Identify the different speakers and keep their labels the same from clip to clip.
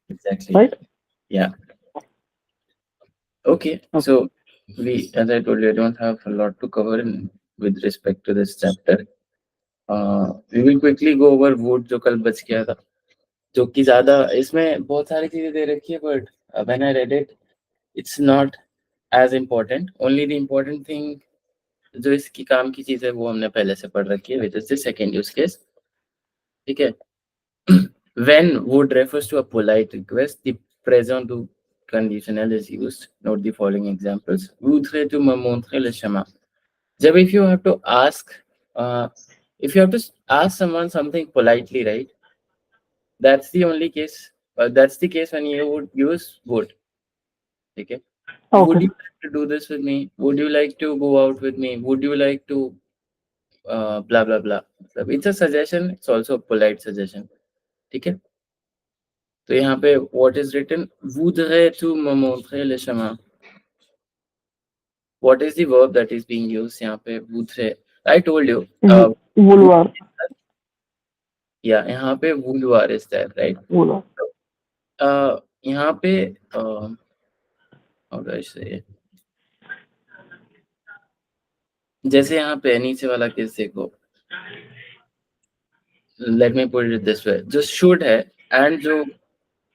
Speaker 1: Exactly.
Speaker 2: right?
Speaker 1: Yeah. Okay.
Speaker 2: Okay.
Speaker 1: So we, as I told you, I don't have a lot to cover with respect to this chapter. We will quickly go over wood जो कल बच गया था, जो कि ज्यादा इसमें बहुत सारी चीजें दे रखी है, but when I read it, it's not as important. Only the important thing जो इसकी काम की चीज है वो हमने पहले से पढ़ रखी है, which is the second use case. ठीक है. When would refers to a polite request, the present to conditional is used. Note the following examples. Voudrais tu me montrer le chemin? जब if you have to ask, uh, if you have to ask someone something politely, right? That's the only case. That's the case when you would use would. Okay. Would
Speaker 2: Okay.
Speaker 1: you like to do this with me? Would you like to go out with me? Would you like to blah blah blah? मतलब it's a suggestion. It's also a polite suggestion. ठीक है. तो यहाँ पे what is written? Voudrais-tu me montrer le chemin? What is the verb that is being used यहाँ पे? Voudrais. I told you. Would,
Speaker 2: Boulevard.
Speaker 1: yeah, यहाँ पे vouloir is there, right?
Speaker 2: Boulevard.
Speaker 1: यहाँ पे how do I say it? जैसे यहाँ पे नीचे वाला केस देखो. Let me put it this way. जो should है and जो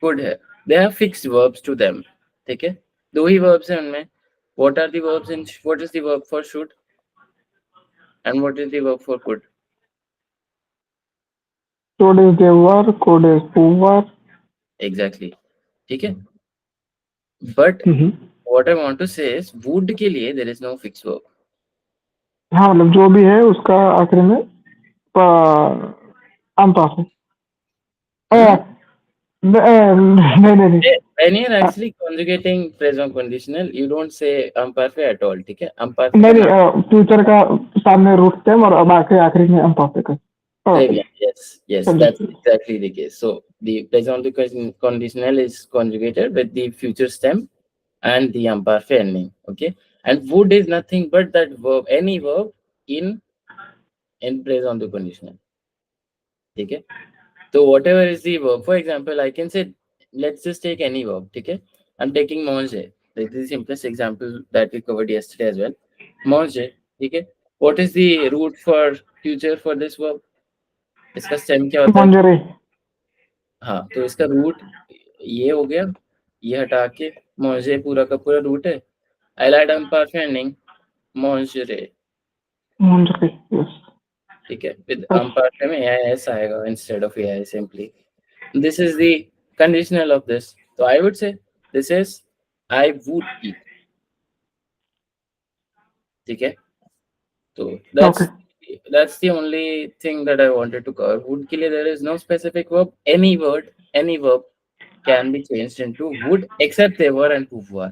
Speaker 1: could है, they have fixed verbs to them. ठीक है. दो ही verbs हैं उनमें. What are the verbs in? What is the verb for should and what is the verb for could?
Speaker 2: Should is devoir, could is pouvoir.
Speaker 1: Exactly. ठीक है. But
Speaker 2: hmm.
Speaker 1: what I want to say is would के लिए there is no fixed verb.
Speaker 2: हाँ मतलब जो भी है उसका आखिरी में आम पास है।
Speaker 1: Hmm?
Speaker 2: नहीं नहीं नहीं
Speaker 1: When you're actually conjugating present conditional, you don't say imperfect at all. ठीक है. Imperfect
Speaker 2: नहीं
Speaker 1: का नाम.
Speaker 2: नहीं फ्यूचर का सामने रूट स्टेम और अब आखिरी आखिरी में हम पास कर।
Speaker 1: Same,
Speaker 2: okay
Speaker 1: yeah. Yes,
Speaker 2: चलिए।
Speaker 1: that's exactly the case. So the present conditional is conjugated with the future stem and the imperfect ending. Okay, and would is nothing but that verb, any verb in present conditional. Okay, so whatever is the verb, for example, I can say, let's just take any verb. Okay, I'm taking manger. This is the simplest example that we covered yesterday as well. Manger. Okay, what is the root for future for this verb? इसका stem क्या होता है?
Speaker 2: मंजरी।
Speaker 1: हाँ, तो इसका root ये हो गया, ये हटा के मौजे पूरा का पूरा रूट है. आई लाइड एम्पारफेंडिंग मौजरे.
Speaker 2: मंजरी यस।
Speaker 1: ठीक है, विद एम्पारफे में एस आएगा instead of A simply. This is the conditional of this. तो I would say this is I would eat. ठीक है, तो
Speaker 2: okay
Speaker 1: that's the only thing that I wanted to cover. Would के लिए there is no specific verb. Any verb can be changed into would except they were and pouvoir.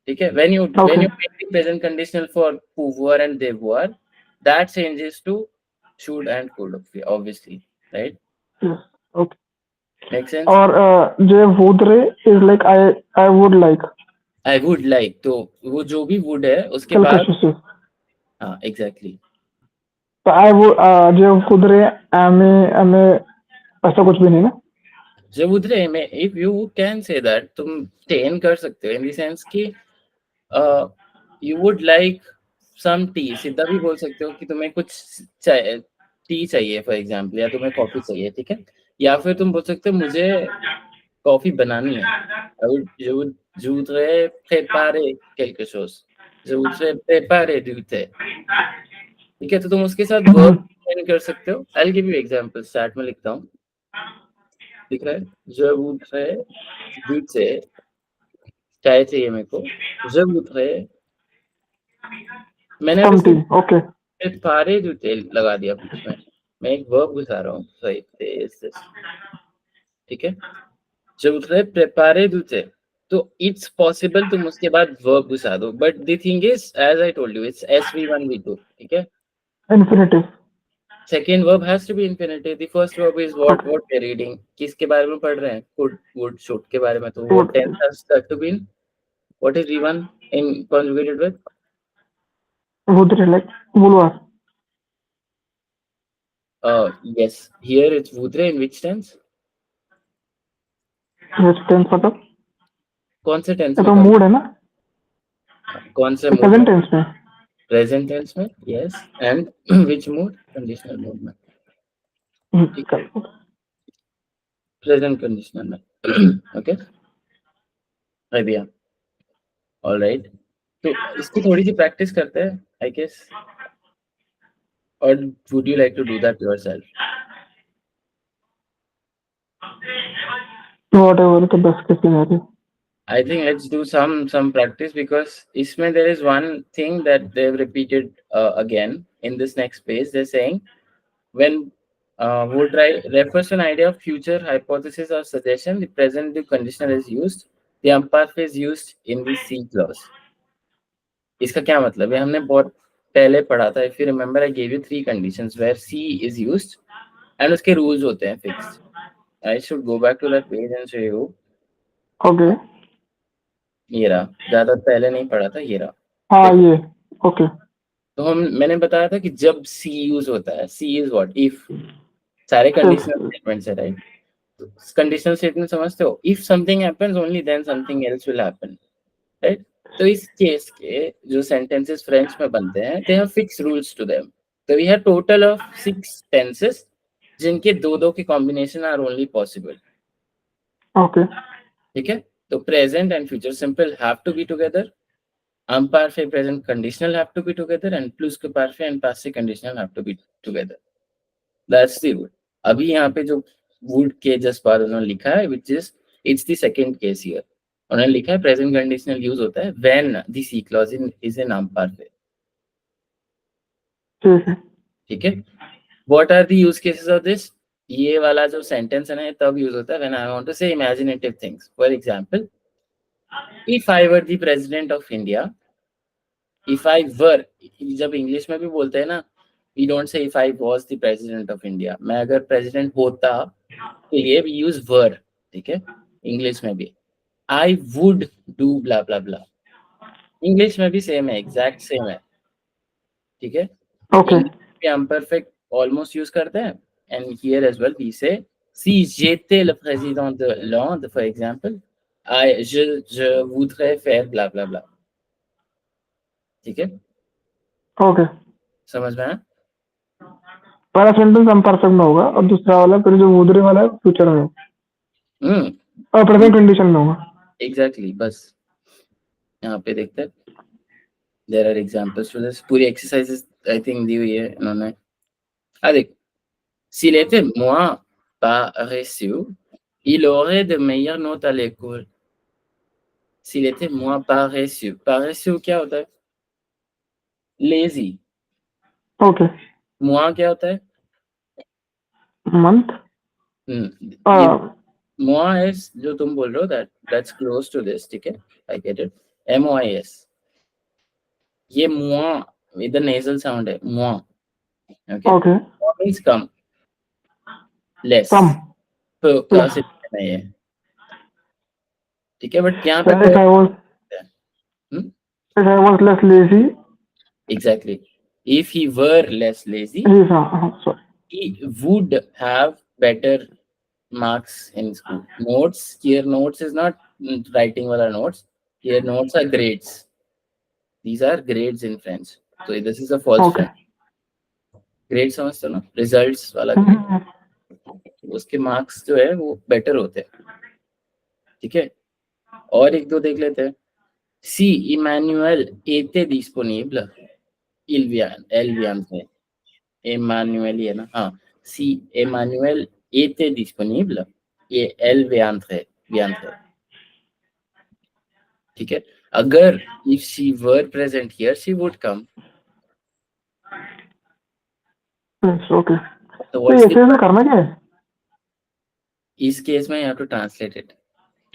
Speaker 1: ठीक है. When
Speaker 2: okay
Speaker 1: you make the present conditional for pouvoir and devoir, that changes to should and could, obviously, right?
Speaker 2: Yes okay.
Speaker 1: Make sense?
Speaker 2: और जो would रे is like I would like
Speaker 1: I would like, तो वो जो भी would है उसके
Speaker 2: quelque
Speaker 1: बाद.
Speaker 2: chose।
Speaker 1: हाँ, exactly.
Speaker 2: तो आई वुड जो खुद रे हमें हमें ऐसा कुछ भी नहीं ना।
Speaker 1: जो उधरे में if you can say that, तुम टेन कर सकते हो in the sense कि you would like some tea. सीधा भी बोल सकते हो कि तुम्हें कुछ टी चाहिए फॉर एग्जाम्पल, या तुम्हें कॉफी चाहिए. ठीक है, या फिर तुम बोल सकते हो मुझे कॉफी बनानी है. Je voudrais préparer quelque chose. Je voudrais préparer du thé. ठीक है, तो तुम उसके साथ वर्ब join कर सकते हो. I'll give you example. Start में लिखता हूँ. दिख रहा है? Je voudrais du thé. चाय चाहिए मेरे को. Je voudrais. मैंने अब
Speaker 2: समथिंग
Speaker 1: इसमें
Speaker 2: ओके
Speaker 1: सारे जो तेल लगा दिया बीच में. मैं एक वर्ब घुसा रहा हूँ. सही this. ठीक है, Je voudrais préparer du thé. तो इट्स पॉसिबल तुम उसके बाद वर्ब घुसा दो, but the thing is as I told you it's SV1 V2. ठीक है,
Speaker 2: infinitive
Speaker 1: second verb has to be infinitive. The first verb is what
Speaker 2: okay
Speaker 1: what we are reading. किसके बारे में पढ़ रहे हैं? कुड वुड शुड के बारे में. तो
Speaker 2: would
Speaker 1: what tense has to be in? What is V1 in conjugated with?
Speaker 2: वुड रे लाइक बुलवार
Speaker 1: Yes, here it's would in which tense?
Speaker 2: which tense मतलब
Speaker 1: कौन से टेंस
Speaker 2: ये
Speaker 1: में
Speaker 2: तो
Speaker 1: कौन
Speaker 2: मूड है ना,
Speaker 1: कौन से मूड
Speaker 2: प्रेजेंट
Speaker 1: में?
Speaker 2: टेंस में।
Speaker 1: प्रेजेंट टेंस में, yes. And which mood? Conditional mood में, प्रेजेंट कंडीशनल में। Okay, idea, alright. तो इसकी थोड़ी सी प्रैक्टिस करते हैं आई गेस, और would you like to do that yourself?
Speaker 2: Whatever the best case scenario.
Speaker 1: I think let's do some practice, because इसमें there is one thing that they've repeated again in this next page. They're saying when would refers to an idea of future hypothesis or suggestion, the present conditional is used, the imperfect is used in the C clause. इसका क्या मतलब है? हमने बहुत पहले पढ़ा था, if you remember I gave you 3 conditions where C is used and उसके rules होते हैं fixed. I should go back to that page and show you.
Speaker 2: Okay.
Speaker 1: ये रहा, ज्यादा पहले नहीं पढ़ा था, ये रहा।
Speaker 2: हाँ ये ओके।
Speaker 1: तो मैंने बताया था कि जब C यूज होता है, C इज व्हाट? इफ। सारे कंडीशनल स्टेटमेंट्स है, राइट? तो कंडीशनल स्टेटमेंट समझते हो? If something happens only then something else will happen, right? तो इस केस के जो सेंटेंसेस फ्रेंच में बनते हैं, they have fixed rules to them. तो we have total of 6 tenses जिनके दो के combination are only possible.
Speaker 2: Okay
Speaker 1: ठीक है, तो present and future simple have to be together, imperfect present conditional have to be together, and pluscuperfect and passive conditional have to be together. That's the rule. अभी यहाँ पे जो would के just बाद उन्होंने लिखा है, which is it's the second case here. उन्होंने लिखा है present conditional use होता है when the C clause is in imperfect. ठीक है? What are the use cases of this? ये वाला जो sentence है ना, तब use होता है when I want to say imaginative things. For example, if I were the president of India, if I were, जब इंग्लिश में भी बोलते हैं ना, we don't say if I was the president of India. मैं अगर प्रेसिडेंट होता के लिए we use were, ठीक है? इंग्लिश में भी I would do blah blah blah. English में भी सेम है, एग्जैक्ट सेम है, ठीक है?
Speaker 2: ओके
Speaker 1: इंग्लिश में imperfect almost यूज करते हैं, and here as well we say si j'étais le président de Hollande, for example, je voudrais faire blah blah blah. ठीक है,
Speaker 2: ओके।
Speaker 1: समझ में आया?
Speaker 2: पहला सेंटेंस अनपरफेक्ट में होगा और दूसरा वाला फिर जो वुडरी वाला है फ्यूचर में और प्रेजेंट कंडीशन में होगा।
Speaker 1: एग्जैक्टली, बस यहाँ पे देखते हैं, there are examples for this. पूरी एक्सरसाइजेस आई थिंक दी हुई है इन्होंने। देख, s'il était moins paresseux, il aurait de meilleures notes à l'école. S'il était moins paresseux, paresseux क्या होता है? लेजी।
Speaker 2: ओके
Speaker 1: moins क्या होता है?
Speaker 2: मंथ
Speaker 1: moins is जो तुम बोल रहे हो, that's close to this, ठीक है? I get it. MOIS, ये moins with the nasal sound है, moins. Okay,
Speaker 2: ओके
Speaker 1: means कम, less,
Speaker 2: कम
Speaker 1: तो क्लास नहीं है, ठीक है? बट यहाँ पे
Speaker 2: if I was less lazy,
Speaker 1: exactly, if he were less lazy, he would have better marks in school. Notes here, notes is not writing wala notes, here notes are grades. These are grades in French, so this is a false friend. Grade समझते हो ना, results वाला grade, उसके marks जो है वो better होते हैं, ठीक है? और एक दो देख लेते हैं। Si Emmanuel était disponible, il viendrait. Emmanuel है ना, हाँ, si Emmanuel était disponible, et elle viendrait, ठीक है? अगर if she were present here, she would come.
Speaker 2: Okay
Speaker 1: So
Speaker 2: तो
Speaker 1: what's
Speaker 2: ये
Speaker 1: the,
Speaker 2: चीज करना क्या है?
Speaker 1: इस केस में you have to translate it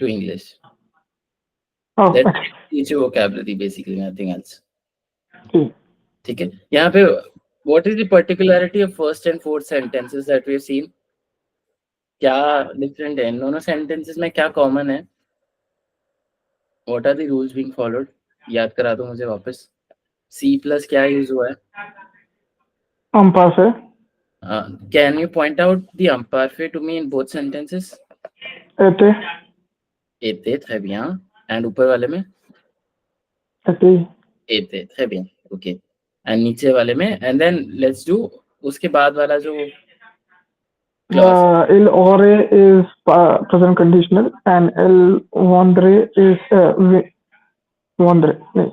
Speaker 1: to English.
Speaker 2: Oh,
Speaker 1: That teach you vocabulary basically, nothing else. ठीक है? यहाँ पे what is the particularity of first and fourth sentences that we have seen? क्या different है इन दोनों sentences में? क्या common है? What are the rules being followed? याद करा दो मुझे वापस। C plus क्या यूज हुआ है?
Speaker 2: imperfect.
Speaker 1: Can you point out the imperfect to me in both sentences?
Speaker 2: Était.
Speaker 1: एते, très bien. एंड ऊपर वाले में
Speaker 2: एते,
Speaker 1: एते, très bien. ओके. एंड नीचे वाले में, एंड देन लेट्स डू उसके बाद वाला जो clause.
Speaker 2: il ore is present conditional and el vondre is vondre, नहीं,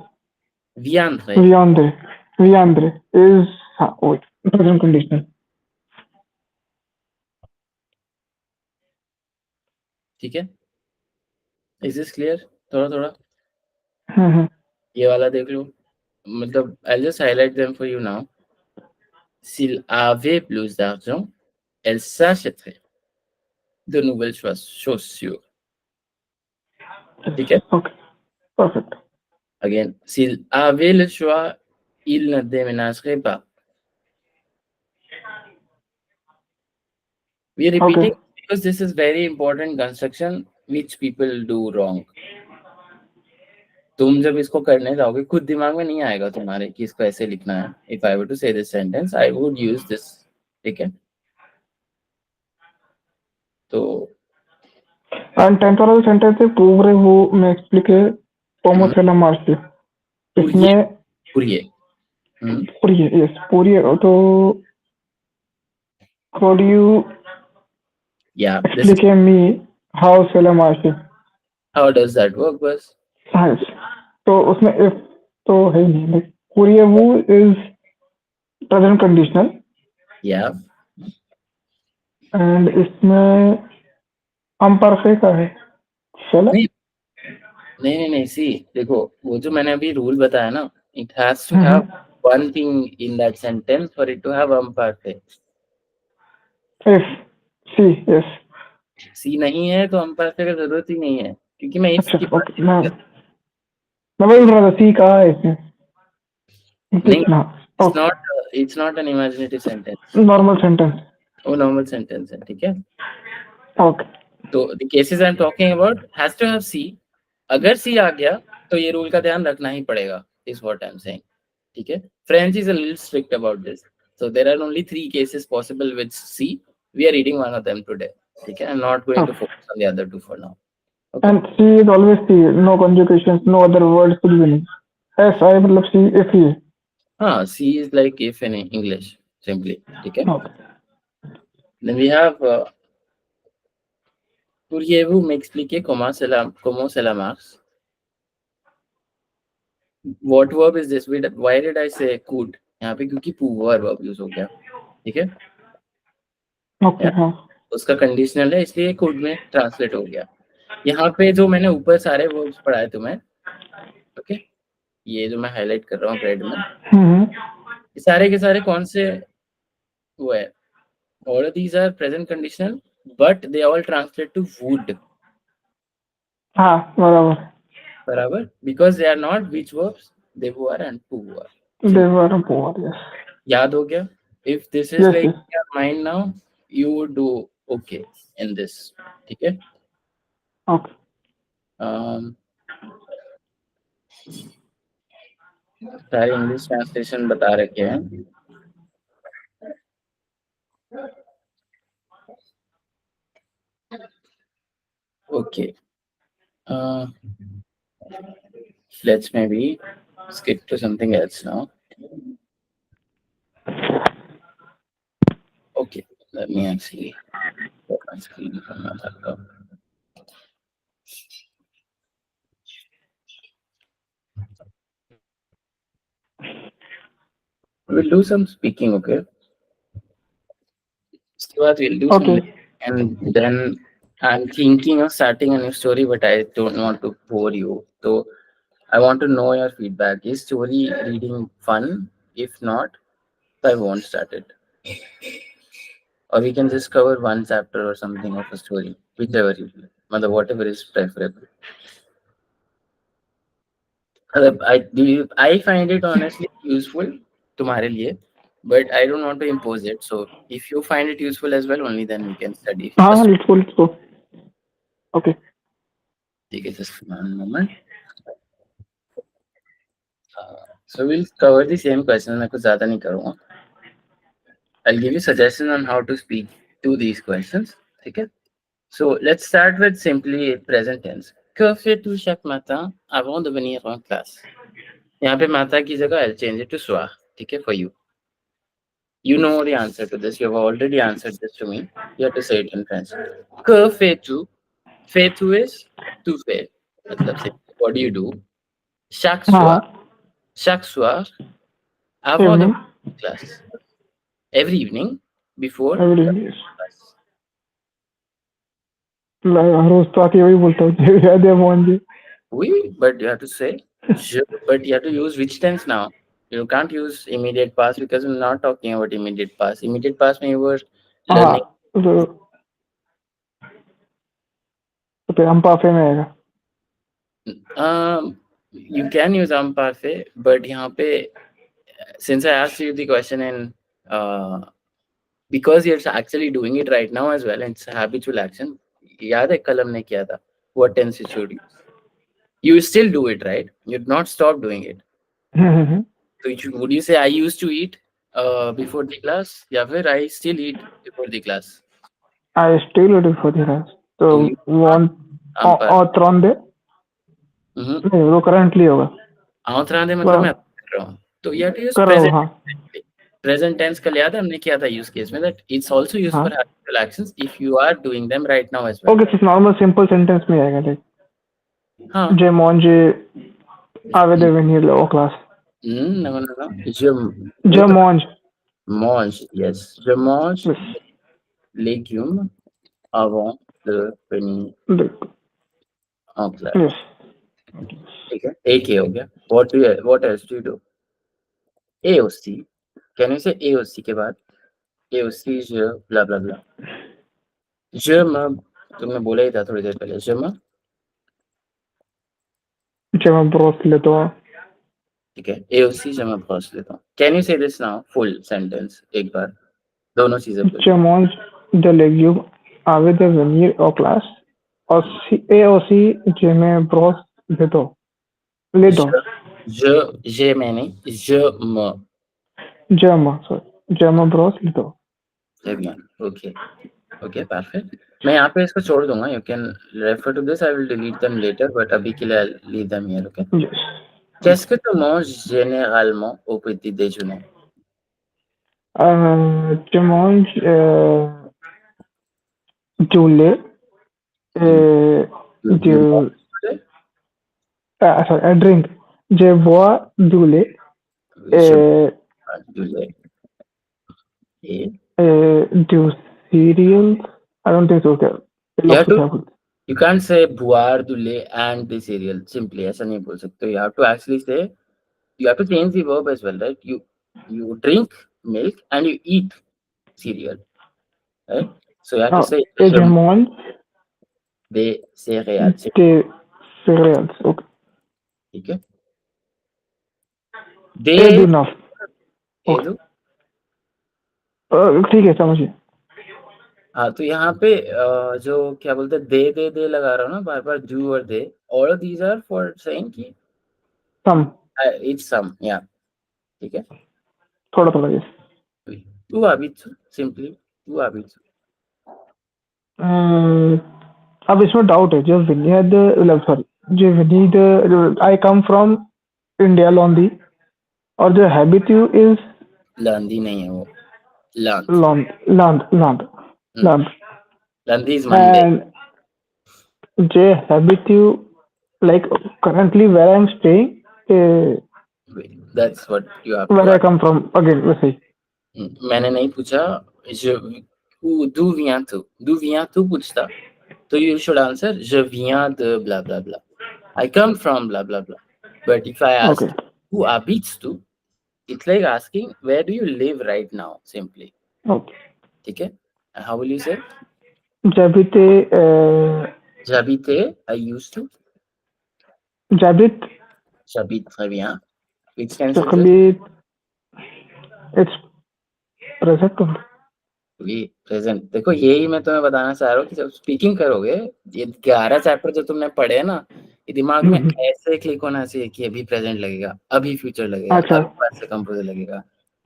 Speaker 1: वियांद्रे.
Speaker 2: viandre, viandre is हाँ वही present conditional.
Speaker 1: ठीक है. Is this clear? थोड़ा थोड़ा
Speaker 2: हम्म.
Speaker 1: ये वाला देख लो. मतलब I just highlight them for you now. S'il avait plus d'argent, elle s'achèterait de nouvelles chaussures. ठीक है.
Speaker 2: Okay, perfect.
Speaker 1: Again, s'il avait le choix, il ne déménagerait pas. We are repeating because this is very important construction which people do wrong. तुम जब इसको करने जाओगे खुद दिमाग में नहीं आएगा तुम्हारे कि इसको ऐसे लिखना है. If I were to say this sentence, I would use this. ठीक है. तो
Speaker 2: And 10th वाला जो sentence है पूरे वो मैं explique como se la marche. इसमें
Speaker 1: पूरी
Speaker 2: पूरी yes पूरी तो how do you
Speaker 1: yeah,
Speaker 2: explique me how se la marche?
Speaker 1: how does that work बस.
Speaker 2: हाँ तो उसमें if तो है ही नहीं like पूरी वो is present conditional
Speaker 1: Yeah.
Speaker 2: and इसमें imperfect का है चलो
Speaker 1: नहीं सी देखो वो जो मैंने अभी रूल बताया ना, it has to have one thing in that sentence for it to have imperfect.
Speaker 2: if C yes
Speaker 1: सी नहीं है तो imperfect का जरूरत ही नहीं है क्योंकि मैं if की बात
Speaker 2: मैं बोल रहा था C कहाँ है इसमें
Speaker 1: नहीं.
Speaker 2: ना
Speaker 1: it's not an imaginative sentence.
Speaker 2: normal sentence
Speaker 1: वो normal sentence है. ठीक है.
Speaker 2: okay
Speaker 1: तो the cases I'm talking about has to have C. अगर C आ गया तो ये रूल का ध्यान रखना ही पड़ेगा is what I'm saying. ठीक है. French is a little strict about this. So there are only 3 cases possible with C. We are reading one of them today. ठीक है. I'm not going to focus on the other 2 for now. Okay.
Speaker 2: and C is always C no conjugations no other words कुछ भी नहीं S I मतलब C if ही है.
Speaker 1: हाँ, C is like if in English simply. ठीक है. Then we have pourriez-vous m'expliquer comment cela marche? What verb is this? Why did I say could? यहाँ पे क्योंकि पूर्व वर्ब यूज हो गया. ठीक है.
Speaker 2: Okay, हाँ.
Speaker 1: उसका कंडीशनल है इसलिए could में ट्रांसलेट हो गया. यहाँ पे जो मैंने ऊपर सारे वर्ब्स पढ़ाए तुम्हें, ओके, ये जो मैं हाईलाइट कर रहा हूँ रेड में, ये सारे के सारे कौन से वो है? All of these are present conditional, but they all translate to would.
Speaker 2: हाँ,
Speaker 1: बराबर, because they are not which verbs, they were and who were.
Speaker 2: They were poor, yes.
Speaker 1: याद हो गया? If this is like your mind now, you would do okay in this. ठीक है?
Speaker 2: Okay.
Speaker 1: सारे English translation बता रखे हैं. Okay. Let's maybe skip to something else now. Okay, let me actually put my screen from my laptop. We'll do some speaking, okay? उसके बाद we'll do some, and then I'm thinking of starting a new story, but I don't want to bore you. So I want to know your feedback. Is story reading fun? If not, I won't start it. Or we can just cover one chapter or something of a story, whichever you feel, whatever is preferable. I find it honestly useful तुम्हारे लिए, but I don't want to impose it. So if you find it useful as well, only then we can study.
Speaker 2: Let's go. Okay.
Speaker 1: ठीक है, just one moment. So we'll cover the same questions. मैं कुछ ज़्यादा नहीं करूँगा. I'll give you suggestions on how to speak to these questions. ठीक है? So let's start with simply present tense. Que fais-tu chaque matin avant de venir en classe? यहाँ पे matin की जगह I'll change it to soir. ठीक है, for you. You know the answer to this. You have already answered this to me. You have to say it in French. Que fais-tu? Fais-tu is tu fais. मतलब से what do you do? Chaque
Speaker 2: हाँ
Speaker 1: soir avant de
Speaker 2: evening
Speaker 1: class. Every evening before
Speaker 2: every
Speaker 1: class.
Speaker 2: रोज तो आके वही बोलता हूँ याद है Mohan ji
Speaker 1: Oui, but you have to say je, but you have to use which tense now. You can't use immediate past because we're not talking about immediate past. Immediate past when you were learning.
Speaker 2: हाँ तो फिर हम पाफे में आएगा
Speaker 1: You can use am parfait, but यहाँ पे since I asked you the question and because you're actually doing it right now as well and it's a habitual action. याद है कलम ने किया था. What tense you should use? You still do it, right? You'd not stop doing it. So would you say I used to eat before the class? या फिर I still eat before the class?
Speaker 2: I still waiting for the class तो
Speaker 1: So you
Speaker 2: want और त्रॉन दे नहीं वो currently होगा
Speaker 1: आउतरांदे मतलब मैं कर रहा हूँ तो you have to use
Speaker 2: कर रहा हूँ हाँ
Speaker 1: present tense कल याद है हमने किया था use case में that it's also used for habitual actions if you are doing them right now as well.
Speaker 2: Okay, so normal simple sentence में आएगा like
Speaker 1: हाँ
Speaker 2: जे मोंजे आवे दे venir लो class
Speaker 1: no
Speaker 2: je mange
Speaker 1: mange yes je mange légumes avant de venir en classe.
Speaker 2: yes
Speaker 1: ठीक है एक हो गया what else do you do? AOC can you say AOC के बाद AOC je blah blah blah je me तुमने बोला ही था थोड़ी देर पहले je me
Speaker 2: brosse लेता हूँ
Speaker 1: ठीक है AOC je me brosse लेता हूँ can you say this now full sentence एक बार दोनों चीजें
Speaker 2: je mange de légumes avec de venir en classe et aussi je me brosse लेता हूँ ले दो
Speaker 1: je मैंने
Speaker 2: je me brosse लेता हूँ
Speaker 1: très bien okay perfect मैं यहाँ पे इसको छोड़ दूंगा you can refer to this I will delete them later but अभी के लिए I'll leave them here okay
Speaker 2: yes
Speaker 1: qu'est-ce que tu manges généralement au petit déjeuner?
Speaker 2: je mange du lait sorry I drink je bois du lait
Speaker 1: du lait et
Speaker 2: do cereals? I don't think so.
Speaker 1: You can't say boire du lait and the cereal simply. ऐसा नहीं बोल सकते. You have to actually say. You have to change the verb as well, right? You drink milk and you eat cereal, right? So you have to say.
Speaker 2: Je mange
Speaker 1: des céréales.
Speaker 2: Des céréales. Okay.
Speaker 1: ठीक है.
Speaker 2: enough. ठीक है समझिए
Speaker 1: हाँ तो यहाँ पे जो क्या बोलते दे लगा रहा हूँ ना बार बार do और दे all of these are for saying कि
Speaker 2: some
Speaker 1: it's some yeah ठीक है
Speaker 2: थोड़ा ये
Speaker 1: tu habites simply tu habites
Speaker 2: अब इसमें डाउट है जो विनीत सॉरी जो विनीत आई कम फ्रॉम इंडिया लॉन्डी और जो हैबिट्यू इज
Speaker 1: लॉन्डी नहीं है वो Landi is Monday.
Speaker 2: And J habitue like currently where I'm staying.
Speaker 1: That's what you have.
Speaker 2: Where I come from again. Let's see.
Speaker 1: मैंने नहीं पूछा. D'où viens tu पूछता. So you should answer. Je viens de blah blah blah. I come from blah blah blah. But if I ask who habites tu, it's like asking where do you live right now simply.
Speaker 2: Okay.
Speaker 1: ठीक है. How will you say? J'habite, I used to.
Speaker 2: J'habite,
Speaker 1: très bien. Which tense is
Speaker 2: it? It's present.
Speaker 1: Oui, present. देखो यही मैं तुम्हें बताना चाह रहा हूँ कि जब स्पीकिंग करोगे ये 11 चैप्टर जो तुमने पढ़े ना ये दिमाग में ऐसे क्लिक होना चाहिए कि अभी प्रेजेंट लगेगा अभी फ्यूचर लगेगा अभी पास्ट से कंपोजर लगेगा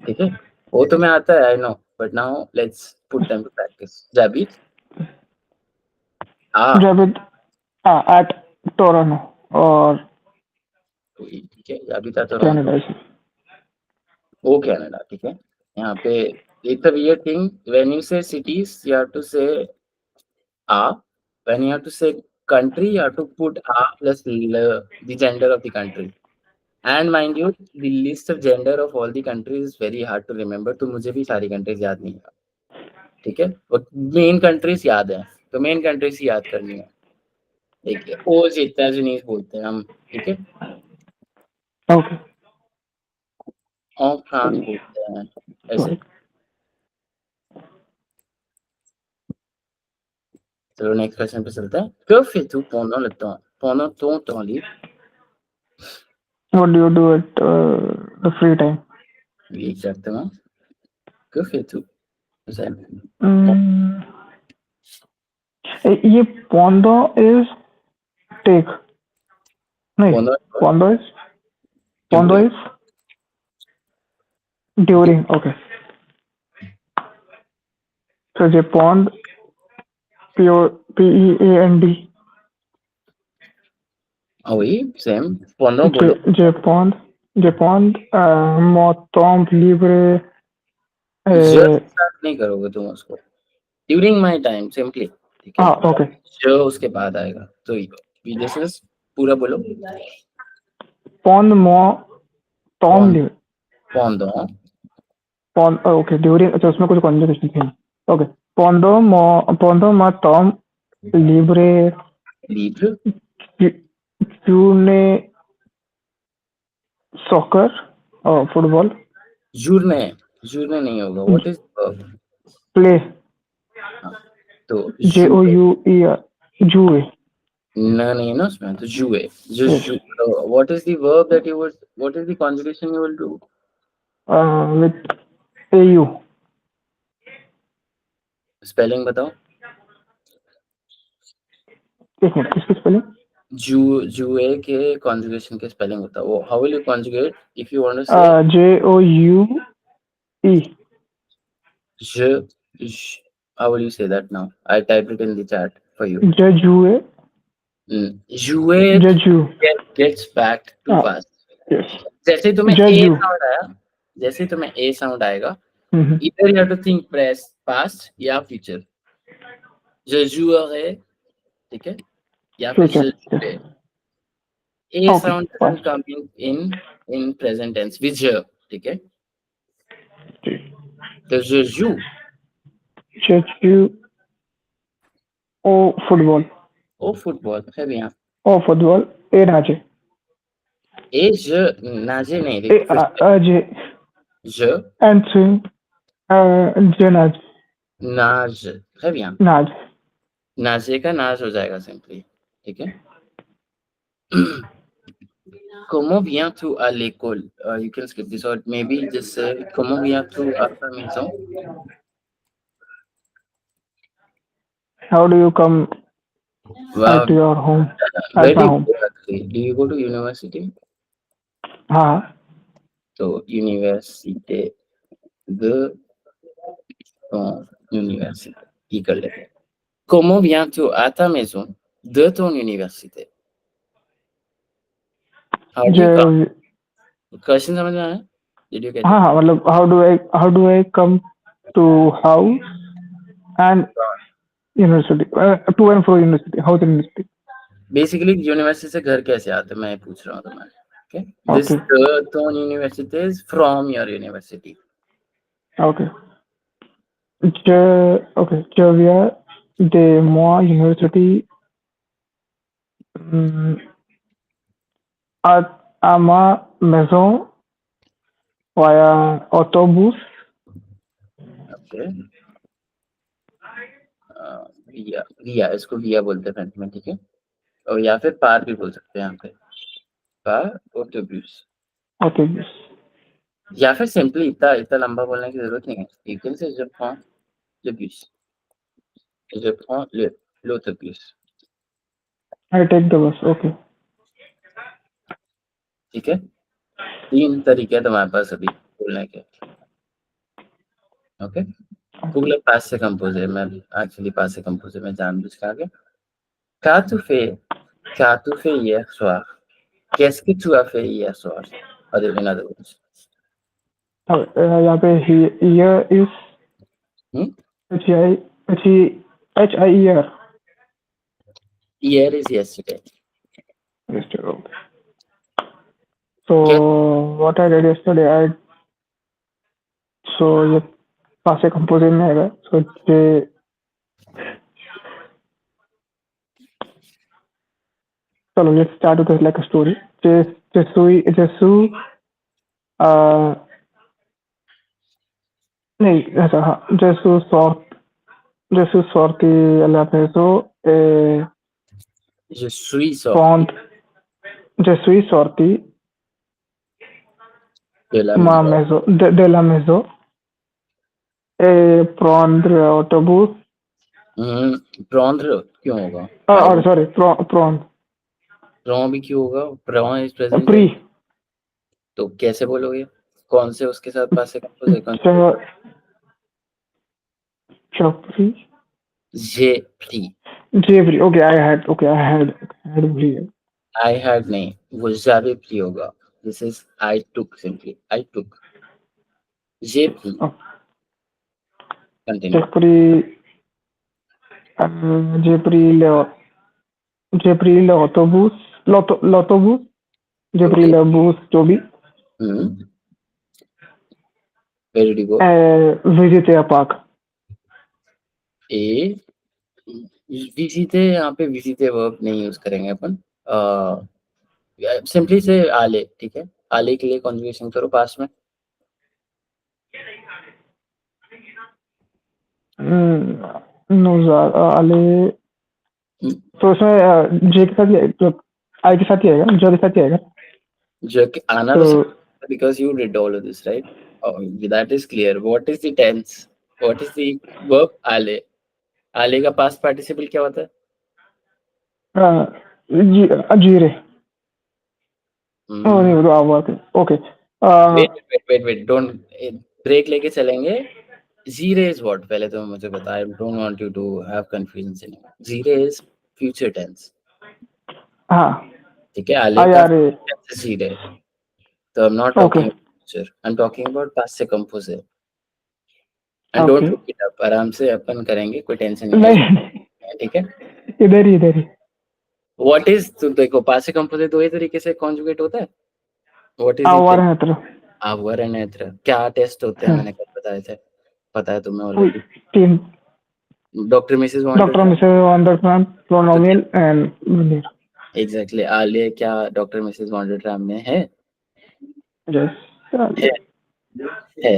Speaker 1: ठीक है वो तुम्हें आता है I know but now let's put them to practice J'habite at
Speaker 2: Toronto और
Speaker 1: ठीक है, अभी था तो
Speaker 2: कनाडा से।
Speaker 1: वो कनाडा, ठीक है। यहाँ पे it's a weird thing when you से सिटीज यू हैव टू से आ, व्हेन यू हैव टू से country you have to put a plus the gender of the country. And mind you, the list of gender of all the countries is very hard to remember, तो मुझे भी सारी countries याद नहीं है, ठीक है। और मेन कंट्रीज याद है, तो मेन कंट्रीज ही याद करनी है, ठीक है। ओ जितना जनीस बोलते हैं हम, ठीक है।
Speaker 2: ओके
Speaker 1: और फ्रांस बोलते हैं ऐसे। चलो नेक्स्ट क्वेश्चन पे चलते हैं। Que fais-tu pendant ton temps libre?
Speaker 2: What do you do at the free time?
Speaker 1: Exactement. Que fais-tu? Zen.
Speaker 2: Hmm, ये पोंडो इज टेक नहीं,
Speaker 1: Pendant
Speaker 2: पोंडो इज ड्यूरिंग। ओके, so जे पॉन्ड PEAND
Speaker 1: oui, same. Pendant बोलो।
Speaker 2: जे पॉन्ड मोटोम लिब्रे
Speaker 1: जो स्टार्ट नहीं करोगे तुम उसको, ड्यूरिंग माय टाइम सिंपली, ठीक है।
Speaker 2: हाँ ओके,
Speaker 1: जो उसके बाद आएगा तो दिस इज पूरा बोलो।
Speaker 2: पॉन्ड मो Tom Libre
Speaker 1: pendant
Speaker 2: pond okay during. अच्छा उसमें कुछ कॉन्जुगेशन थी। ओके, पोंडो मा टॉम लिब्रे
Speaker 1: libre
Speaker 2: क्यूने सॉकर और फुटबॉल
Speaker 1: journée नहीं होगा, व्हाट इज
Speaker 2: प्ले
Speaker 1: तो
Speaker 2: JOUE जुए
Speaker 1: ना नहीं है ना उसमें, तो जुए जो
Speaker 2: Yes.
Speaker 1: What is the verb that you would, what is the conjugation you will do?
Speaker 2: with AU
Speaker 1: spelling बताओ।
Speaker 2: एक मिनट किसकी स्पेलिंग?
Speaker 1: जुए के कॉन्जुगेशन के स्पेलिंग बताओ। वो how will you conjugate if you want to say
Speaker 2: JOUE
Speaker 1: je, how will you say that now? I typed it in the chat for you.
Speaker 2: जजुए
Speaker 1: Jouer
Speaker 2: जजू
Speaker 1: gets back to
Speaker 2: हाँ
Speaker 1: past.
Speaker 2: Yes
Speaker 1: जैसे ही तुम्हें ए
Speaker 2: जजू
Speaker 1: sound आया, जैसे ही तुम्हें ए sound आएगा, इधर you have to think press past या future. je jouerai, ठीक है, या फिर je
Speaker 2: future
Speaker 1: jouais. A
Speaker 2: okay
Speaker 1: sound doesn't come in present tense with je, ठीक है। तो je joue,
Speaker 2: जजू ओ football
Speaker 1: au football, très bien.
Speaker 2: ओ फुटबॉल ए नाचे
Speaker 1: Et je nager नहीं,
Speaker 2: ए
Speaker 1: देखो फिर से
Speaker 2: अजे
Speaker 1: je
Speaker 2: एंड स्विंग जे नाच
Speaker 1: nage, très bien.
Speaker 2: नाच
Speaker 1: नाजे का नाज हो जाएगा सिंपली, ठीक है। Comment viens-tu à l'école? You can skip this or maybe just say comment viens-tu à la maison?
Speaker 2: How do you come
Speaker 1: Wow,
Speaker 2: at your home at
Speaker 1: very
Speaker 2: my home?
Speaker 1: good actually. Do you go to university?
Speaker 2: हाँ
Speaker 1: तो université de ton université, ये कर लेते हैं। Comment viens-tu à ta maison de ton université? How do you come? Question समझ में आया? Did you get
Speaker 2: हाँ
Speaker 1: it?
Speaker 2: हाँ मतलब how do I come to house and university to and fro university house university
Speaker 1: basically university से घर कैसे आते, मैं पूछ रहा हूँ तुम्हें, okay. This tone university is from your university.
Speaker 2: Okay je viens de ma university à ma maison via autobus
Speaker 1: okay, विया विया इसको विया बोलते हैं फ्रेंच में, ठीक है। और या फिर पार भी बोल सकते हैं यहाँ पे, पार ऑटोबस,
Speaker 2: autobus
Speaker 1: या फिर सिंपली इतना इतना लंबा बोलने की जरूरत नहीं है। You can say je prends le bus, je prends l'autobus,
Speaker 2: I take the bus okay
Speaker 1: ठीक है। तीन तरीके हैं तुम्हारे पास अभी बोलने के, ओके। गूगल पास से कंपोज है, मैं एक्चुअली पास से कंपोज है, मैं जानबूझ के आगे। Qu'as-tu fait tu fais hier soir? Qu'est-ce que tu as fait hier soir? In other words.
Speaker 2: यहाँ पे year is
Speaker 1: Hmm?
Speaker 2: HIER.
Speaker 1: Here is yesterday.
Speaker 2: Yesterday. Okay. So what I did yesterday, ये पासे composing में आएगा. So ये चलो let's start with like a story. Jesu नहीं ऐसा हाँ जेसू sorti alla preso e
Speaker 1: Je suis sorti
Speaker 2: font Gesù sorti
Speaker 1: de la
Speaker 2: ma
Speaker 1: maison.
Speaker 2: della mezzo e prendre autobus
Speaker 1: Prendre क्यों होगा?
Speaker 2: or sorry prendre
Speaker 1: Prend भी क्यों होगा? Prend is present
Speaker 2: pre
Speaker 1: tense. तो कैसे बोलोगे? कौन से उसके साथ पास composition?
Speaker 2: pre
Speaker 1: J'ai pris.
Speaker 2: Jeffrey okay I had pre
Speaker 1: I had नहीं, वो j'avais pris होगा. This is I took simply. I took. J'ai pris. Continue.
Speaker 2: J'ai pris l'autobus j'ai pris le bus जो भी
Speaker 1: Where did you go?
Speaker 2: visiter a park
Speaker 1: ए विजिटे यहाँ पे विजिटे verb नहीं use करेंगे अपन simply से आले. ठीक है, आले के लिए कॉन्जुगेशन करो पास्ट में.
Speaker 2: आले तो उसमें जे के साथ आई के साथ ही आएगा जो के साथ ही आएगा
Speaker 1: जो आना तो because you did all of this right. That is clear. What is the tense? What is the verb? आले. आले का पास्ट पार्टिसिपल क्या होता है?
Speaker 2: जीरे. नहीं तो आवाज ओके.
Speaker 1: Wait. Don't break लेके चलेंगे. Zire is what? पहले तो मुझे बता. I don't want you to have confusion anymore. Zire is future tense.
Speaker 2: हाँ.
Speaker 1: ठीक है, आले का tense zire. So I'm not talking about future. I'm talking about past से composite. And don't look it up. आराम से अपन करेंगे, कोई टेंशन नहीं है. ठीक है,
Speaker 2: इधर ही.
Speaker 1: What is तो देखो past से composite दो ही तरीके से conjugate होता है. What is आवर and नेत्र. क्या टेस्ट होते हैं मैंने कब बताए थे? पता है तुम्हें already.
Speaker 2: 3
Speaker 1: doctor Mrs
Speaker 2: Vandertramp pronominal and
Speaker 1: exactly. Alia क्या डॉक्टर मिसेस वॉन्डरट्राम में है? है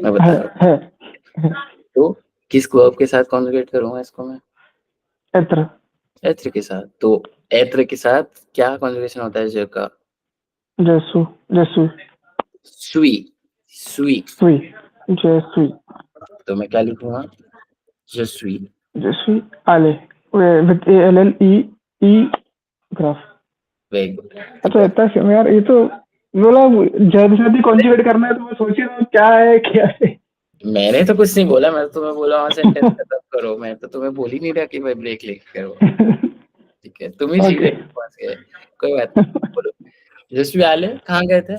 Speaker 1: मैं बता रहा हूँ. तो किस वर्ब के साथ कॉन्जुगेट करूंगा इसको मैं? एत्र के साथ. तो एत्र के साथ क्या कॉन्जुगेशन होता है जे का?
Speaker 2: जेसु
Speaker 1: सुई. तो मैं क्या लिखूंगा? Je suis allé with ALLE graph.
Speaker 2: Very good. अच्छा इतना क्यों यार? ये तो बोला जब शादी कॉन्जुगेट करना है तो मैं सोच रहा हूँ क्या है.
Speaker 1: मैंने तो कुछ नहीं बोला. मैं तो तुम्हें बोला वहां सेंटेंस खत्म करो. मैं तो तुम्हें बोल ही नहीं रहा कि भाई ब्रेक लेके करो. ठीक है, तुम ही सीधे पास गए. कोई बात नहीं, बोलो. Je suis allé. कहाँ गए थे?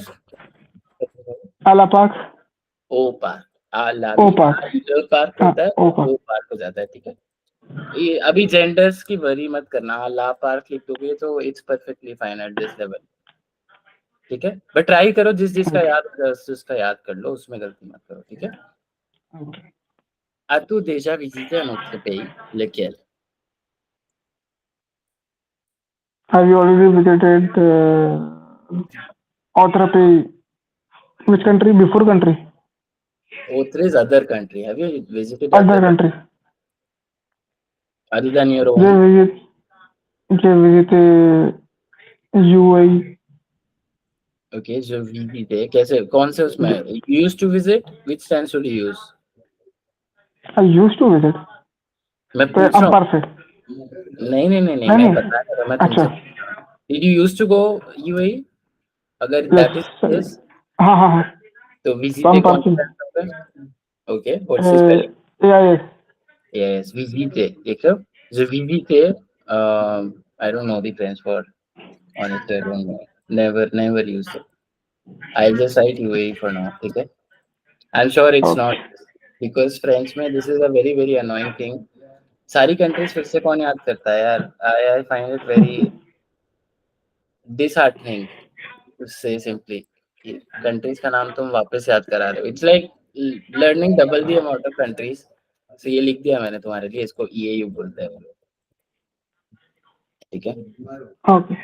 Speaker 2: आला पार्क.
Speaker 1: ओ पार्क. पार्क होता है, ओ पार्क हो जाता है. ठीक है, ये अभी जेंडर्स की वरी मत करना. ला पार्क लिख दोगे तो it's perfectly fine at this level. ठीक है, बट ट्राई करो जिसका याद कर लो, उसमें गलती मत करो. ठीक है. As-tu déjà visité un autre pays? Lequel?
Speaker 2: Have you already visited other pays? Which country? Before country?
Speaker 1: Other is other country. Have you visited
Speaker 2: other country?
Speaker 1: Other than your own?
Speaker 2: Je visited UAE.
Speaker 1: Okay, जो visite कैसे? कौन से उसमें? You used to visit? Which tense should you use?
Speaker 2: I used to visit.
Speaker 1: मैं पूछ रहा हूँ. नहीं मैं बता रहा मैं तुमसे. Did you used to go UAE? अगर that is yes.
Speaker 2: हाँ.
Speaker 1: तो visite कौन सा है? Okay, what's the spelling? Yes, visite. देखो, je visite I don't know the French for honestly. I don't know. Never used it. I'll just write UAE for now. Okay. I'm sure it's not
Speaker 2: Okay.
Speaker 1: because French में this is a very annoying thing. सारी countries फिर से कौन याद करता है यार? I find it very disheartening to say simply. Countries का नाम तुम वापस याद करा रहे हो. It's like learning double the amount of countries. So ये लिख दिया मैंने तुम्हारे लिए. इसको EAU बोलते हैं वो लोग. ठीक है.
Speaker 2: Okay.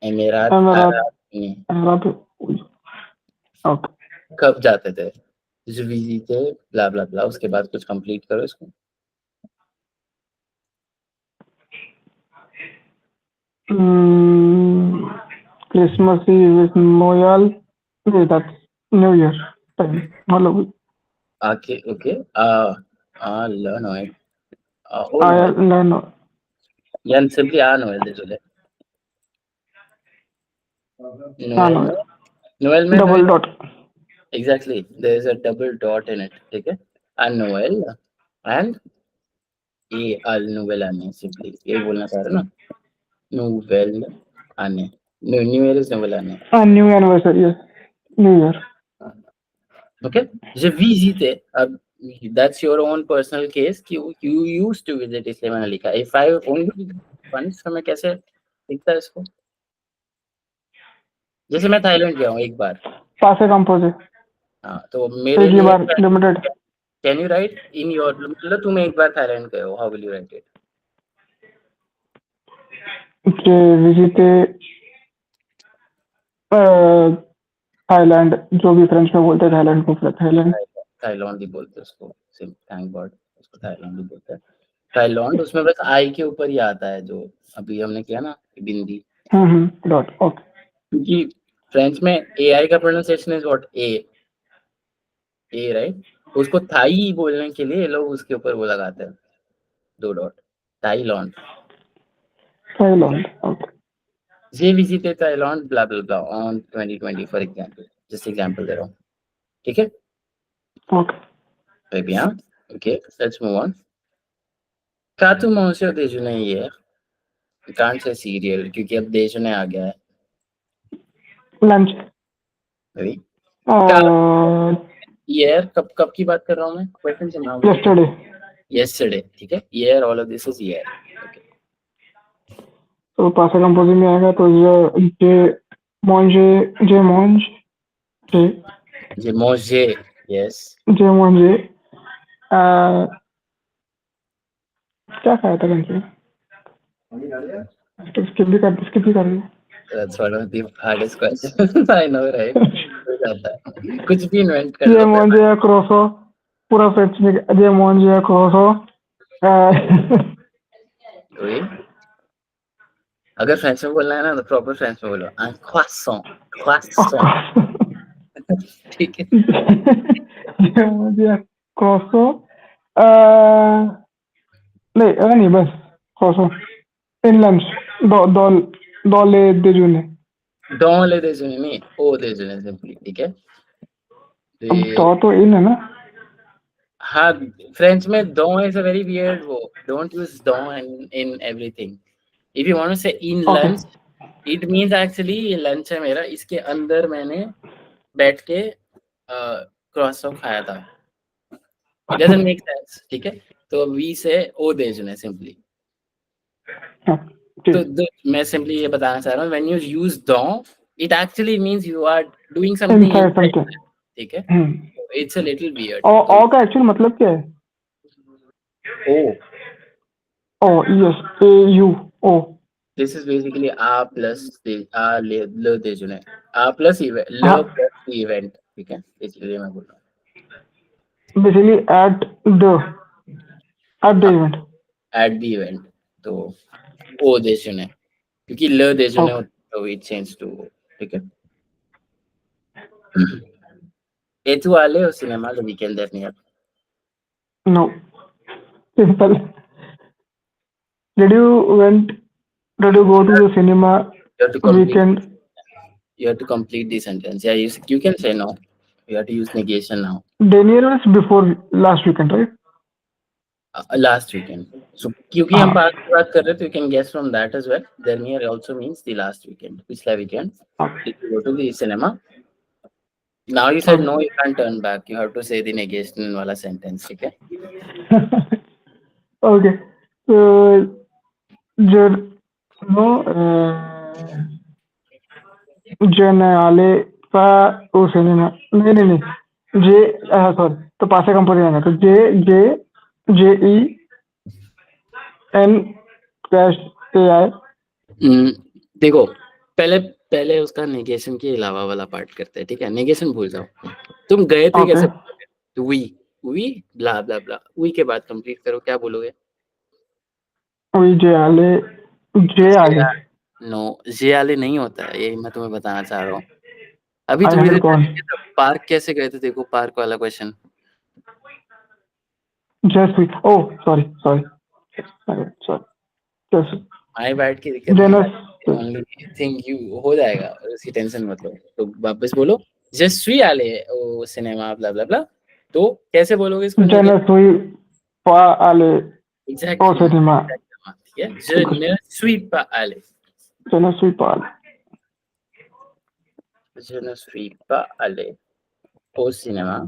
Speaker 1: एमिरात
Speaker 2: Emirat.
Speaker 1: अरब नहीं.
Speaker 2: Emirat. Okay.
Speaker 1: कब जाते थे? जुवीजी थे ब्ला ब्ला ब्ला. उसके बाद कुछ कंप्लीट करो इसको.
Speaker 2: Christmas Eve is Noel. Yeah, that's New Year time. Halloween.
Speaker 1: Okay. Learn Noel. Oh
Speaker 2: I
Speaker 1: Noel.
Speaker 2: learn.
Speaker 1: Yan simply Noel देजुले. Noel
Speaker 2: Noel.
Speaker 1: में Noel में
Speaker 2: Double dot.
Speaker 1: exactly there is a double dot in it. ठीक है. And Noel and ये al Noel आने simply ये बोलना चाह रहे ना. Noel आने. New Year is Noel आने.
Speaker 2: New anniversary. Yes. New Year.
Speaker 1: Okay. Je visite. That's your own personal case. You used to visit इसलिए मैंने लिखा. If I only once तो मैं कैसे लिखता इसको? जैसे मैं थाईलैंड गया हूँ एक बार.
Speaker 2: Passe compose.
Speaker 1: हाँ तो मेरे
Speaker 2: एक
Speaker 1: लिए
Speaker 2: बार limited.
Speaker 1: Can you write in your मतलब तुम एक बार थाईलैंड गए हो. How will you write it?
Speaker 2: जे विजिटे थाईलैंड. जो भी फ्रेंच में बोलते हैं थाईलैंड को थाईलैंड.
Speaker 1: थाईलैंड ही बोलते हैं उसको. थैंक गॉड उसको थाईलैंड ही बोलते हैं. थाईलैंड उसमें बस आई के ऊपर ही आता है जो अभी हमने किया ना बिंदी.
Speaker 2: डॉट. ओके.
Speaker 1: क्योंकि फ्रेंच में एआई का pronunciation is what A right. उसको थाई बोलने के लिए लोग उसके ऊपर वो लगाते हैं 2 डॉट. थाईलैंड.
Speaker 2: ओके.
Speaker 1: जे visited Thailand blah blah blah on 2020 for example. Just example दे रहा हूँ. ठीक है.
Speaker 2: Okay.
Speaker 1: Très bien. Ok, let's move on. Qu'as-tu mangé au déjeuner hier? You can't say cereal क्योंकि अब déjeuner आ गया है.
Speaker 2: लंच.
Speaker 1: Oui. Hier कब की बात कर रहा हूँ मैं? Question से नाम. Yesterday. ठीक है. Here all of this is here. Okay.
Speaker 2: तो पासा कंपोजिट में आएगा तो जे मॉन्जे जे मॉन्ज जे
Speaker 1: जे मॉन्जे. Yes.
Speaker 2: जे मॉन्जे. क्या खाया था लंच में? स्किप भी कर.
Speaker 1: That's one of the hardest questions. I know, right? कुछ भी इन्वेंट कर
Speaker 2: जे
Speaker 1: लो.
Speaker 2: मॉन्जे क्रोसो. पूरा फ्रेंच में जे मॉन्जे क्रोसो.
Speaker 1: Oui. अगर फ्रेंच में बोलना है ना तो प्रॉपर फ्रेंच में बोलो. Un croissant. ठीक है.
Speaker 2: जे मॉन्जे क्रोसो. नहीं बस क्रोसो. इन लंच. दो ले déjeuner.
Speaker 1: Dans le déjeuner नहीं au déjeuner simply. ठीक है.
Speaker 2: तो इन है ना.
Speaker 1: हाँ फ्रेंच में don is a very weird word. Don't use don in everything. If you want to say in lunch, it means actually ये lunch है मेरा. इसके अंदर मैंने बैठ के croissant खाया था. It doesn't make sense. ठीक है. तो we say au déjeuner simply. तो मैं simply ये बताना चाह रहा हूँ. When you use don, it actually means you are doing something inside. ठीक है. It's a little weird.
Speaker 2: ओ का एक्चुअल मतलब क्या है? ओ yes AU O.
Speaker 1: This is basically a plus le déjeuner. A plus event. Le plus the event. ठीक है. इसलिए मैं बोल रहा हूँ.
Speaker 2: Basically at the event.
Speaker 1: At the event. तो ओ déjeuner. क्योंकि le déjeuner तो it changes to. ठीक है. Et tu allé au cinéma le week-end dernier?
Speaker 2: No. Simple. Did you go to the cinema weekend?
Speaker 1: You have to complete the sentence. Yeah, you can say no. You have to use negation now.
Speaker 2: Daniel was before last weekend, right?
Speaker 1: Last weekend. So क्योंकि हम past की बात कर रहे थे, you can guess from that as well. Dernier also means the last weekend. पिछला weekend. If you go to the cinema. Now you said no, you can't turn back. You have to say the negation वाला sentence, ठीक है?
Speaker 2: Okay. So, जो no generale fa o cinema. नहीं. J sorry. तो पासे composition है तो J E N dash A I.
Speaker 1: देखो पहले उसका नेगेशन के अलावा वाला पार्ट करते हैं, ठीक है? नेगेशन भूल जाओ. तुम गए थे कैसे? We blah blah blah. We के बाद कंप्लीट करो, क्या बोलोगे?
Speaker 2: J आगे.
Speaker 1: नो, जे आले नहीं होता है, ये मैं तुम्हें बताना चाह रहा हूँ. अभी थोड़ी देर पहले पार्क कैसे गए थे? देखो पार्क वाला question.
Speaker 2: Just we. Oh, sorry. Just
Speaker 1: my bad की दिक्कत नहीं है. ओनली थिंग यू हो जाएगा, उसकी टेंशन मत लो. तो वापस बोलो, जस्ट वी आले ओ सिनेमा ब्ला ब्ला ब्ला. तो कैसे बोलोगे इसको?
Speaker 2: Just we pa ale.
Speaker 1: Exactly.
Speaker 2: ओ सिनेमा.
Speaker 1: ठीक है, je ne suis pas allé.
Speaker 2: Je ne suis pas allé.
Speaker 1: Je ne suis pas allé au cinéma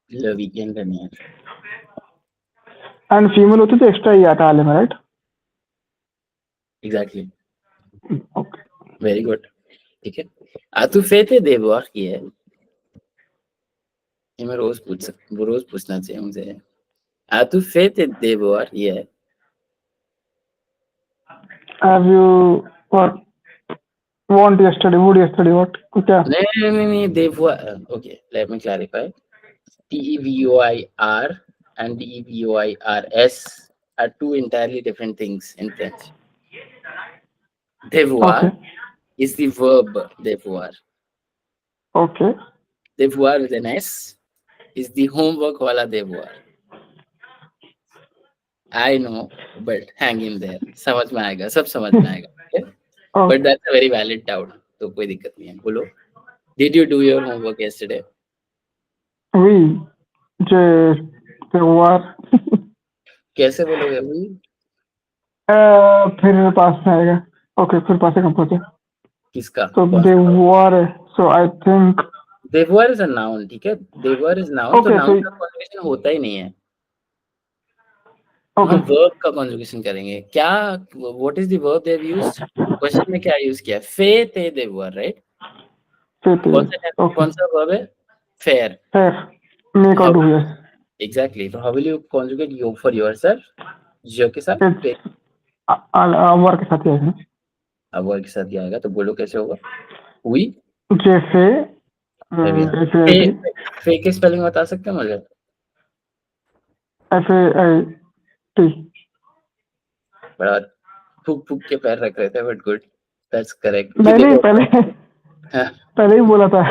Speaker 1: le weekend dernier.
Speaker 2: And female होती तो extra ही आता आले में, right?
Speaker 1: Exactly.
Speaker 2: Okay.
Speaker 1: Very good. ठीक है. तू फेते देववार की है. ये मैं रोज पूछना चाहिए मुझे. तू फेते देववार ये है.
Speaker 2: Have you what? Would yesterday? What? क्या?
Speaker 1: नहीं देववार. Okay, let me clarify. DEVOIR and DEVOIRS are two entirely different things in French. Devoir is the verb devoir.
Speaker 2: Okay.
Speaker 1: Devoir with an S is the homework wala devoir. I know, but hang in there. समझ में आएगा, सब समझ में आएगा. Okay? But that's a very valid doubt. तो कोई दिक्कत नहीं है. बोलो. Did you do your homework yesterday?
Speaker 2: Oui. devoir.
Speaker 1: कैसे बोलोगे? Oui.
Speaker 2: फिर पास में आएगा. Okay, फिर पास से कंपोज है.
Speaker 1: किसका?
Speaker 2: तो devoir है. So I think
Speaker 1: devoir is a noun, ठीक है? Devoir is noun.
Speaker 2: Okay,
Speaker 1: तो noun
Speaker 2: so
Speaker 1: का conjugation होता ही नहीं है.
Speaker 2: Okay.
Speaker 1: हम verb का conjugation करेंगे. क्या? What is the verb they have used? Question में क्या use किया? Fait et devoir, right? कौन सा verb है? Fair.
Speaker 2: Make or do, yes.
Speaker 1: Exactly. So how will you conjugate you for yourself? Je के साथ?
Speaker 2: Avoir के साथ ही आएगा.
Speaker 1: avoir के साथ ही आएगा. तो बोलो कैसे होगा? Oui.
Speaker 2: जैसे
Speaker 1: फे के स्पेलिंग बता सकते हैं मुझे?
Speaker 2: FAIT.
Speaker 1: बड़ा फूक के पैर रख रहे थे, बट गुड. That's correct.
Speaker 2: नहीं पहले ही बोला था.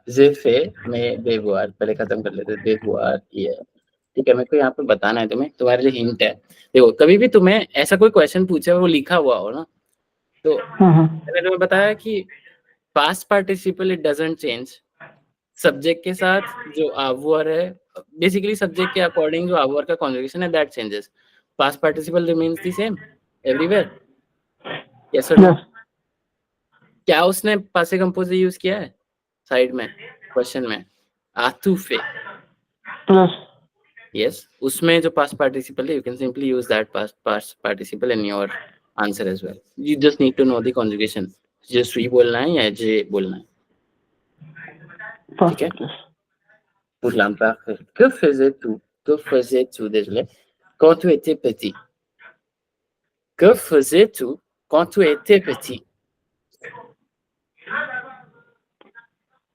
Speaker 1: जे फे में देववार पहले खत्म कर लेते. देववार ये ठीक है. मेरे को यहाँ पे बताना है तुम्हें, तुम्हारे लिए हिंट है. देखो कभी भी तुम्हें ऐसा कोई क्वेश्चन पूछे वो लिखा हुआ हो ना, तो मैंने तुम्हें बताया कि past participle it doesn't change. Subject के साथ जो avoir है, बेसिकली सब्जेक्ट के अकॉर्डिंग जो avoir का कॉन्जुगेशन है that changes. Past participle remains the same everywhere. Yes और नो? क्या उसने पासे कंपोज यूज किया है साइड में क्वेश्चन में? आतु फे. यस, उसमें जो पास्ट पार्टिसिपल है, you can simply use that past participle in your answer as well. You just need to know the conjugation. Just वी बोलना है या जे बोलना है. ठीक है. Pour l'embarquer. Que faisais-tu, désolé, quand tu étais petit? Que faisais-tu quand tu étais petit?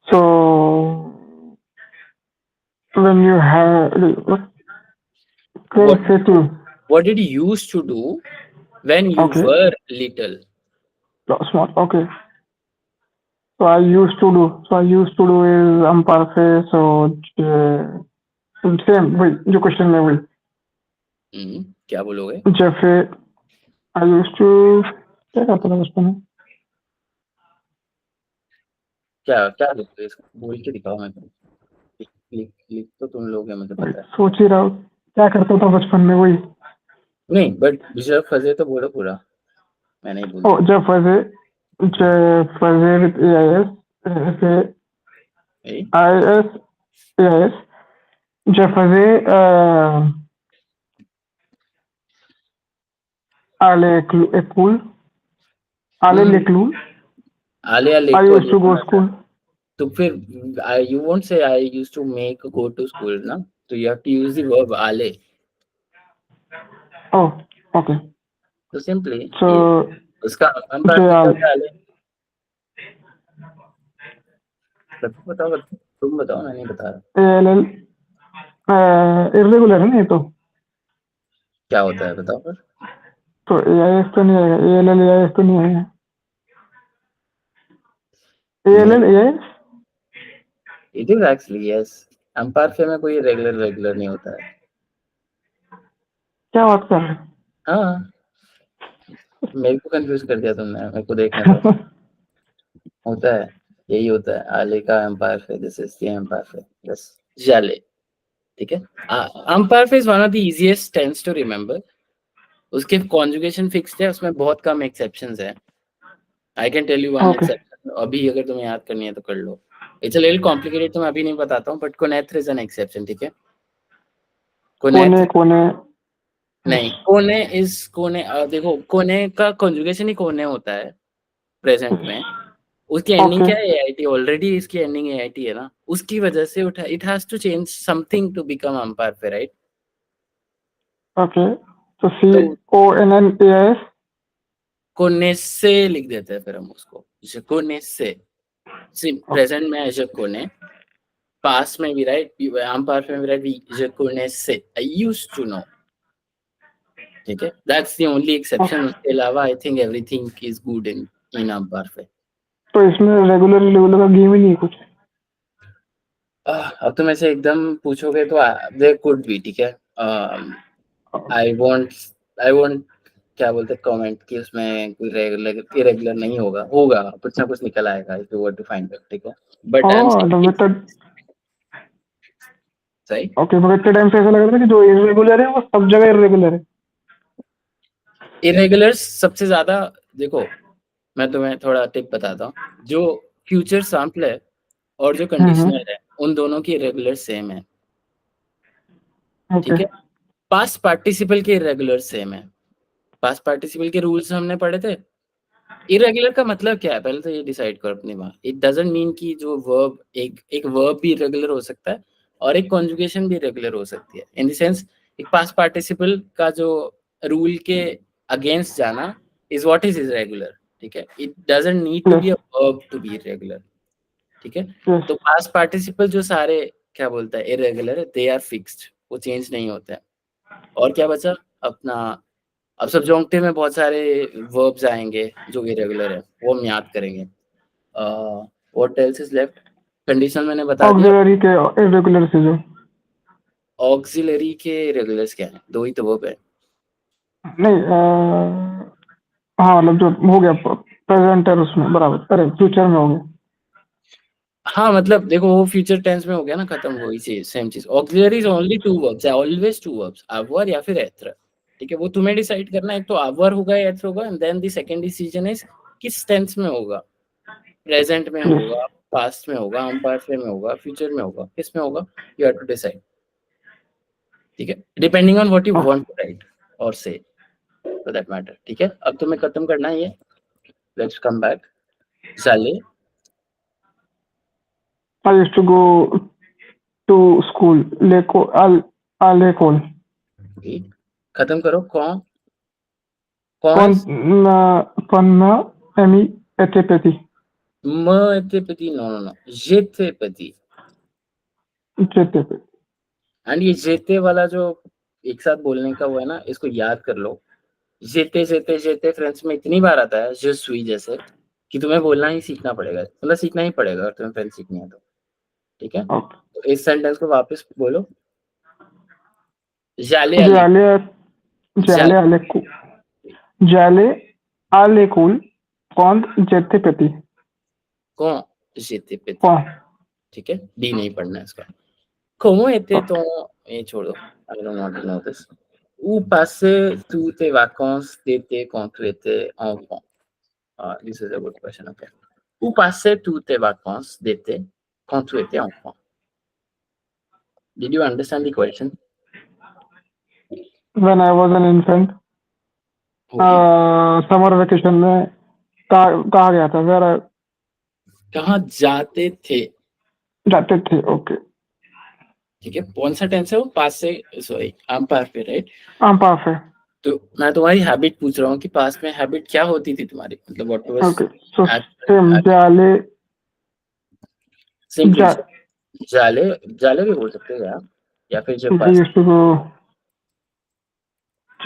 Speaker 2: So when you have
Speaker 1: what did you used to do when you were little?
Speaker 2: Small. Okay. So I used to do is amparse. So same वही जो question में वही.
Speaker 1: क्या बोलोगे?
Speaker 2: जैसे I used to क्या करता था बचपन में?
Speaker 1: क्या बोलोगे इसको? बोल के दिखाओ मेरे को. लिख तो तुम लोग है, मुझे पता है।
Speaker 2: सोच ही रहा हूँ क्या करता था बचपन में वही।
Speaker 1: नहीं, बट जब फंसे तो बोलो पूरा, मैं नहीं
Speaker 2: ओ
Speaker 1: भूलता।
Speaker 2: जब फंसे विद AIS,
Speaker 1: ए?
Speaker 2: AIS, जब फंसे आले एकूल, आले
Speaker 1: हम्म,
Speaker 2: लेकलूल,
Speaker 1: आलिया
Speaker 2: I
Speaker 1: लेक तो
Speaker 2: used to
Speaker 1: लेकिन
Speaker 2: go
Speaker 1: आता है।
Speaker 2: school.
Speaker 1: तो फिर you won't say I used to make go to school ना, तो you have to use the verb आले।
Speaker 2: Oh, okay.
Speaker 1: तो सिंपली ये
Speaker 2: So,
Speaker 1: उसका अंपायर में क्या
Speaker 2: Jayal,
Speaker 1: होता है आले? सबको बताओ, तुम बताओ, मैं नहीं बता रहा।
Speaker 2: ALL, irregular है ना ये
Speaker 1: क्या होता है बताओ फिर।
Speaker 2: तो AIS तो नहीं आएगा, ALL AIS तो नहीं आएगा,
Speaker 1: नहीं,
Speaker 2: ALL AIS
Speaker 1: it is actually yes. Umpire में कोई रेगुलर रेगुलर नहीं होता है।
Speaker 2: क्या बात कर रहे
Speaker 1: हाँ, मेरे को कंफ्यूज कर दिया तुमने, मेरे को देखने दो।
Speaker 2: हो?
Speaker 1: होता है, यही होता है। आले का एम्पायर फेज, दिस इज द एम्पायर फेज, यस, जाले। ठीक है, एम्पायर फेज one of the easiest tense to remember. उसके कॉन्जुगेशन फिक्स्ड है, उसमें बहुत कम एक्सेप्शंस है। I can tell you one
Speaker 2: Okay.
Speaker 1: Exception, अभी अगर तुम्हें याद करनी है तो कर लो। इट्स अ लिटिल कॉम्प्लिकेटेड, तो मैं अभी नहीं बताता हूँ, बट कोनेथ इज एन एक्सेप्शन। ठीक है, कोनेथ
Speaker 2: कोने कोने
Speaker 1: नहीं, कोने इज कोने, देखो कोने का कॉन्जुगेशन ही कोने होता है प्रेजेंट में। उसकी एंडिंग
Speaker 2: ओके
Speaker 1: क्या है, एआईटी, ऑलरेडी इसकी एंडिंग एआईटी है ना, उसकी वजह से उठा it has to change something to become अंपायर पे, राइट?
Speaker 2: ओके तो सी
Speaker 1: तो
Speaker 2: O N N A S
Speaker 1: कोने से लिख देते हैं फिर हम उसको, जैसे कोने से। प्रेजेंट में एज कोने, पास्ट में भी राइट, अंपायर में भी राइट, कोने से आई यूज्ड टू नो। ठीक है, दैट्स द ओनली एक्सेप्शन। उसके अलावा I think everything is good in umpire पे।
Speaker 2: तो इसमें रेगुलर रेगुलर का गेम ही नहीं है कुछ।
Speaker 1: अब तुम ऐसे एकदम पूछोगे तो देयर कुड बी, ठीक है। आई वांट आई वांट क्या बोलते हैं, कमेंट कि उसमें कोई रेगुलर इरेगुलर नहीं होगा, होगा कुछ ना कुछ निकल आएगा if you were to find it. ठीक है, बट आई एम
Speaker 2: ओह तो
Speaker 1: सेइंग
Speaker 2: बेटा
Speaker 1: सही।
Speaker 2: ओके मगर इतने टाइम से ऐसा लग रहा था कि जो इरेगुलर है वो सब जगह इरेगुलर है।
Speaker 1: इरेगुलर सबसे ज्यादा, देखो मैं तुम्हें थोड़ा टिप बताता हूँ। जो फ्यूचर सैंपल है और जो कंडीशनल है, उन दोनों की इरेगुलर सेम है।
Speaker 2: ओके
Speaker 1: ठीक है, पास्ट पार्टिसिपल के इरेगुलर सेम है। पास्ट पार्टिसिपल के रूल्स हमने पढ़े थे। इरेगुलर का मतलब क्या है, पहले तो ये डिसाइड करो अपनी बात। इट डजंट मीन कि जो वर्ब, एक वर्ब भी इरेगुलर हो सकता है और एक कॉन्जुगेशन भी इरेगुलर हो सकती है। इन द सेंस, एक पास्ट पार्टिसिपल का जो रूल के अगेंस्ट जाना इज व्हाट इज इरेगुलर। ठीक है, it doesn't need to
Speaker 2: yes
Speaker 1: be a verb to be irregular. ठीक है,
Speaker 2: यस
Speaker 1: तो पास्ट पार्टिसिपल जो सारे क्या बोलता है इरेगुलर है, दे आर फिक्स्ड, वो चेंज नहीं होते हैं। और क्या बचा अपना, अब सब्जॉन्क्टिव में बहुत सारे वर्ब्स आएंगे जो इरेगुलर है, वो हम याद करेंगे। What else is left? Conditional मैंने बता दिया।
Speaker 2: ऑक्सिलरी के इरेगुलर से जो
Speaker 1: ऑक्सिलरी के इरेगुलर्स क्या है? दो ही तो वर्ब है।
Speaker 2: नहीं हाँ मतलब जो हो गया प्रेजेंट है उसमें बराबर अरे फ्यूचर में हो गया।
Speaker 1: हाँ मतलब देखो, वो फ्यूचर टेंस में हो गया ना खत्म, वही चीज, सेम चीज। Auxiliary is only two verbs, always two verbs, अवर या फिर एत्र। ठीक है, वो तुम्हें डिसाइड करना है, एक तो अवर होगा या एत्र होगा, and then the second decision is किस टेंस में होगा। प्रेजेंट में
Speaker 2: यस
Speaker 1: होगा, पास्ट में होगा, अम्पायर में होगा, फ्यूचर में होगा, किस में होगा, यू हैव टू डिसाइड। ठीक है, depending on what you want to write और से, फॉर दैट मैटर। ठीक है, अब तुम्हें खत्म करना है ये। Let's come back. साले,
Speaker 2: I used to go to school लेको लेकोल
Speaker 1: खत्म करो। कौन कौन
Speaker 2: कौन पन्ना एमी एचेपेती
Speaker 1: म एतेपति, नो नो नो, जेतेपति।
Speaker 2: जेतेपेती
Speaker 1: एंड ये जेते वाला जो एक साथ बोलने का वो है ना, इसको याद कर लो। जेते जेते जेते फ्रेंच में इतनी बार आता है जो सुई जैसे, कि तुम्हें बोलना ही सीखना पड़ेगा, मतलब सीखना ही पड़ेगा अगर तुम्हें फ्रेंच सीखनी है तो। ठीक है,
Speaker 2: ओके
Speaker 1: तो इस सेंटेंस को वापस बोलो। जाले आले,
Speaker 2: जाले जाले
Speaker 1: जाले
Speaker 2: आलेकू जाले आलेकुल कौन जेतेपेती
Speaker 1: कौन जेतेपति।
Speaker 2: कौन
Speaker 1: ठीक है, डी नहीं पढ़ना है इसका। Comment était ton... Et छोड़ो, I don't want to know this. Où passais-tu tes vacances d'été quand tu étais enfant? This is a good question, okay. Où passais-tu tes vacances d'été quand tu étais enfant? Did you understand the question?
Speaker 2: When I was an infant,
Speaker 1: Okay.
Speaker 2: Summer vacation में कहाँ गया था? Where
Speaker 1: कहाँ जाते थे?
Speaker 2: जाते थे? Okay,
Speaker 1: ठीक है, कौन सा टेंस है वो? पास से, सॉरी, आम पास पे, राइट?
Speaker 2: आम पास है।
Speaker 1: तो मैं तुम्हारी हैबिट पूछ रहा हूँ कि पास में हैबिट क्या होती थी तुम्हारी, मतलब what was
Speaker 2: okay, so same जाले
Speaker 1: सिंपल जाले, जाले भी बोल सकते हो यार, या फिर जब पास
Speaker 2: used to go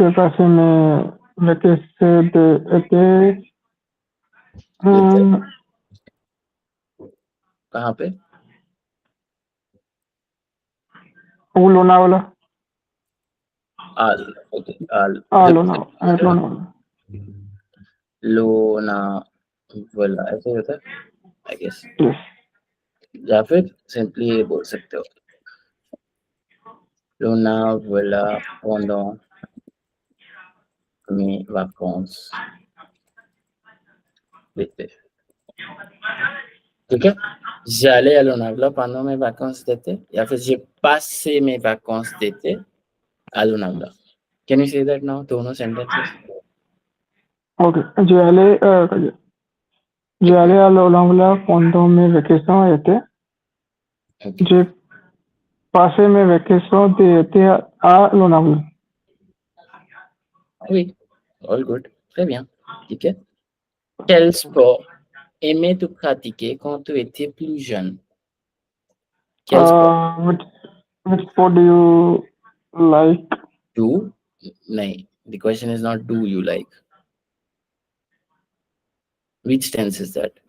Speaker 2: पैसे में वेकेशन थे
Speaker 1: कहाँ पे?
Speaker 2: वो लोनावाला
Speaker 1: आल, ओके, आल,
Speaker 2: लोनावाला
Speaker 1: लोनावाला ऐसे होता है आई गेस,
Speaker 2: यस।
Speaker 1: या फिर सिंपली ये बोल सकते हो Lonavala pendant mes vacances d'été, ठीक है? J'allais à Lonavala pendant mes vacances d'été, या फिर j'ai passé mes vacances d'été à Lonavala. Can you say that now? दोनों sentences.
Speaker 2: ओके, जाले à Lonavala pendant mes vacations d'été,
Speaker 1: Okay.
Speaker 2: j'ai passé mes vacations d'été à Lonavala.
Speaker 1: Oui, all good, très bien, ठीक है? Quel sport aimais-tu pratiquer quand tu étais plus jeune? Quel sport?
Speaker 2: Which sport do you like?
Speaker 1: Do? नहीं, the question is not do you like. Which tense is that?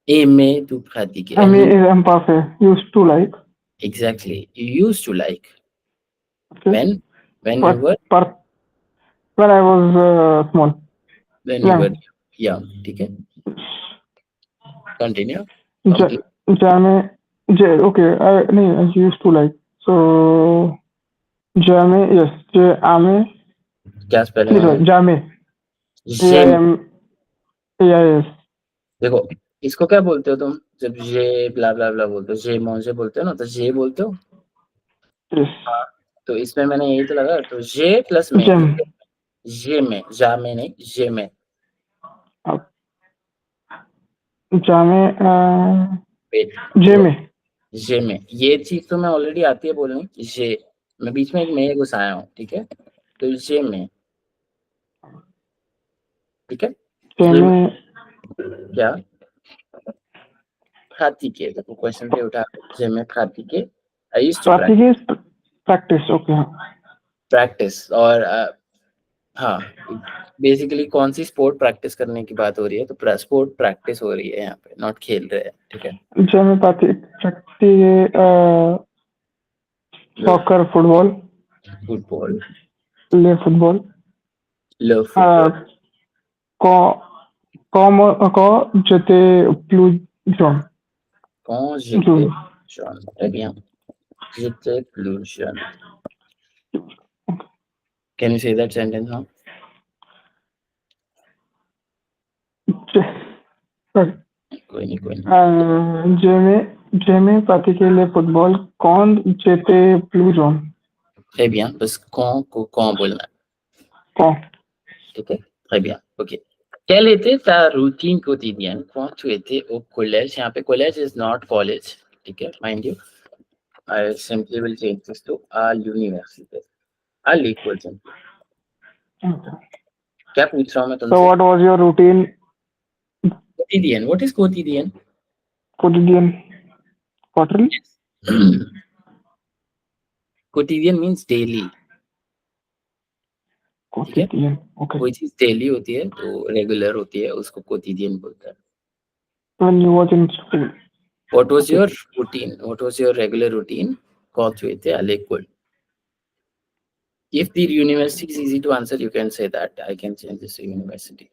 Speaker 1: Aimais-tu pratiquer?
Speaker 2: I mean, I'm passé. Used to like.
Speaker 1: Exactly. You used to like.
Speaker 2: Okay.
Speaker 1: When you were?
Speaker 2: When I was small.
Speaker 1: When you were young. ठीक है? Continue.
Speaker 2: Okay. I used to like. So, yes.
Speaker 1: क्या spelling है?
Speaker 2: Jame. Yes.
Speaker 1: देखो, इसको क्या बोलते हो तुम? जब जे ब्ला ब्ला ब्ला बोलते हो, जे मोजे बोलते हो ना, तो जे बोलते हो?
Speaker 2: Yes.
Speaker 1: हाँ, तो इसमें मैंने यही तो लगा, तो जे प्लस में, जे में, जा में नहीं, जे में। जे में, ये चीज तो मैं ऑलरेडी आती है बोलने, जे, मैं बीच में एक में घुसाया हूँ, ठीक है? तो जे में, ठीक है? क्या? pratiquer, देखो क्वेश्चन पे उठा, जे में pratiquer, I used to
Speaker 2: practice, okay.
Speaker 1: practice, और हाँ, बेसिकली कौन सी स्पोर्ट प्रैक्टिस करने की बात हो रही है, तो स्पोर्ट प्रैक्टिस हो रही है यहाँ पे, नॉट खेल रहे हैं, ठीक है?
Speaker 2: सॉकर, फुटबॉल, ले football, j'étais plus jeune.
Speaker 1: Quand j'étais jeune, très bien. J'étais plus jeune. Can you say that sentence now? कोई नहीं.
Speaker 2: j'aimais pratiquer le football quand j'étais plus jeune.
Speaker 1: Très bien, बस quand बोलना है.
Speaker 2: Quand.
Speaker 1: ठीक है, très bien, ok. Quelle était ta routine quotidienne quand tu étais au collège? यहाँ पे collège is not college, ठीक है, mind you. I simply will change this to à l'université, à l'école.
Speaker 2: Okay.
Speaker 1: क्या पूछ रहा हूँ मैं तुमसे?
Speaker 2: So what was your routine?
Speaker 1: Quotidian. What is quotidian?
Speaker 2: Quotidian. Quarterly?
Speaker 1: Quotidian means daily.
Speaker 2: Quotidian. Okay.
Speaker 1: कोई चीज डेली होती है तो रेगुलर होती है, उसको quotidian बोलते हैं.
Speaker 2: When you was in school.
Speaker 1: What was your routine? What was your regular routine? quand tu étais à l'école? If the university is easy to answer, you can say that. I can change this to university.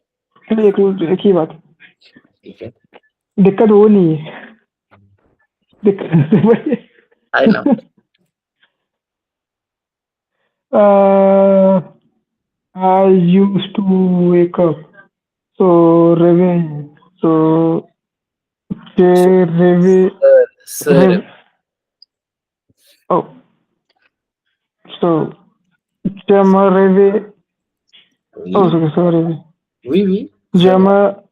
Speaker 2: एक ही बात.
Speaker 1: ठीक है.
Speaker 2: दिक्कत वो नहीं है.
Speaker 1: I know.
Speaker 2: Uh, I used to wake up. So Ravi, so J Ravi,
Speaker 1: Sir,
Speaker 2: Ravi. Oh, so Jama Ravi. Oh,
Speaker 1: oui,
Speaker 2: sorry.
Speaker 1: oui, oui, c'est bon.
Speaker 2: Jama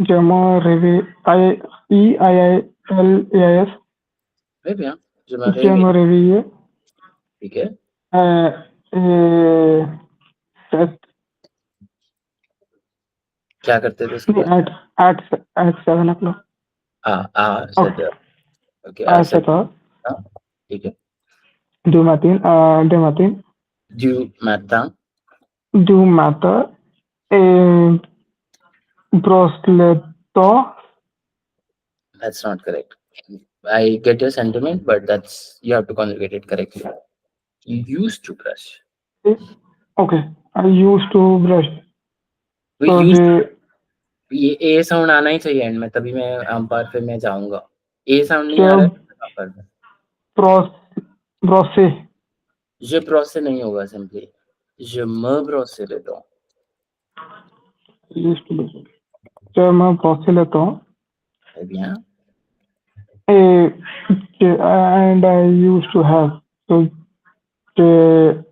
Speaker 2: Jama Ravi. Eiilas.
Speaker 1: Très bien, je me réveille,
Speaker 2: Jama Ravi.
Speaker 1: ठीक है?
Speaker 2: Uh, at
Speaker 1: क्या करते थे उसके बाद?
Speaker 2: at at 7 o'clock.
Speaker 1: Set
Speaker 2: Okay.
Speaker 1: up. Okay, set
Speaker 2: Set up.
Speaker 1: up. ठीक है.
Speaker 2: Do Martin.
Speaker 1: Du matin,
Speaker 2: Do matter. Brosleto.
Speaker 1: that's not correct. I get your sentiment, but that's you have to conjugate it correctly. You used to brush.
Speaker 2: Okay. I used to brush.
Speaker 1: We
Speaker 2: So
Speaker 1: used
Speaker 2: the
Speaker 1: ये ए sound आना ही चाहिए and में, तभी मैं empire पे मैं जाऊंगा. ए sound नहीं आ रहा
Speaker 2: the
Speaker 1: है अम्पायर में.
Speaker 2: bros brose.
Speaker 1: Je brosse नहीं होगा सिंपली. Je me brosse लेता हूँ.
Speaker 2: Used to brush. So मैं brose लेता हूँ.
Speaker 1: Très bien.
Speaker 2: And I used to have. So the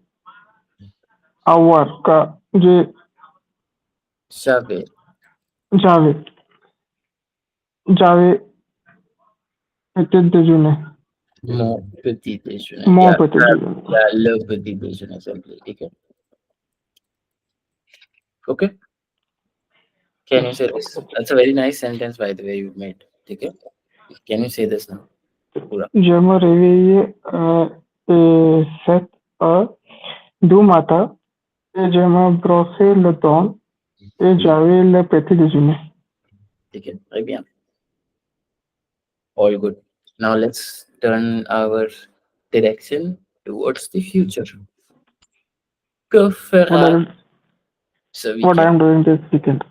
Speaker 2: hour का जे
Speaker 1: J'avais
Speaker 2: जावे जावे petit déjeuner.
Speaker 1: mon petit déjeuner.
Speaker 2: Mon petit déjeuner.
Speaker 1: या le petit déjeuner simply. ठीक है. Okay. Can you say this? That's a very nice sentence by the way you made. ठीक है. Can you say this now? पूरा.
Speaker 2: Je me réveillais et 7 heures du matin et je me brossais les dents et j'avais le petit déjeuner.
Speaker 1: ठीक है. Très bien. All good. Now let's turn our direction towards the future. Que
Speaker 2: What
Speaker 1: fera
Speaker 2: I
Speaker 1: ce
Speaker 2: what I
Speaker 1: weekend?
Speaker 2: am doing this weekend.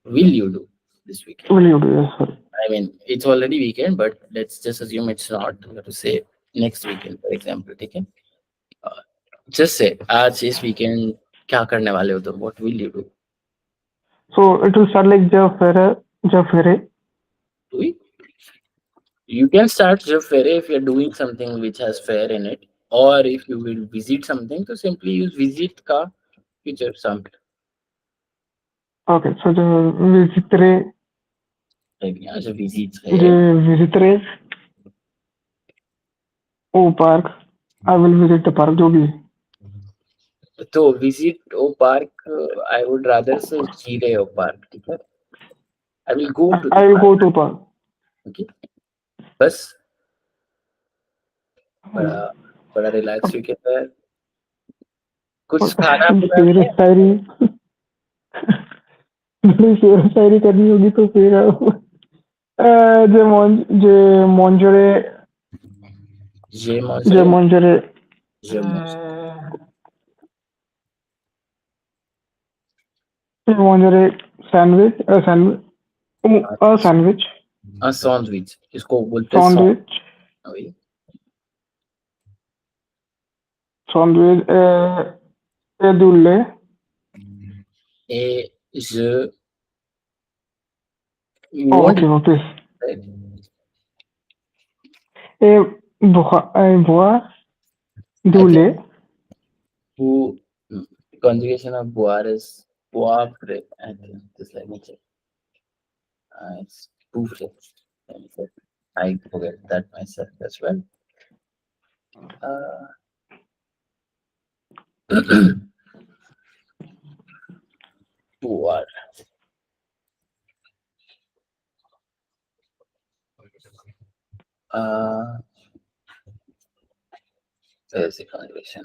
Speaker 1: Will you do this weekend?
Speaker 2: Will you do? Yes, sorry.
Speaker 1: I mean, it's already weekend, but let's just assume it's not. You have to say next weekend, for example. ठीक है. Just say आज इस weekend क्या करने वाले हो तुम? What will you do?
Speaker 2: So it will start like जब फेरे.
Speaker 1: Oui. You can start जब फेरे if you're doing something which has fair in it, or if you will visit something, तो simply use visit का future sound.
Speaker 2: Okay, so the visitere
Speaker 1: यहाँ से visit
Speaker 2: the
Speaker 1: है.
Speaker 2: visitere au park. I will visit the park जो भी.
Speaker 1: तो visit O park, I would rather say जीरे ओ park. ठीक है. I will go to
Speaker 2: I
Speaker 1: the
Speaker 2: will
Speaker 1: park.
Speaker 2: go to park.
Speaker 1: Okay. बस बड़ा बड़ा रिलैक्स वीकेंड है. कुछ खाना पीना
Speaker 2: शेर
Speaker 1: है.
Speaker 2: शायरी शेर शायरी करनी होगी तो फिर जे मोंजरे
Speaker 1: जे
Speaker 2: जे
Speaker 1: मौसम
Speaker 2: मोंजरे
Speaker 1: जे मौसम
Speaker 2: मोंजरे सैंडविच
Speaker 1: सैंडविच इसको बोलते हैं
Speaker 2: सैंडविच
Speaker 1: सैंडविच.
Speaker 2: सैंडविच एदुल्ले
Speaker 1: Et je you won't
Speaker 2: okay okay ए boire
Speaker 1: I
Speaker 2: du
Speaker 1: think
Speaker 2: lait
Speaker 1: who conjugation of boire is poivre. I think just let me check. It's poivre. Let me check. I forget that myself as well. Boire. There's the conjugation.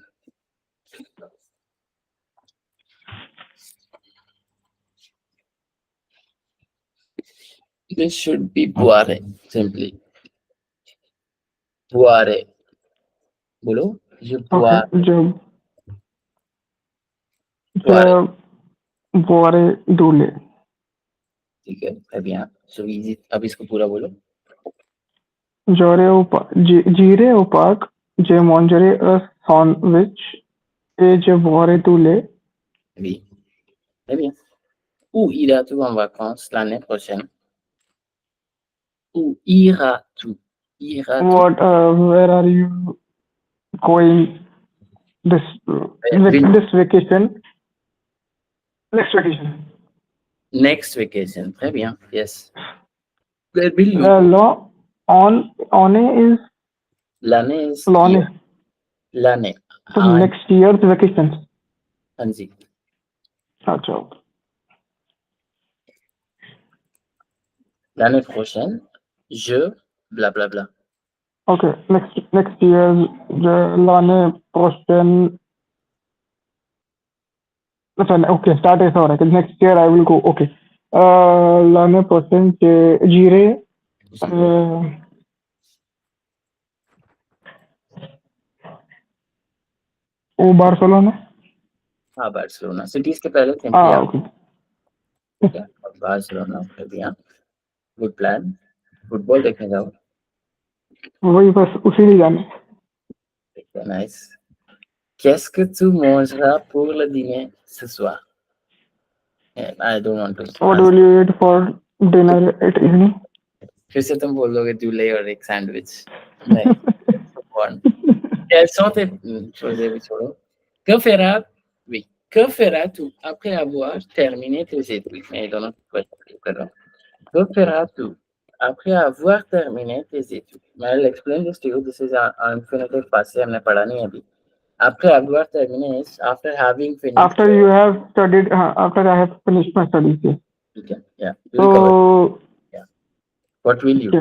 Speaker 1: This should be boire simply. Boire. बोलो je boire.
Speaker 2: Okay जब
Speaker 1: Boire.
Speaker 2: boire du lait
Speaker 1: ठीक है. अब यहाँ so easy. अब इसको पूरा बोलो.
Speaker 2: जीरे opaque J mangere a sandwich Et je boirai tous les.
Speaker 1: Oui. Très bien. Où iras-tu en vacances l'année prochaine? Où iras-tu? Iras-tu?
Speaker 2: Where are you going this
Speaker 1: Will-
Speaker 2: this vacation? Next vacation.
Speaker 1: Next vacation. Très bien. Yes. Where will you go?
Speaker 2: Law on is
Speaker 1: L'année is
Speaker 2: lawn.
Speaker 1: year. L'année.
Speaker 2: So
Speaker 1: हाँ
Speaker 2: next year's vacation.
Speaker 1: हाँ जी.
Speaker 2: अच्छा.
Speaker 1: L'année prochaine, je blablabla.
Speaker 2: Okay. Next year's l'année prochaine. Okay. Start is alright. Next year I will go. Okay. L'année prochaine j'irai au Barcelona.
Speaker 1: हाँ Barcelona. Cities के पहले
Speaker 2: Ah,
Speaker 1: simply आप.
Speaker 2: okay.
Speaker 1: ठीक है. और Barcelona कर दिया. Good plan. फुटबॉल देखने जाओ.
Speaker 2: वही बस उसी लिए जाना.
Speaker 1: ठीक है. Nice. Qu'est-ce que tu mangeras pour le dîner ce soir? I don't want to
Speaker 2: What
Speaker 1: answer.
Speaker 2: will you eat for dinner at evening?
Speaker 1: फिर से तुम बोलोगे दूल्हे और एक सैंडविच. नहीं. छोड़ो. Que feras, oui, que feras-tu après avoir terminé tes études? Mais dans notre question, que feras-tu après avoir terminé tes études? I'll explain this to you. This is an infinitive past. हमने पढ़ा नहीं अभी. Après avoir terminé is after having finished.
Speaker 2: After you have studied, after I have finished my studies. Yes.
Speaker 1: Okay. Yeah. We'll cover.
Speaker 2: So
Speaker 1: Yeah. What will you do?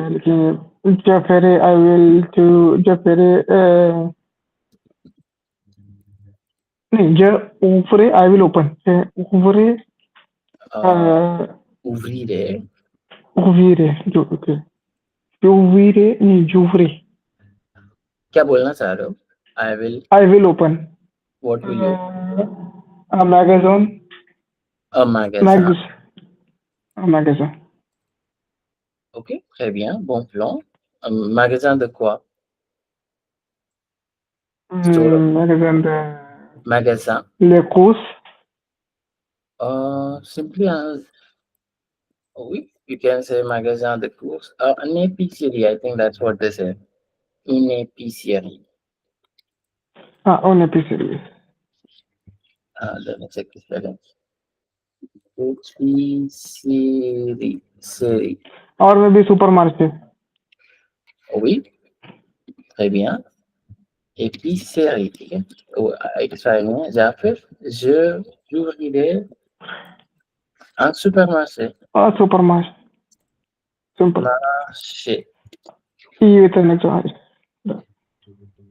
Speaker 2: Jafere, I will to Jafere. Ufre, I will open. Ufre,
Speaker 1: Ouvrir.
Speaker 2: Uvire, okay. Juvire, नहीं Juvre.
Speaker 1: क्या बोलना चाह रहे हो?
Speaker 2: I will open.
Speaker 1: What will you open?
Speaker 2: A magazine.
Speaker 1: A magazine.
Speaker 2: A magazine.
Speaker 1: Ok, très bien, bon plan. Un magasin de quoi? Store.
Speaker 2: Magazine.
Speaker 1: Magasin.
Speaker 2: Les courses.
Speaker 1: Simply, oui, you can say magasin de courses. An épicerie, I think that's what they say. Une épicerie.
Speaker 2: On épicerie.
Speaker 1: Let me check the spelling. Épicerie. Série.
Speaker 2: और में भी supermarché.
Speaker 1: Oui, très bien. Épicerie, ठीक है. Extraordinaire. J'ouvrirai un supermarché.
Speaker 2: Supermarché. Simple.
Speaker 1: Marché.
Speaker 2: E with an extra.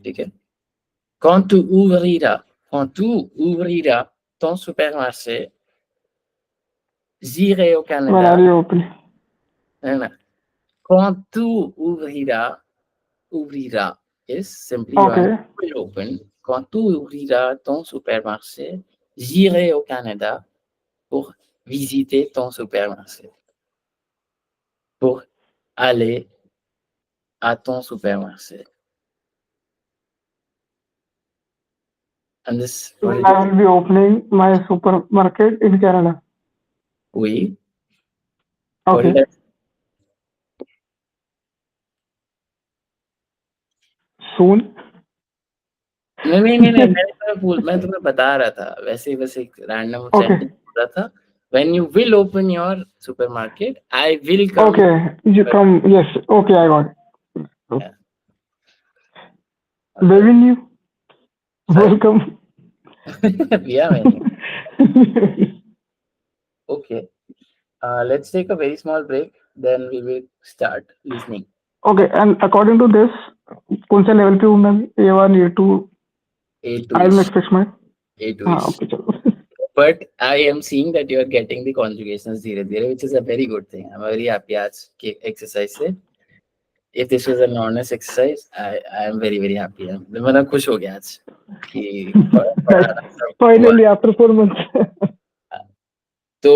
Speaker 1: ठीक है. Quand tu ouvriras ton supermarché, j'irai au
Speaker 2: When
Speaker 1: Canada.
Speaker 2: are you opening?
Speaker 1: Non. Quand tu ouvriras is simply
Speaker 2: Okay.
Speaker 1: you will open. Quand tu ouvriras ton supermarché, j'irai au Canada pour visiter ton supermarché. Pour aller à ton supermarché. And this.
Speaker 2: I will be opening my supermarket in Canada.
Speaker 1: Oui.
Speaker 2: Okay. Soon.
Speaker 1: नहीं मैं तुम्हें बता रहा था वैसे बस एक random sentence बोल रहा था. When you will open your supermarket, I will come.
Speaker 2: Okay, you come. Yes. Okay, I got it.
Speaker 1: Yeah.
Speaker 2: Bienvenue. Welcome.
Speaker 1: Yeah, man. Okay. Let's take a very small break. Then we will start listening.
Speaker 2: Okay, and according to this, कौन से level पे हूँ मैं? A1, A2.
Speaker 1: A2.
Speaker 2: I will expect my.
Speaker 1: A2.
Speaker 2: Okay, चलो.
Speaker 1: But I am seeing that you are getting the conjugations धीरे धीरे, which is a very good thing. I'm very happy आज के exercise से. If this was an honest exercise, I am very very happy. मैं खुश हो गया आज कि
Speaker 2: Finally after 4 months.
Speaker 1: तो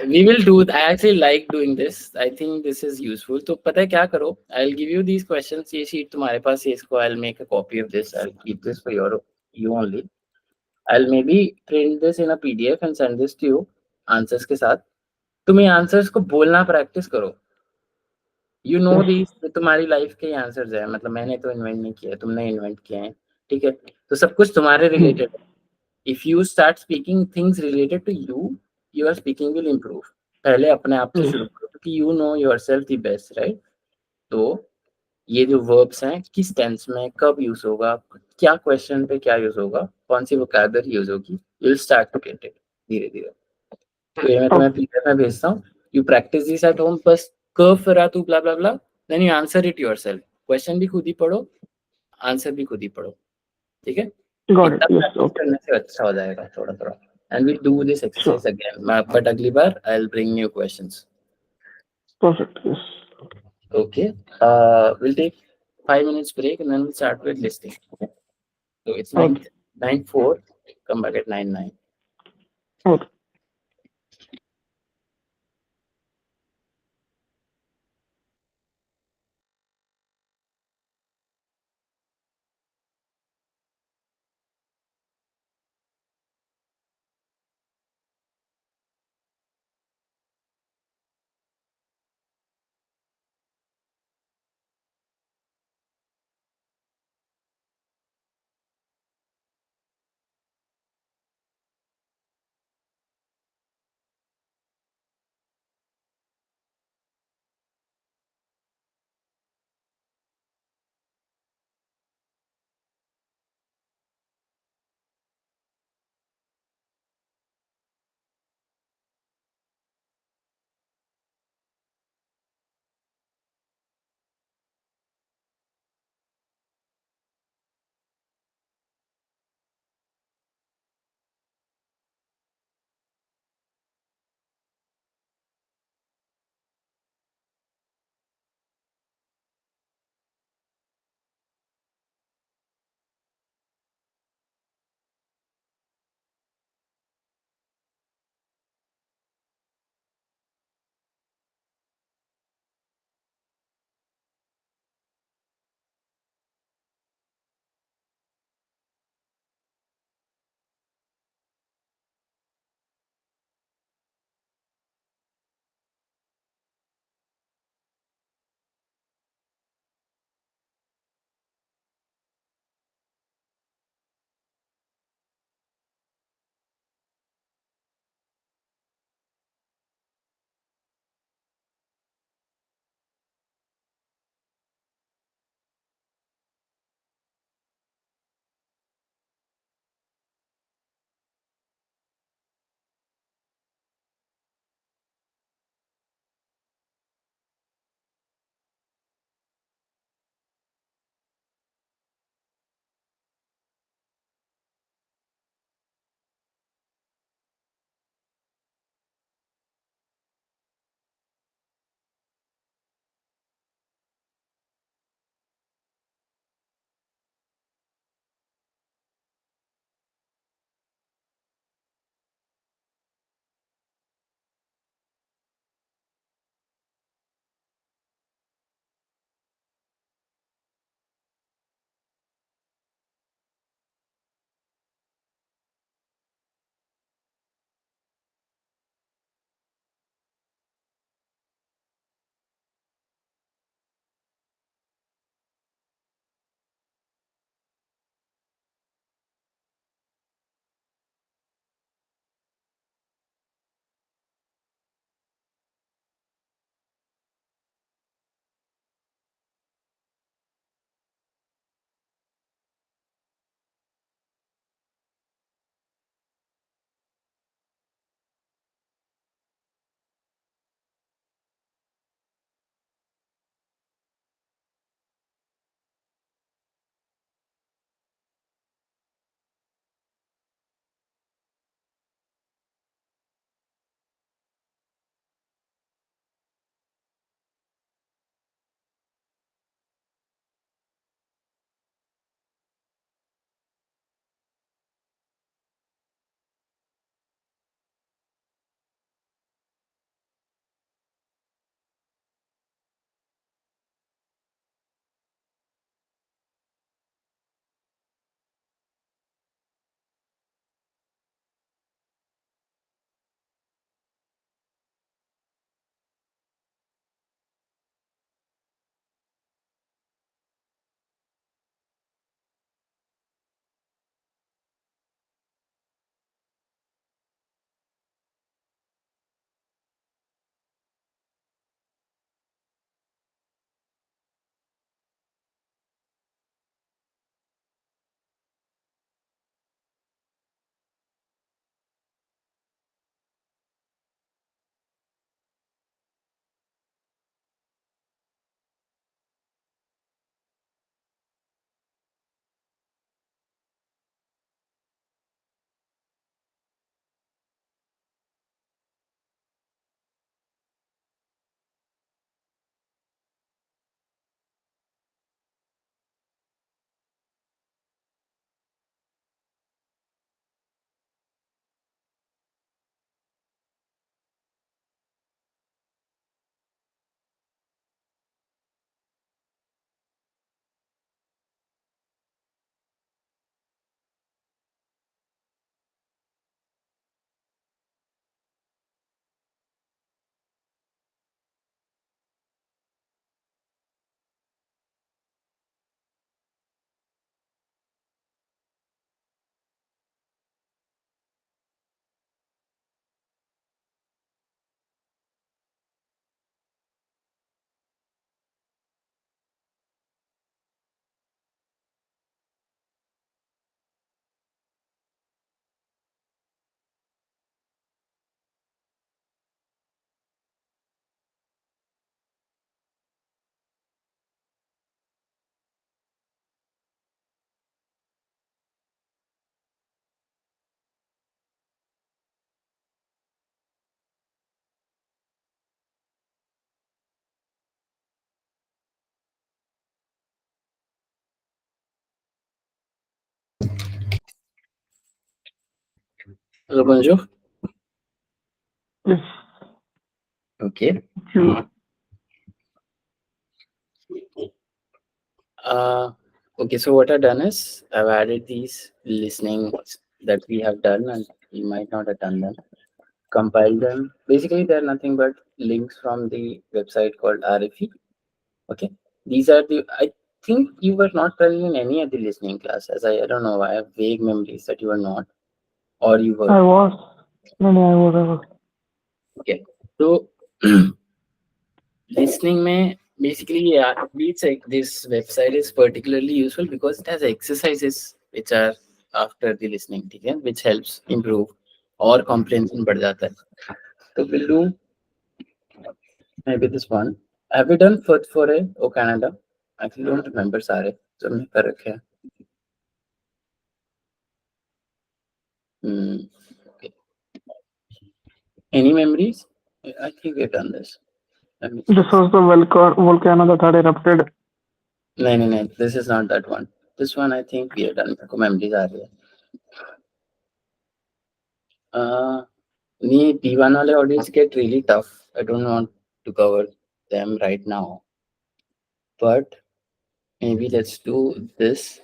Speaker 1: we will do. I actually like doing this. I think this is useful. तो पता है क्या करो? I'll give you these questions. ये sheet तुम्हारे पास है इसको. I'll make a copy of this. I'll keep this for you only. I'll maybe print this in a PDF and send this to you answers के साथ. तुम ये answers को बोलना प्रैक्टिस करो. You know
Speaker 2: Yes.
Speaker 1: दीज, तुम्हारी life के answers है, मतलब मैंने तो इन्वेंट नहीं किया, तुमने इन्वेंट किए हैं. ठीक है, तो सब कुछ तुम्हारे रिलेटेड है. If you start speaking things related to you, your speaking will improve. पहले अपने आप से
Speaker 2: Yes.
Speaker 1: शुरू करो, क्योंकि you know yourself the best, right. तो ये जो वर्ब्स हैं, किस टेंस में कब यूज होगा, क्या क्वेश्चन पे क्या यूज होगा, कौन सी वोकैबुलरी यूज होगी, you will start to get it धीरे धीरे. तो ये मैं तुम्हें
Speaker 2: Okay.
Speaker 1: पीडीएफ में भेजता हूँ. You practice this at home. बस कर्व फिरा तू blah blah blah, then you answer it yourself. Question भी खुद ही पढ़ो, आंसर भी खुद ही पढ़ो. ठीक है,
Speaker 2: Got it.
Speaker 1: इतना
Speaker 2: Yes.
Speaker 1: Practice
Speaker 2: Okay.
Speaker 1: करने से अच्छा हो जाएगा थोड़ा थोड़ा. And we do this
Speaker 2: Sure.
Speaker 1: Exercise again, but अगली बार I will bring new questions.
Speaker 2: Perfect. Yes.
Speaker 1: Okay, we'll take 5 minutes break and then we'll start with listing. Okay, so it's
Speaker 2: Okay.
Speaker 1: 9:04. Come back at 9:09.
Speaker 2: Okay.
Speaker 1: Bonjour.
Speaker 2: Yes.
Speaker 1: Okay.
Speaker 2: You.
Speaker 1: Okay, so what I've done is I've added these listenings that we have done and we might not have done them, compiled them. Basically, they're nothing but links from the website called RFE. Okay, these are the. I think you were not present in any of the listening classes. I don't know. I have vague memories that you were not, or you were.
Speaker 2: I was. No, I was.
Speaker 1: Okay, so listening may basically, yeah, it's like this website is particularly useful because it has exercises which are after the listening, okay, which helps improve or comprehension बढ़ जाता है. So we'll do maybe this one. Have we done for a O Canada? I actually don't remember सारे जो हमने कर रखे हैं. Okay. Any memories? I think we've done this. Let me
Speaker 2: This was the volcano that had erupted.
Speaker 1: No. This is not that one. This one I think we have done. मेरे को memories आ रही है. नहीं, P1 वाले audios get really tough. I don't want to cover them right now. But maybe let's do this.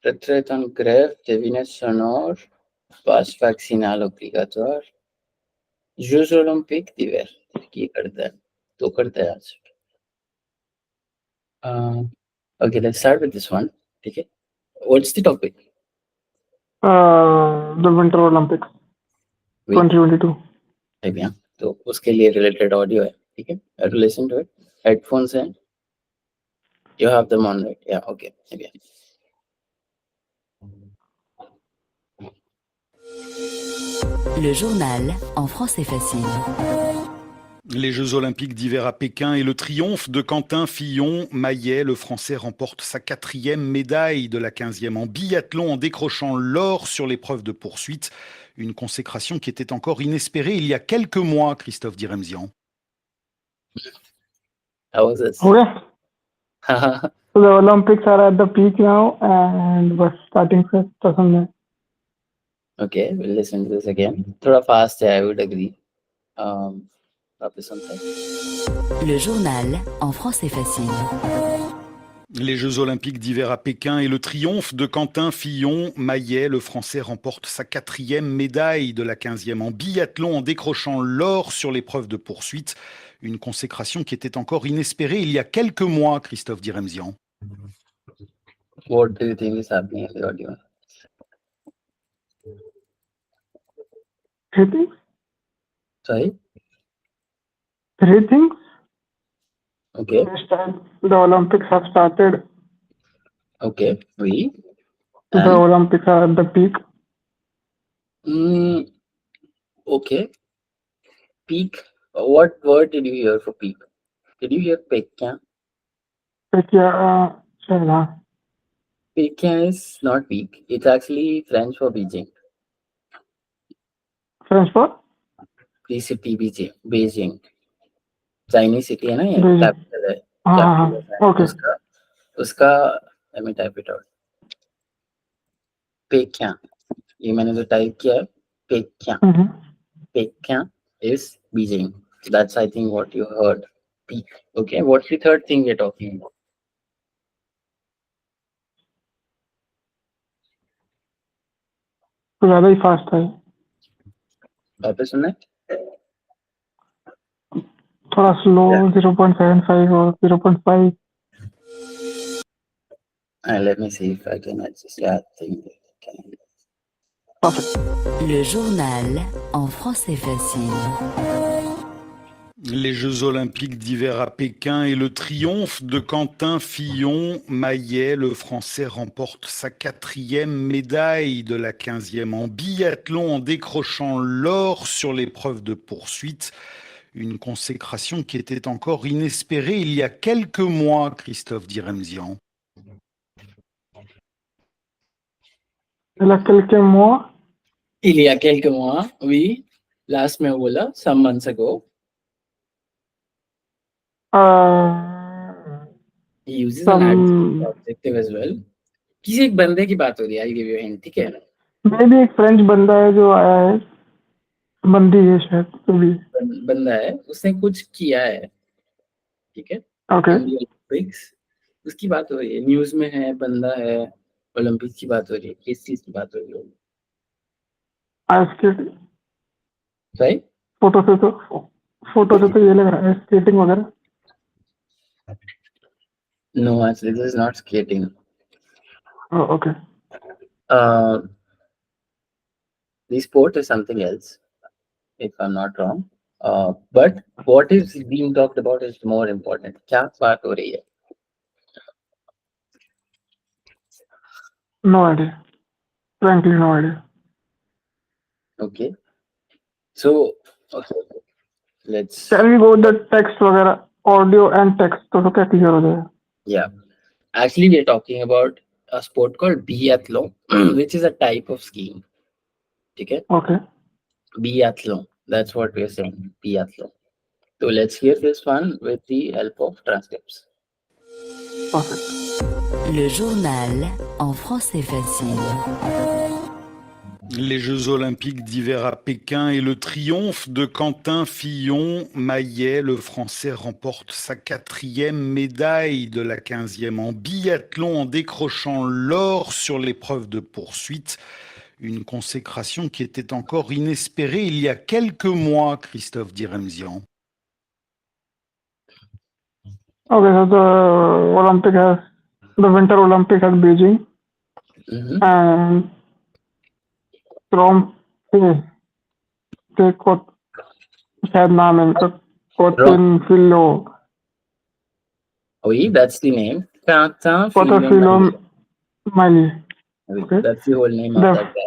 Speaker 1: Retretan greve, devine sonor, pas vaccinal obligator. Jeux olympiques d'hiver. की करता है? तो करता है आज. Okay, let's start with this one. ठीक है. What's the topic?
Speaker 2: The Winter Olympics
Speaker 1: Wait,
Speaker 2: 2022.
Speaker 1: ठीक है. तो उसके लिए related audio है. ठीक है. I have to listen to it. Headphones हैं. You have them on, right? Yeah, okay. Okay.
Speaker 3: Le journal en français facile.
Speaker 4: Les Jeux Olympiques d'hiver à Pékin et le triomphe de Quentin Fillon-Maillet. Le Français remporte sa 4e médaille de la 15e en biathlon en décrochant l'or sur l'épreuve de poursuite. Une consécration qui était encore inespérée il y a quelques mois, Christophe Diremzian.
Speaker 1: How was this?
Speaker 2: Okay. So the Olympics are at the peak now, and we're starting fifth or something.
Speaker 1: Okay, we'll listen to this again. थोड़ा fast है, I would agree. वापस सुनते हैं.
Speaker 3: Le journal en français facile.
Speaker 4: Les Jeux Olympiques d'hiver à Pékin et le triomphe de Quentin Fillon-Maillet. Le Français remporte sa 4e médaille de la 15e en biathlon en décrochant l'or sur l'épreuve de poursuite. Une consécration qui était encore inespérée il y a quelques mois, Christophe Diremzian.
Speaker 1: What do you think is happening in the audio?
Speaker 2: Three things?
Speaker 1: Sorry?
Speaker 2: Three things?
Speaker 1: Okay.
Speaker 2: The Olympics have started.
Speaker 1: Okay. Oui.
Speaker 2: The
Speaker 1: And
Speaker 2: Olympics are at the peak.
Speaker 1: okay. Peak. What word did you hear for peak? Did you hear Pékin? Pékin is not peak. It's actually French for Beijing.
Speaker 2: French for?
Speaker 1: The city Beijing. Chinese city है ना ये,
Speaker 2: Beijing.
Speaker 1: capital है.
Speaker 2: हाँ,
Speaker 1: Capital है.
Speaker 2: okay.
Speaker 1: उसका let me type it out. Pékin. ये मैंने जो टाइप किया है Pékin.
Speaker 2: Mhm.
Speaker 1: Pékin is Beijing. That's I think what you heard. Peak. Okay. What's the third thing we're talking about?
Speaker 2: तो ज़्यादा ही फास्ट है.
Speaker 1: वापस सुनना है?
Speaker 2: थोड़ा स्लो 0.75 और 0.5.
Speaker 1: Let me see if I can adjust. Yeah, I think I can.
Speaker 2: Perfect.
Speaker 3: Le journal en français facile.
Speaker 4: Les Jeux Olympiques d'hiver à Pékin et le triomphe de Quentin Fillon-Maillet. Le Français remporte sa 4e médaille de la 15e en biathlon en décrochant l'or sur l'épreuve de poursuite. Une consécration qui était encore inespérée il y a quelques mois, Christophe Diremzian.
Speaker 2: Il y a quelques mois.
Speaker 1: Il y a quelques mois, oui. Last में बोला, some months ago. He uses an adjective as well. किसी एक बंदे की बात हो रही है. I'll give you a hint, ठीक है?
Speaker 2: मे भी एक फ्रेंच बंदा है जो आया है, बंदी है शायद अभी।
Speaker 1: बंदा है, उसने कुछ किया है, ठीक है,
Speaker 2: ओके
Speaker 1: इन ओलंपिक्स, उसकी बात हो रही है, न्यूज में है, बंदा है, ओलंपिक की बात हो रही है, किस चीज की बात हो रही है?
Speaker 2: Ice skate.
Speaker 1: राइट?
Speaker 2: फोटो से तो ये लग रहा है स्केटिंग वगैरह।
Speaker 1: No, actually this is not skating.
Speaker 2: Okay
Speaker 1: The sport is something else, if I'm not wrong. But what is being talked about is more important. क्या बात हो रही है?
Speaker 2: No idea, frankly no idea.
Speaker 1: Okay. So, okay, let's.
Speaker 2: Can we go the text वगैरह, audio and text तो क्या clear हो जाएगा?
Speaker 1: Yeah. Actually, we are talking about a sport called biathlon, which is a type of skiing. Okay?
Speaker 2: Okay
Speaker 1: Biathlon. That's what we are saying. Biathlon. So let's hear this one with the help of transcripts.
Speaker 2: Perfect.
Speaker 3: Le journal en français facile.
Speaker 4: Les Jeux Olympiques d'hiver à Pékin et le triomphe de Quentin Fillon-Maillet, le Français remporte sa 4e médaille de la 15e en biathlon en décrochant l'or sur l'épreuve de poursuite. Une consécration qui était encore inespérée il y a quelques mois, Christophe Diremzian.
Speaker 2: Okay, so the Winter Olympic at Beijing,
Speaker 1: Mhm.
Speaker 2: and from शायद नाम है इनका, Quentin Fillon,
Speaker 1: Oui, that's the name. Quentin
Speaker 2: Quentin Fillon
Speaker 1: Fillon-Maillet.
Speaker 2: Maillet.
Speaker 1: Oui,
Speaker 2: Okay.
Speaker 1: that's the whole name of
Speaker 2: The
Speaker 1: that guy.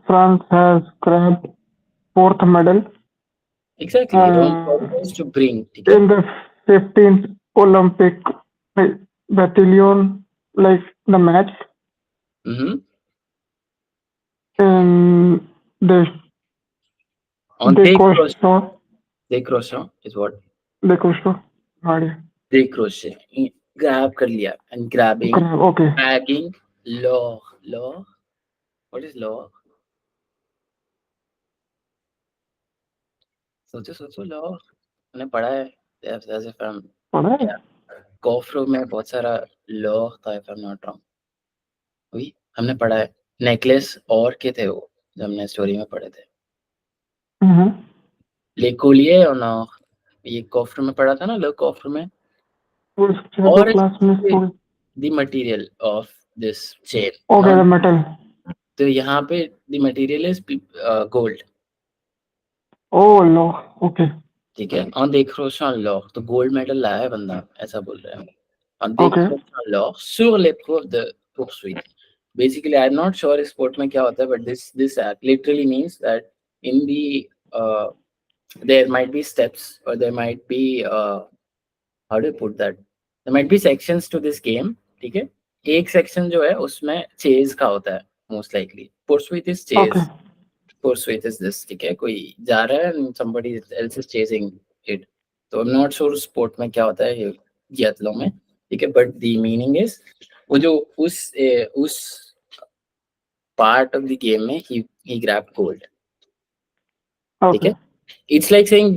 Speaker 2: France has grabbed 4th medal
Speaker 1: Exactly. It all purpose to bring. ठीक है?
Speaker 2: in the 15th Olympic battalion, like the match
Speaker 1: Mhm.
Speaker 2: in the
Speaker 1: On
Speaker 2: décrochant,
Speaker 1: décrochant is what?
Speaker 2: हाँ
Speaker 1: Décrocher. Grab कर लिया. And grabbing,
Speaker 2: okay
Speaker 1: bagging, law. What is law? सोचो law. मैंने पढ़ा है. As if I'm.
Speaker 2: पढ़ा है.
Speaker 1: कॉफ्रो में बहुत सारा लॉ था, if I'm not wrong. वही हमने पढ़ा है. नेकलेस और के थे वो, जो हमने स्टोरी में पढ़े थे. ले कोलिए और ना, ये कॉफ्रो में पढ़ा था ना, लो कॉफ्रो में. और
Speaker 2: क्लास में
Speaker 1: the material of this chain.
Speaker 2: Okay the metal.
Speaker 1: तो यहाँ पे the material is gold.
Speaker 2: Oh low okay
Speaker 1: ठीक है. ऑन décrochant लॉ, तो गोल्ड मेडल लाया है बंदा, ऐसा बोल रहे हैं. On
Speaker 2: Okay.
Speaker 1: décrochant law sur l'épreuve de poursuite. Basically, I'm not sure इस sport में क्या होता है, but this act literally means that in the there might be steps, or there might be how do you put that? There might be sections to this game. ठीक है. एक section जो है उसमें chase का होता है, most likely. Pursuit is chase.
Speaker 2: Okay.
Speaker 1: Pursuit is this. ठीक है. कोई जा रहा है and somebody else is chasing it. तो I'm not sure sport में क्या होता है ये biathlon में. ठीक है. But the meaning is वो जो उस part of the game में he grabbed gold. ठीक है. It's like saying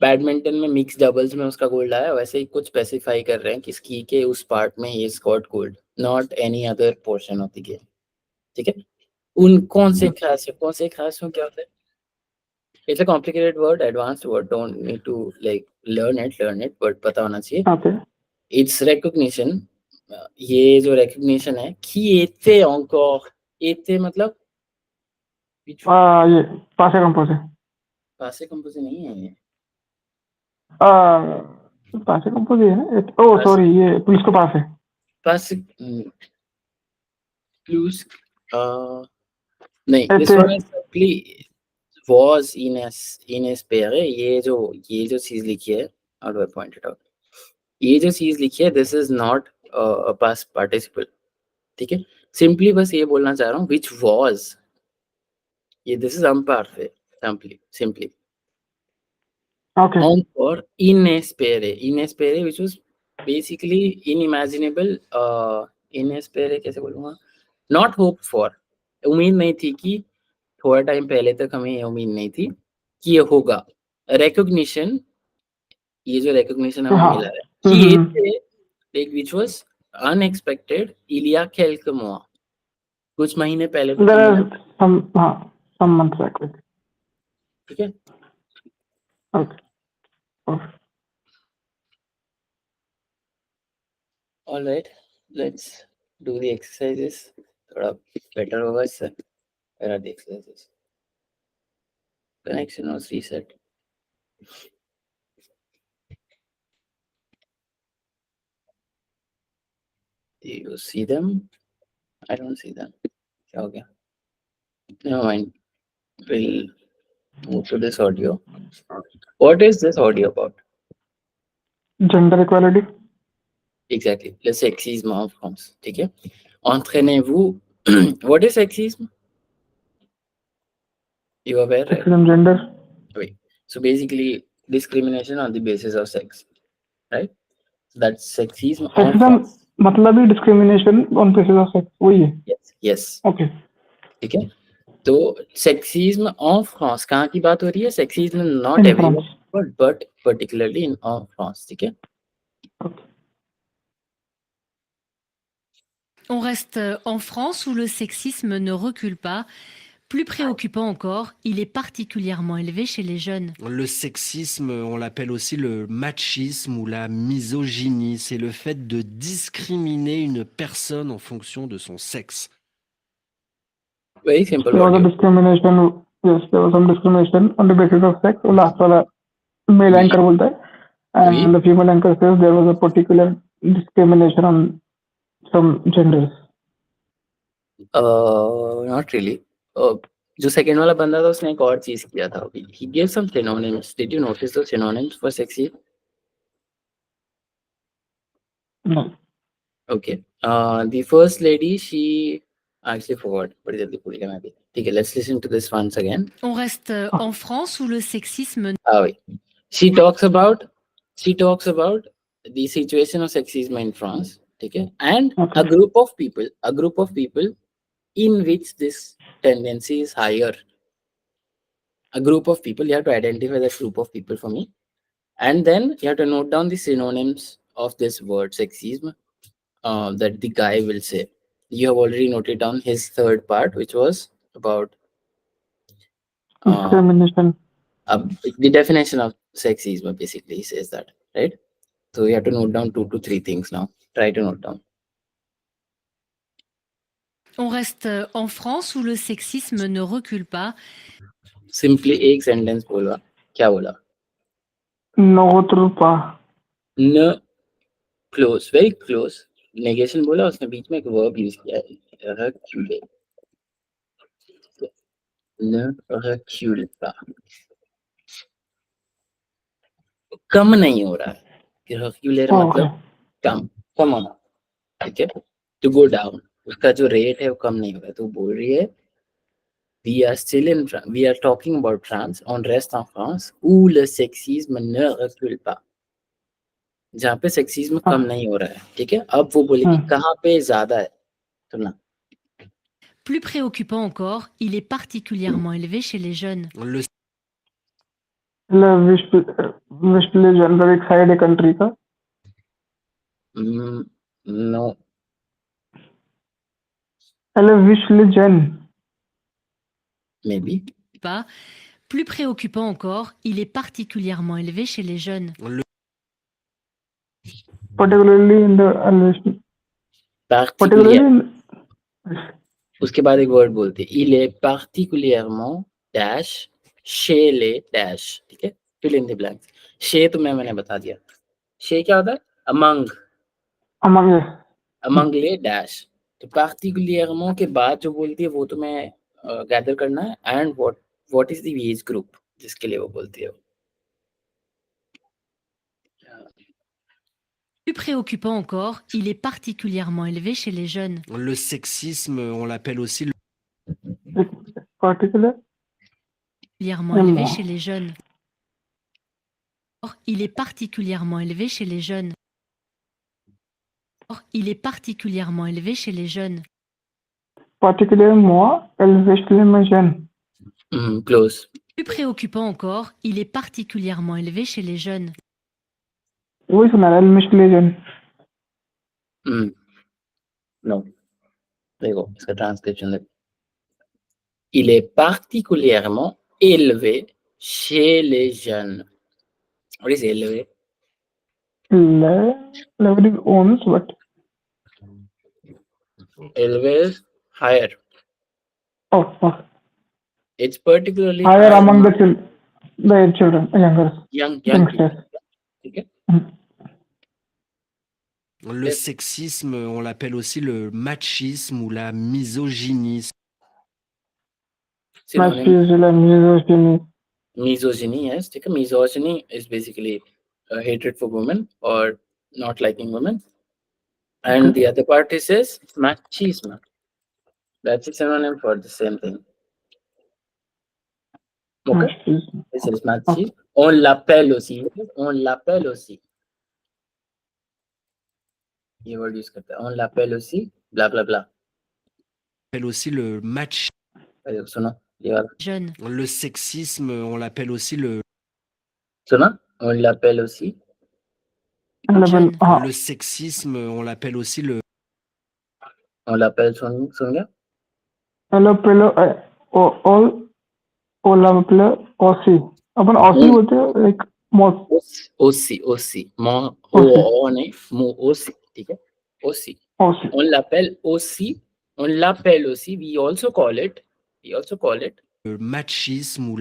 Speaker 1: बैडमिंटन में मिक्स डबल्स में उसका गोल्ड आया, वैसे ही कुछ स्पेसिफाई कर रहे हैं कि स्की के उस पार्ट में ही scored goal, not any other portion of the game. ठीक है. उन कौन से खास क्या होता है? It's a complicated word, advanced word, don't need to like learn it, but पता होना चाहिए.
Speaker 2: Okay.
Speaker 1: It's recognition. ये जो रिकॉग्निशन है कि एते मतलब
Speaker 2: ये पासे कंपोज है.
Speaker 1: पासे कंपोज नहीं है ये.
Speaker 2: पासे कंपोज है ना. ओह सॉरी, ये पुलिस को पास है.
Speaker 1: पासे प्लस नहीं, this one is simply was inespéré. ये जो चीज लिखी है, how do I point it out? ये जो चीज लिखी है, this is not a past participle. ठीक है. Simply बस ये बोलना चाह रहा हूँ, which was, ये this is imperfect. Simply.
Speaker 2: Okay.
Speaker 1: On or inespéré, which was basically inimaginable. Inespéré कैसे बोलूँगा? Not hoped for. उम्मीद नहीं थी कि थोड़ा टाइम पहले तक हमें ये उम्मीद नहीं थी कि ये होगा। रिकॉग्निशन, ये जो रिकॉग्निशन हमें
Speaker 2: हाँ
Speaker 1: मिला है, he is
Speaker 2: hmm
Speaker 1: like which was unexpected, Ilya Khelkmoa, कुछ महीने पहले तक
Speaker 2: there
Speaker 1: हमें
Speaker 2: are
Speaker 1: लगा,
Speaker 2: some हाँ some months back
Speaker 1: ठीक है।
Speaker 2: okay okay
Speaker 1: All right, let's do the exercises, थोड़ा better होगा इससे। Where are the exercises? Connection was reset. Do you see them? I don't see them. क्या हो गया? Never mind. We'll move to this audio. What is this audio about?
Speaker 2: gender equality
Speaker 1: Exactly. Le sexisme en France. ठीक है? Entraînez-vous. What is sexism? You are aware, right?
Speaker 2: sexism gender
Speaker 1: Wait. So basically, discrimination on the basis of sex, right? So that's sexism en
Speaker 2: sexism
Speaker 1: France.
Speaker 2: मतलब ही discrimination on basis of sex वही है
Speaker 1: Yes. Yes.
Speaker 2: okay
Speaker 1: ठीक है? तो sexism on France कहाँ की बात हो रही है? Sexism not
Speaker 2: in
Speaker 1: everywhere
Speaker 2: France
Speaker 1: but particularly in on France, ठीक है?
Speaker 2: okay
Speaker 5: On reste en France où le sexisme ne recule pas. Plus préoccupant encore, il est particulièrement élevé chez les jeunes.
Speaker 6: Le sexisme, on l'appelle aussi le machisme ou la misogynie. C'est le fait de discriminer une personne en fonction de son sexe.
Speaker 1: Very simple
Speaker 2: there was a
Speaker 1: audio.
Speaker 2: discrimination yes there was some discrimination on the basis of sex वो last वाला male
Speaker 1: Oui.
Speaker 2: anchor बोलता है
Speaker 1: Oui.
Speaker 2: and the female anchor says there was a particular discrimination on some genders
Speaker 1: Not really. जो second वाला बंदा था उसने एक और चीज किया था अभी. He gave some synonyms. Did you notice those synonyms for sexism?
Speaker 2: no
Speaker 1: Okay. The first lady, she actually forgot. बड़ी जल्दी भूल गया मैं भी. ठीक है, let's listen to this once again.
Speaker 5: On reste en France où le sexisme
Speaker 1: Ah oui. She talks about the situation of sexism in France, ठीक है? And
Speaker 2: okay
Speaker 1: a group of people in which this tendency is higher. A group of people, you have to identify that group of people for me. And then you have to note down the synonyms of this word sexism that the guy will say. You have already noted down his third part, which was about
Speaker 2: discrimination
Speaker 1: the definition of sexism. Basically, he says that, right? So you have to note down 2 to 3 things now. Try to note down.
Speaker 5: On reste en France où le sexisme ne recule pas.
Speaker 1: Simply एक sentence बोला. क्या बोला?
Speaker 2: नोत्रुपा
Speaker 1: न close, very close. Negation बोला, उसने बीच में एक verb use किया है. Recule. न recule pas. कम नहीं हो रहा है. Recule
Speaker 2: okay
Speaker 1: मतलब कम होना. ठीक है? To go down. उसका जो rate है वो कम नहीं हो रहा है. तो बोल रही है we are still in France. We are talking about France. On reste en France où le sexisme ne recule pas. जहाँ पे सेक्सिज्म कम नहीं हो रहा है, ठीक है? अब वो बोलेगी कहाँ पे ज्यादा है, सुनना.
Speaker 5: Plus préoccupant encore, il est particulièrement élevé chez les jeunes.
Speaker 2: विश्व जनरल एक साइड है कंट्री का
Speaker 1: नो.
Speaker 2: हेलो विश्व जन
Speaker 1: may be.
Speaker 5: Pas. Plus préoccupant encore, il est particulièrement élevé chez les jeunes.
Speaker 2: particularly in the
Speaker 1: particulier. उसके बाद एक word बोलते हैं, il est particulièrement dash chez les dash, ठीक है? fill in the blanks. chez तो मैंने बता दिया. chez क्या होता है? among les dash. तो particulièrement के बाद जो बोलती है वो तो मैं गैदर करना है. and what is the age group जिसके लिए वो बोलती है.
Speaker 5: Plus préoccupant encore, il est particulièrement élevé chez les jeunes.
Speaker 6: Le sexisme, on l'appelle aussi
Speaker 2: particular
Speaker 5: Particulièrement élevé chez les jeunes. Il est particulièrement élevé chez les jeunes. Il est particulièrement élevé chez les jeunes.
Speaker 2: particulièrement élevé chez les jeunes.
Speaker 1: Close.
Speaker 5: Plus préoccupant encore, il est particulièrement élevé chez les jeunes.
Speaker 2: वही सुना रहा है élevé chez les jeunes.
Speaker 1: Non. देखो इसका transcription il est particulièrement élevé chez les jeunes. What is élevé?
Speaker 2: Level is owns, but
Speaker 1: Élevé is higher.
Speaker 2: oh,
Speaker 1: It's particularly
Speaker 2: higher among
Speaker 1: among
Speaker 2: the children, younger.
Speaker 1: young
Speaker 2: youngsters.
Speaker 1: people. ठीक है?
Speaker 6: Le sexisme, on l'appelle aussi le machisme ou la misogynie.
Speaker 1: Synonym
Speaker 2: Machismo, misogyny.
Speaker 1: misogyny, yes. ठीक है? Misogyny is basically hatred for women or not liking women. And
Speaker 2: Okay.
Speaker 1: the other part is machismo. That's a synonym for the same thing. Okay?
Speaker 2: Machismo.
Speaker 1: This is machisme. On l'appelle aussi. On l'appelle aussi. ये word use करता है. On l'appelle aussi. Bla bla bla.
Speaker 6: On l'appelle aussi le
Speaker 1: सुनो ये वाला.
Speaker 5: Jeunes.
Speaker 6: Le sexisme, on l'appelle aussi le
Speaker 1: सुना? On l'appelle aussi.
Speaker 2: Level,
Speaker 5: Jeunes.
Speaker 2: हाँ,
Speaker 6: le sexisme, on l'appelle aussi le
Speaker 1: On l'appelle सुन गया?
Speaker 2: ओसी अपन ओसी बोलते हैं like most
Speaker 1: aussi. Mon o नहीं mon aussi. ठीक है? Aussi.
Speaker 2: OC
Speaker 1: On l'appelle aussi. On l'appelle aussi. We also call it.
Speaker 6: machisme ou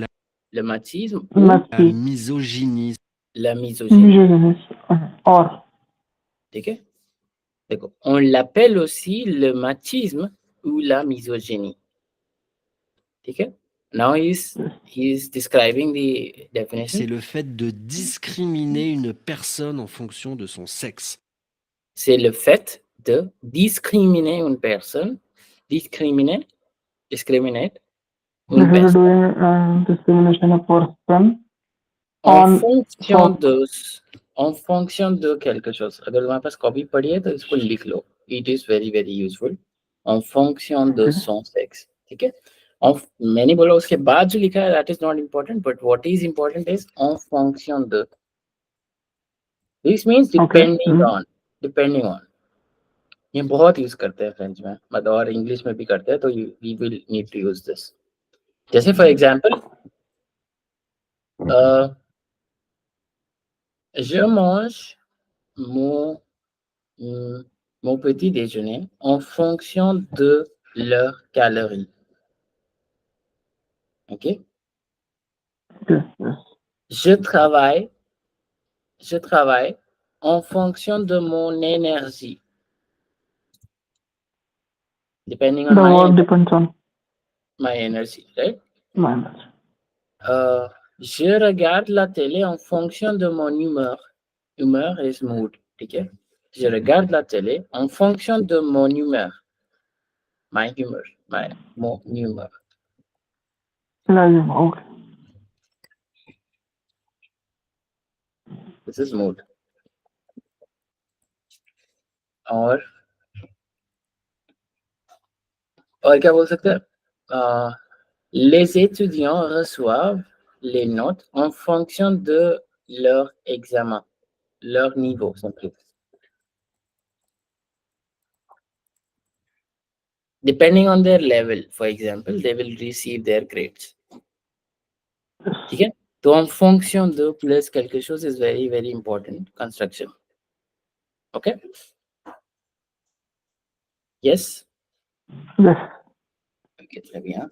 Speaker 1: Le machisme ou
Speaker 6: la
Speaker 2: maxi
Speaker 6: misogynie.
Speaker 1: la misogynie.
Speaker 2: मिसोजिनिस और
Speaker 1: ठीक है? देखो, on l'appelle aussi le machisme ou la misogynie. ठीक है? Now he's describing the
Speaker 6: C'est
Speaker 1: definition.
Speaker 6: le fait de discriminer une personne en fonction de son sexe.
Speaker 1: C'est le fait de discriminer une personne, discriminate
Speaker 2: this
Speaker 1: une
Speaker 2: is
Speaker 1: personne
Speaker 2: doing discrimination of person
Speaker 1: en
Speaker 2: on
Speaker 1: fonction de quelque chose. अगर तुम्हारे पास copy पड़ी है तो इसको लिख लो. It is very very useful. En fonction de son sexe. ठीक है? मैंने बोला उसके बाद जो लिखा है that is not important, but what is important is en fonction de. This means depending on. ये बहुत यूज करते हैं फ्रेंच में, मतलब और इंग्लिश में भी करते हैं, तो we will need to use this. जैसे for example, je mange mon petit déjeuner en fonction de leurs calories. Ok? Je travaille en fonction de mon énergie. Depending on
Speaker 2: the word depends on
Speaker 1: my energy, right?
Speaker 2: my energy.
Speaker 1: Je regarde la télé en fonction de mon humeur. Humeur is mood, ठीक है? Je regarde la télé en fonction de mon humeur. Mon humeur.
Speaker 2: Like, okay.
Speaker 1: This is mood. और क्या बोल सकते हैं? Les étudiants reçoivent les notes en fonction de leur examen, leur niveau, simplement. Depending on their level, for example, they will receive their grades. ठीक है? तो en fonction de plus quelque chose is very very important construction. Okay? Yes?
Speaker 2: Yes.
Speaker 1: Okay, très bien.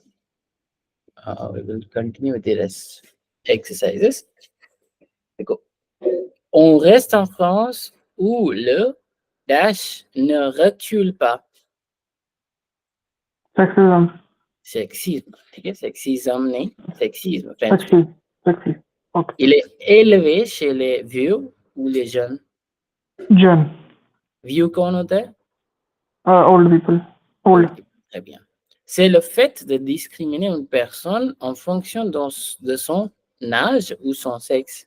Speaker 1: We will continue with the rest exercises. देखो, on reste en France où le dash ne recule pas.
Speaker 2: Sexism.
Speaker 1: Sexisme, ठीक है? Sexisme नहीं, sexisme. French.
Speaker 2: Sexy. Okay.
Speaker 1: Il est élevé chez les vieux ou les jeunes.
Speaker 2: John.
Speaker 1: Vieux कौन होता है?
Speaker 2: Old people. Old.
Speaker 1: Très bien. C'est le fait de discriminer une personne en fonction de son âge ou son sexe.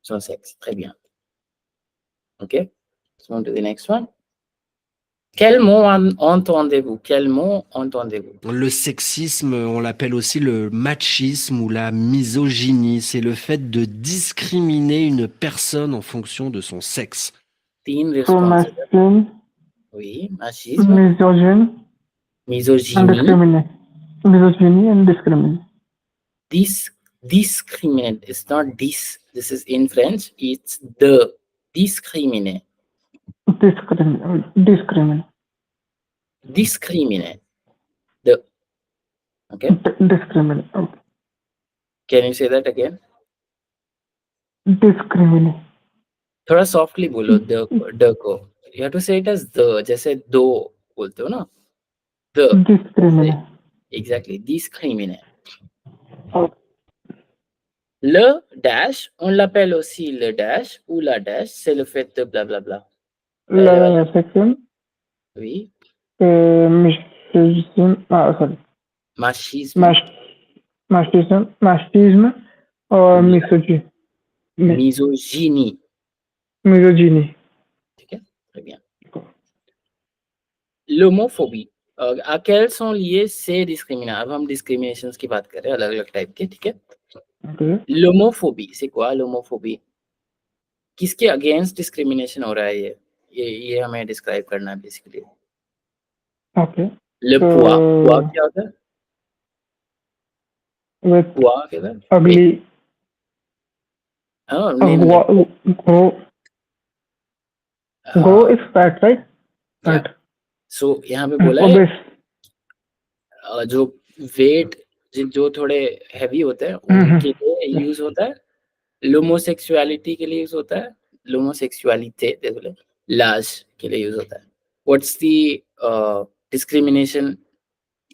Speaker 1: Son sexe, très bien. Okay, let's move to the next one. Quel mot entendez-vous? Quel mot entendez-vous?
Speaker 6: Le sexisme, on l'appelle aussi le machisme ou la misogynie. C'est le fait de discriminer une personne en fonction de son sexe.
Speaker 1: 3
Speaker 2: So
Speaker 1: responses.
Speaker 2: masculine,
Speaker 1: Oui, machisme,
Speaker 2: misogyny, and
Speaker 1: misogynie,
Speaker 2: discriminate. Misogyny and discriminate.
Speaker 1: discriminate. It's not this. This is in French. It's the discriminate.
Speaker 2: Discriminate.
Speaker 1: Discriminate. The. Okay.
Speaker 2: Discriminate. Okay.
Speaker 1: Can you say that again?
Speaker 2: Discriminate.
Speaker 1: थोड़ा softly बोलो the को. You have to say it as the. जैसे दो बोलते हो ना. The.
Speaker 2: Discriminate.
Speaker 1: Exactly. Discriminate.
Speaker 2: Okay.
Speaker 1: Le dash, on l'appelle aussi le dash ou la dash, c'est le fait de blablabla.
Speaker 2: La section,
Speaker 1: Oui.
Speaker 2: machisme, sorry.
Speaker 1: Machisme.
Speaker 2: Machisme or
Speaker 1: Oui.
Speaker 2: misogyny.
Speaker 1: Misogynie.
Speaker 2: Misogyny.
Speaker 1: ठीक है, très bien. L'homophobie. à quels sont liés ces discriminants? अब हम discriminations की बात कर रहे हैं अलग अलग टाइप के, ठीक है?
Speaker 2: Okay.
Speaker 1: L'homophobie, c'est quoi l'homophobie? किसके अगेंस्ट डिस्क्रिमिनेशन हो रहा है ये हमें डिस्क्राइब करना है बेसिकली.
Speaker 2: Okay.
Speaker 1: Le poids क्या होता है?
Speaker 2: With
Speaker 1: poids क्या होता है?
Speaker 2: ugly.
Speaker 1: हाँ, name
Speaker 2: Grow is fat, right? Fat.
Speaker 1: So यहाँ पे बोला है जो वेट जो थोड़े हैवी होते हैं उनके लिए यूज होता है. लोमोसेक्सुअलिटी के लिए यूज होता है. लोमोसेक्सुअलिटी बोले लार्ज के लिए यूज होता है. What's the discrimination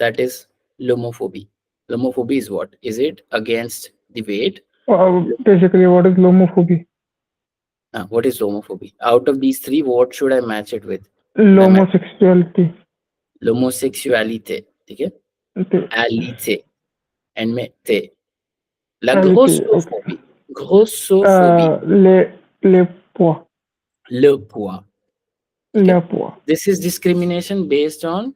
Speaker 1: that is lomophobia? Lomophobia is what? Is it against the weight?
Speaker 2: Basically, what is lomophobia?
Speaker 1: What is lomophobia? Out of these three, what should I match it with?
Speaker 2: Lomosexuality.
Speaker 1: Lomosexualité, ठीक है?
Speaker 2: Okay.
Speaker 1: Alité. And में te. La
Speaker 2: Alité,
Speaker 1: grossophobie. Grossophobie.
Speaker 2: Le poids.
Speaker 1: Le poids.
Speaker 2: Le poids.
Speaker 1: This is discrimination based on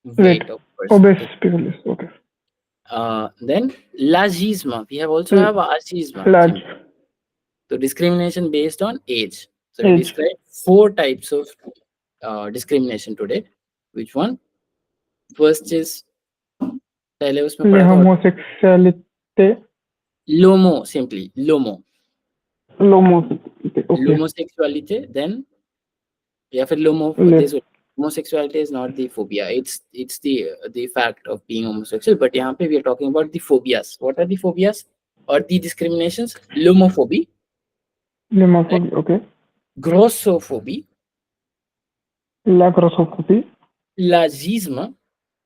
Speaker 2: Weight.
Speaker 1: weight of person.
Speaker 2: Obese people is okay.
Speaker 1: Then l'agisme. We have also have agisme.
Speaker 2: Large.
Speaker 1: So discrimination based on age. So
Speaker 2: Age.
Speaker 1: we describe 4 types of discrimination today. Which one? First is पहले उसमें पढ़ा था
Speaker 2: homosexuality.
Speaker 1: लोमो, simply लोमो.
Speaker 2: Okay.
Speaker 1: Homosexuality, then या फिर लोमो. Homosexuality is not the phobia. It's the fact of being homosexual. But यहाँ पे we are talking about the phobias. What are the phobias or the discriminations? Lomophobia.
Speaker 2: Lomophobia. Okay.
Speaker 1: Grossophobia.
Speaker 2: La grossophobia.
Speaker 1: Lagisme.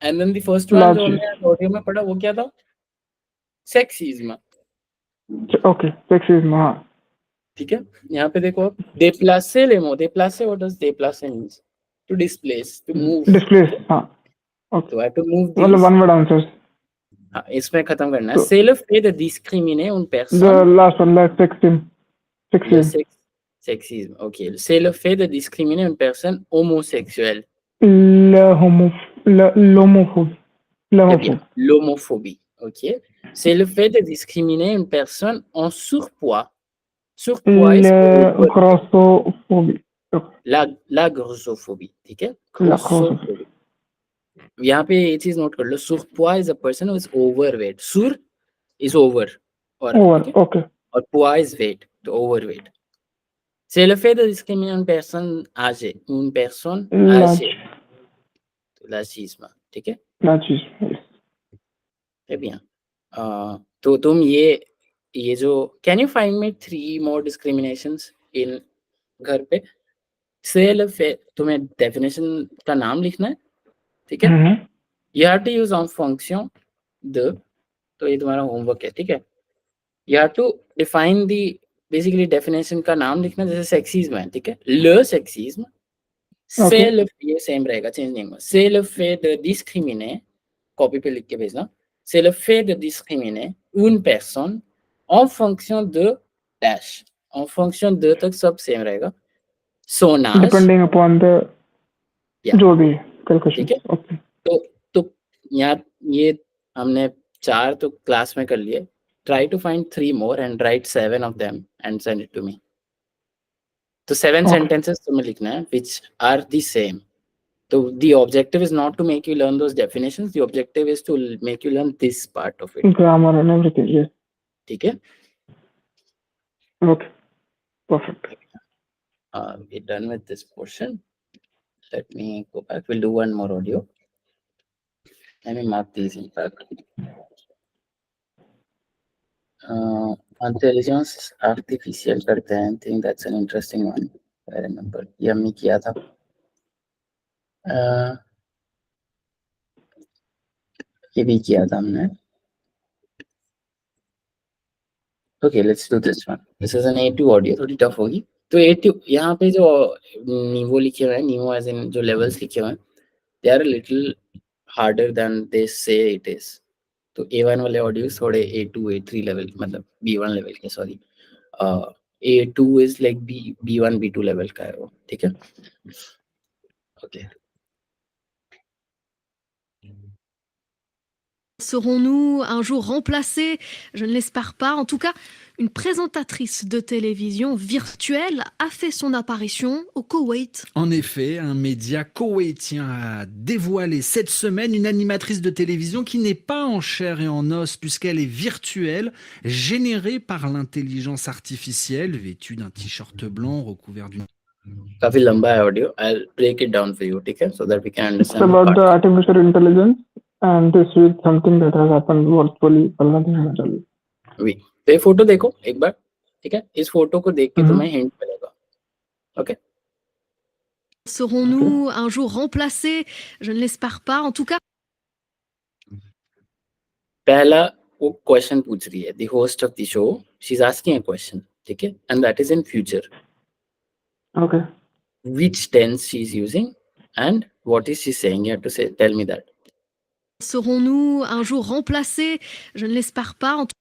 Speaker 1: And then the first one जो हमने audio में पढ़ा वो क्या था? Sexism.
Speaker 2: Okay. Sexism. हाँ.
Speaker 1: ठीक है. यहाँ पे देखो आप déplacer les mots. Déplacer, what does déplacer means? To displace, to move.
Speaker 2: Displace. हाँ. Okay.
Speaker 1: So I have to move these.
Speaker 2: मतलब one word answers.
Speaker 1: हाँ, इसमें खत्म करना है. C'est le fait de discriminer une personne.
Speaker 2: The last one, like sexism.
Speaker 1: Sexisme, ok. C'est le fait de discriminer une personne homosexuelle.
Speaker 2: L'homophobie.
Speaker 1: L'homophobie, ok. C'est le fait de discriminer une personne en surpoids. Surpoids.
Speaker 2: Grossophobie.
Speaker 1: La grossophobie, ठीक है? Grossophobie. यहाँ पे ये चीज note कर लो. surpoids is a person who is overweight. Sur is over.
Speaker 2: Okay.
Speaker 1: और poids is weight, the overweight. C'est le fait de discriminer une personne âgée. Une personne âgée. L'agisme, ठीक है?
Speaker 2: L'agisme.
Speaker 1: très bien. तो तुम ये जो can you find me 3 more discriminations in घर पे? C'est le fait, तुम्हें definition का नाम लिखना है, ठीक है? You have to use en fonction de, तो ये तुम्हारा होमवर्क है, ठीक है? You have to define the basically definition का नाम लिखना, जैसे sexisme है, ठीक है? Le sexisme, c'est le ये सेम रहेगा, चेंज नहीं होगा. C'est le fait de discriminer, copy पे लिख के भेजना. C'est le fait de discriminer une personne en fonction de dash. En fonction de तक सब सेम रहेगा. Son âge.
Speaker 2: Depending upon the
Speaker 1: Yeah.
Speaker 2: जो भी है कैलकुलेशन
Speaker 1: ठीक है।
Speaker 2: ओके
Speaker 1: तो यहाँ ये हमने 4 तो क्लास में कर लिए। Try to find 3 more and write 7 of them and send it to me. तो 7
Speaker 2: Okay.
Speaker 1: sentences तुम्हें लिखना है which are the same. So the objective is not to make you learn those definitions. The objective is to make you learn this part of it.
Speaker 2: Grammar and everything yes
Speaker 1: ठीक है।
Speaker 2: Okay perfect
Speaker 1: We're done with this portion. Let me go back. We'll do one more audio. Let me mark these in fact. Intelligence artificial करते हैं. I think that's an interesting one. I remember ये हमने किया था. ये भी किया था हमने. Okay, let's do this one. This is an A2 audio. थोड़ी tough होगी. तो A2 यहाँ पे जो नीवो लिखे हुए हैं, नीवो as in जो levels लिखे हुए हैं, they are a little harder than they say it is. तो A1 वाले ऑडियोज थोड़े A2 A3 लेवल मतलब B1 लेवल के sorry A2 is like B1 B2 level का है वो. ठीक है. Okay.
Speaker 7: Serons-nous un jour remplacés? Je ne l'espère pas. En tout cas, une présentatrice de télévision virtuelle a fait son apparition au Koweït.
Speaker 8: En effet, un média koweïtien a dévoilé cette semaine une animatrice de télévision qui n'est pas en chair et en os puisqu'elle est virtuelle, générée par l'intelligence artificielle, vêtue d'un t-shirt blanc recouvert d'une...
Speaker 1: काफी लंबा है audio. I'll break it down for you. ठीक है. So that we can
Speaker 2: It's
Speaker 1: understand.
Speaker 2: about the artificial intelligence and this is something that has happened virtually.
Speaker 1: Oui. तो ये photo देखो एक बार. ठीक है. इस फोटो को देख के तुम्हें हिंट मिलेगा. Okay.
Speaker 7: Serons-nous un jour remplacés? Je ne l'espère pas. En tout cas,
Speaker 1: पहला वो क्वेश्चन पूछ रही है. The host of the show, she's asking a question. ठीक है. And that is in future.
Speaker 2: Okay.
Speaker 1: Which tense she's using and what is she saying? You have to say, tell me that.
Speaker 7: serons-nous un jour remplacés? Je ne l'espère pas. En tout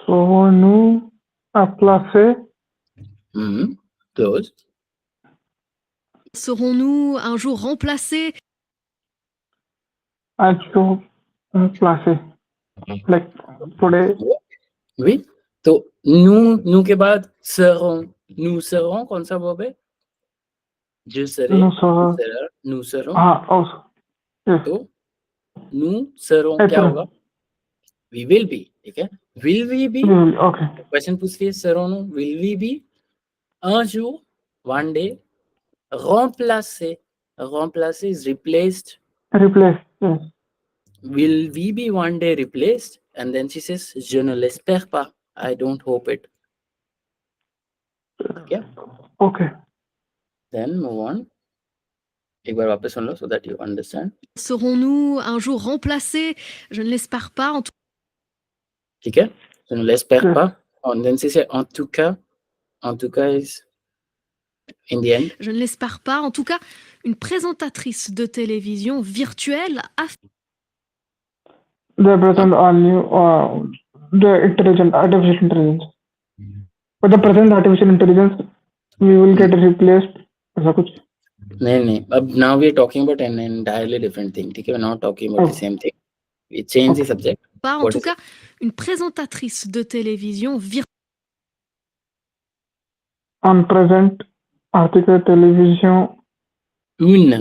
Speaker 2: So nous à placer
Speaker 1: Close.
Speaker 7: serons-nous un jour remplacés?
Speaker 2: à jour placer like today.
Speaker 1: Oui. तो nous के बाद nous serons कौन सा verb है? Je serai. Nous serons.
Speaker 2: हाँ also yes.
Speaker 1: तो nous serons क्या
Speaker 2: Apron.
Speaker 1: होगा? We will be. ठीक है. Will we be?
Speaker 2: Okay.
Speaker 1: Question पूछ रही है serons. Will we be? Un jour, one day. Remplacer. Remplacer is replaced.
Speaker 2: Replace yes.
Speaker 1: Will we be one day replaced? And then she says, je ne l'espère pas. I don't hope it. Okay.
Speaker 2: Okay.
Speaker 1: Then move on. एक बार वापस सुन लो so that you understand.
Speaker 7: Serons-nous un jour remplacés? Je ne l'espère pas. En tout
Speaker 1: ठीक है. Je ne l'espère
Speaker 2: Yes.
Speaker 1: pas. And then she says, en tout cas is in the end.
Speaker 7: Je ne l'espère pas. En tout cas, une présentatrice de télévision virtuelle a fait
Speaker 2: The present on you the intelligent artificial intelligence. But the present artificial intelligence we will get replaced ऐसा कुछ.
Speaker 1: नहीं. अब now we are talking about an entirely different thing. ठीक है. We're not talking about the same thing. We change the subject.
Speaker 7: pas. En
Speaker 1: What
Speaker 7: tout
Speaker 1: is
Speaker 7: cas, une présentatrice de télévision virtuelle.
Speaker 2: On present artificial television
Speaker 1: Une.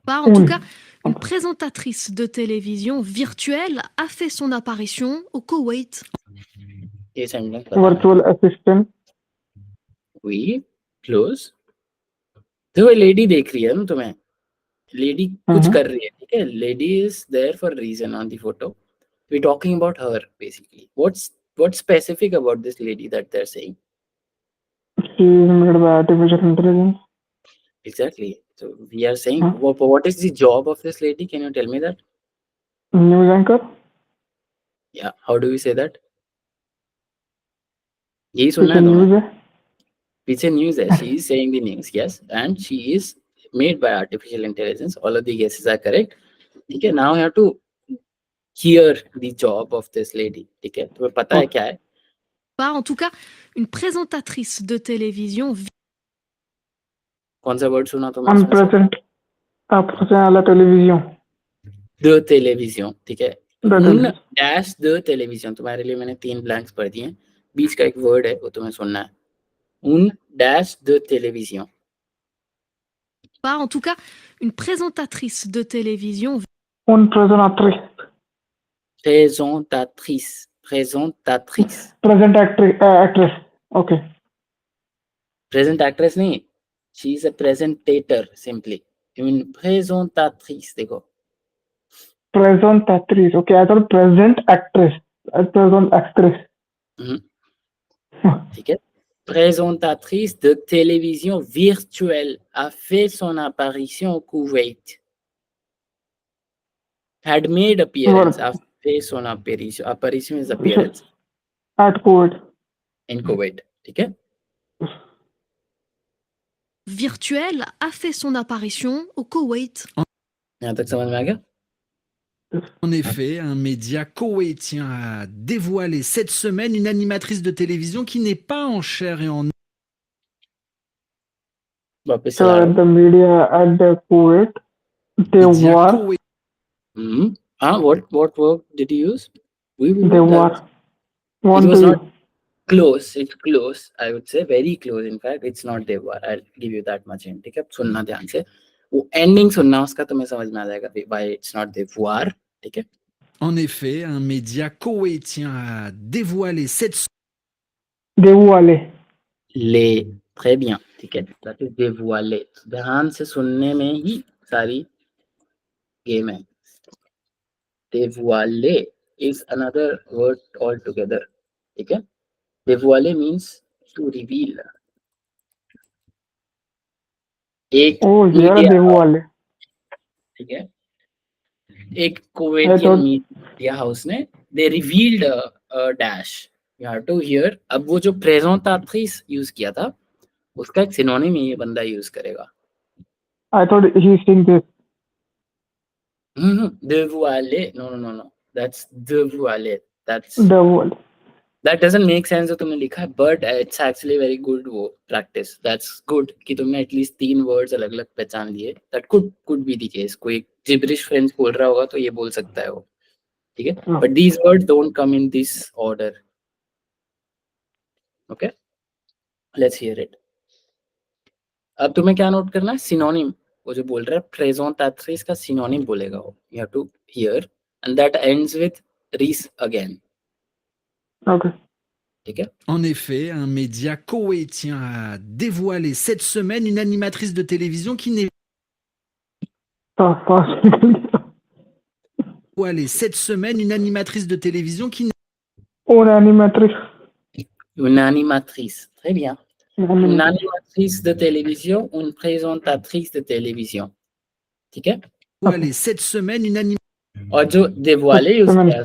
Speaker 7: Pas. En tout cas, une présentatrice de télévision virtuelle a fait son apparition au Koweït.
Speaker 1: ये sentence बताना है.
Speaker 2: virtual assistant.
Speaker 1: Oui, close. तो lady देख रही है ना तुम्हें. Lady कुछ कर रही है. ठीक है. Lady is there for a reason on the photo. We're talking about her basically. What's specific about this lady that they're saying?
Speaker 2: She is made by artificial intelligence.
Speaker 1: Exactly. So we are saying what is the job of this lady? Can you tell me that?
Speaker 2: News anchor.
Speaker 1: Yeah. How do we say that? यही सुनना
Speaker 2: पीछे
Speaker 1: है
Speaker 2: news
Speaker 1: तुम्हें.
Speaker 2: है.
Speaker 1: पीछे news है. She is saying the news. Yes. And she is made by artificial intelligence. All of the guesses are correct. ठीक है. Now you have to hear the job of this lady. ठीक है. तुम्हें पता है क्या है?
Speaker 7: pas, en tout cas, une présentatrice de télévision
Speaker 1: कौन सा वर्ड सुना तुमने इसमें से?
Speaker 2: Unpresent. Absent à la télévision.
Speaker 1: The television, ठीक है।
Speaker 2: The
Speaker 1: उन
Speaker 2: television.
Speaker 1: डैश द टेलीविजन, तुम्हारे लिए मैंने 3 ब्लैंक्स भर दिए हैं, बीच का एक वर्ड है वो तुम्हें सुनना है। उन dash the television,
Speaker 7: pas, en tout cas, une présentatrice de télévision
Speaker 2: Une présentatrice.
Speaker 1: présentatrice, présentatrice,
Speaker 2: Present actress. Okay.
Speaker 1: Present actress नहीं, she is a presentator simply. une présentatrice, देखो
Speaker 2: Presentatrice. Okay, I thought present actress. Present actress.
Speaker 1: ठीक है। Présentatrice de télévision virtuelle a fait son apparition au Koweït. Had made appearance, a fait son apparition. Apparition is appearance
Speaker 2: At Kuwait.
Speaker 1: in Kuwait. ठीक है।
Speaker 7: virtuelle a fait son apparition au Koweït.
Speaker 1: यहाँ तक समझ में आ गया?
Speaker 8: En effet, un média koweïtien a dévoilé cette semaine une animatrice de télévision qui n'est pas en chair et en
Speaker 1: वापस
Speaker 2: So
Speaker 1: चला रहा
Speaker 2: the media at the Kuwait, they
Speaker 8: média
Speaker 2: were,
Speaker 1: हूँ। हाँ, what word did you use? We will
Speaker 2: they
Speaker 1: do
Speaker 2: were.
Speaker 1: that.
Speaker 2: Want
Speaker 1: It was
Speaker 2: to
Speaker 1: not close. It's close. I would say very close. In fact, it's not devoir. I'll give you that much hint. ठीक है, सुनना ध्यान से। वो ending सुनना उसका, तुम्हें समझ में आ जाएगा why it's not devoir. ठीक है।
Speaker 8: En effet, un média koweïtien a dévoilé cette
Speaker 2: dévoiler.
Speaker 1: ले, très bien, ठीक है। That is dévoiler. ध्यान से सुनने में ही सारी गेम है। Dévoiler is another word altogether. ठीक है। Dévoiler means to reveal. एक
Speaker 2: Oh, yeah,
Speaker 1: मीडिया,
Speaker 2: dévoiler.
Speaker 1: ठीक है, एक कुवैतियन मीडिया हाउस ने they revealed a dash, you have to hear. अब वो जो प्रेजेंटाट्रिस यूज किया था उसका एक सिनोनिम ये बंदा यूज करेगा।
Speaker 2: I thought he's saying this.
Speaker 1: Dévoiler, no, that's dévoiler, that's
Speaker 2: Dévoiler.
Speaker 1: that doesn't make sense जो तुमने लिखा है, but it's actually very good वो practice. That's good कि तुमने at least 3 words अलग अलग पहचान लिए। That could be the case. कोई gibberish French बोल रहा होगा तो ये बोल सकता है वो, ठीक है। But these words don't come in this order. Okay, let's hear it. अब तुम्हें क्या नोट करना है? सिनोनिम। वो जो बोल रहा है प्रेजेंटाट्रिस का सिनोनिम बोलेगा वो। You have to hear and that ends with ris again.
Speaker 2: Okay.
Speaker 1: ठीक है।
Speaker 8: En effet, un média koweïtien a dévoilé cette semaine une animatrice de télévision qui n'est dévoilé cette semaine une animatrice de télévision qui
Speaker 2: Une animatrice.
Speaker 1: Une animatrice, très bien. Une animatrice de télévision, une présentatrice de télévision, ठीक है।
Speaker 8: dévoilé cette semaine une animatrice
Speaker 1: और जो dévoiler use किया है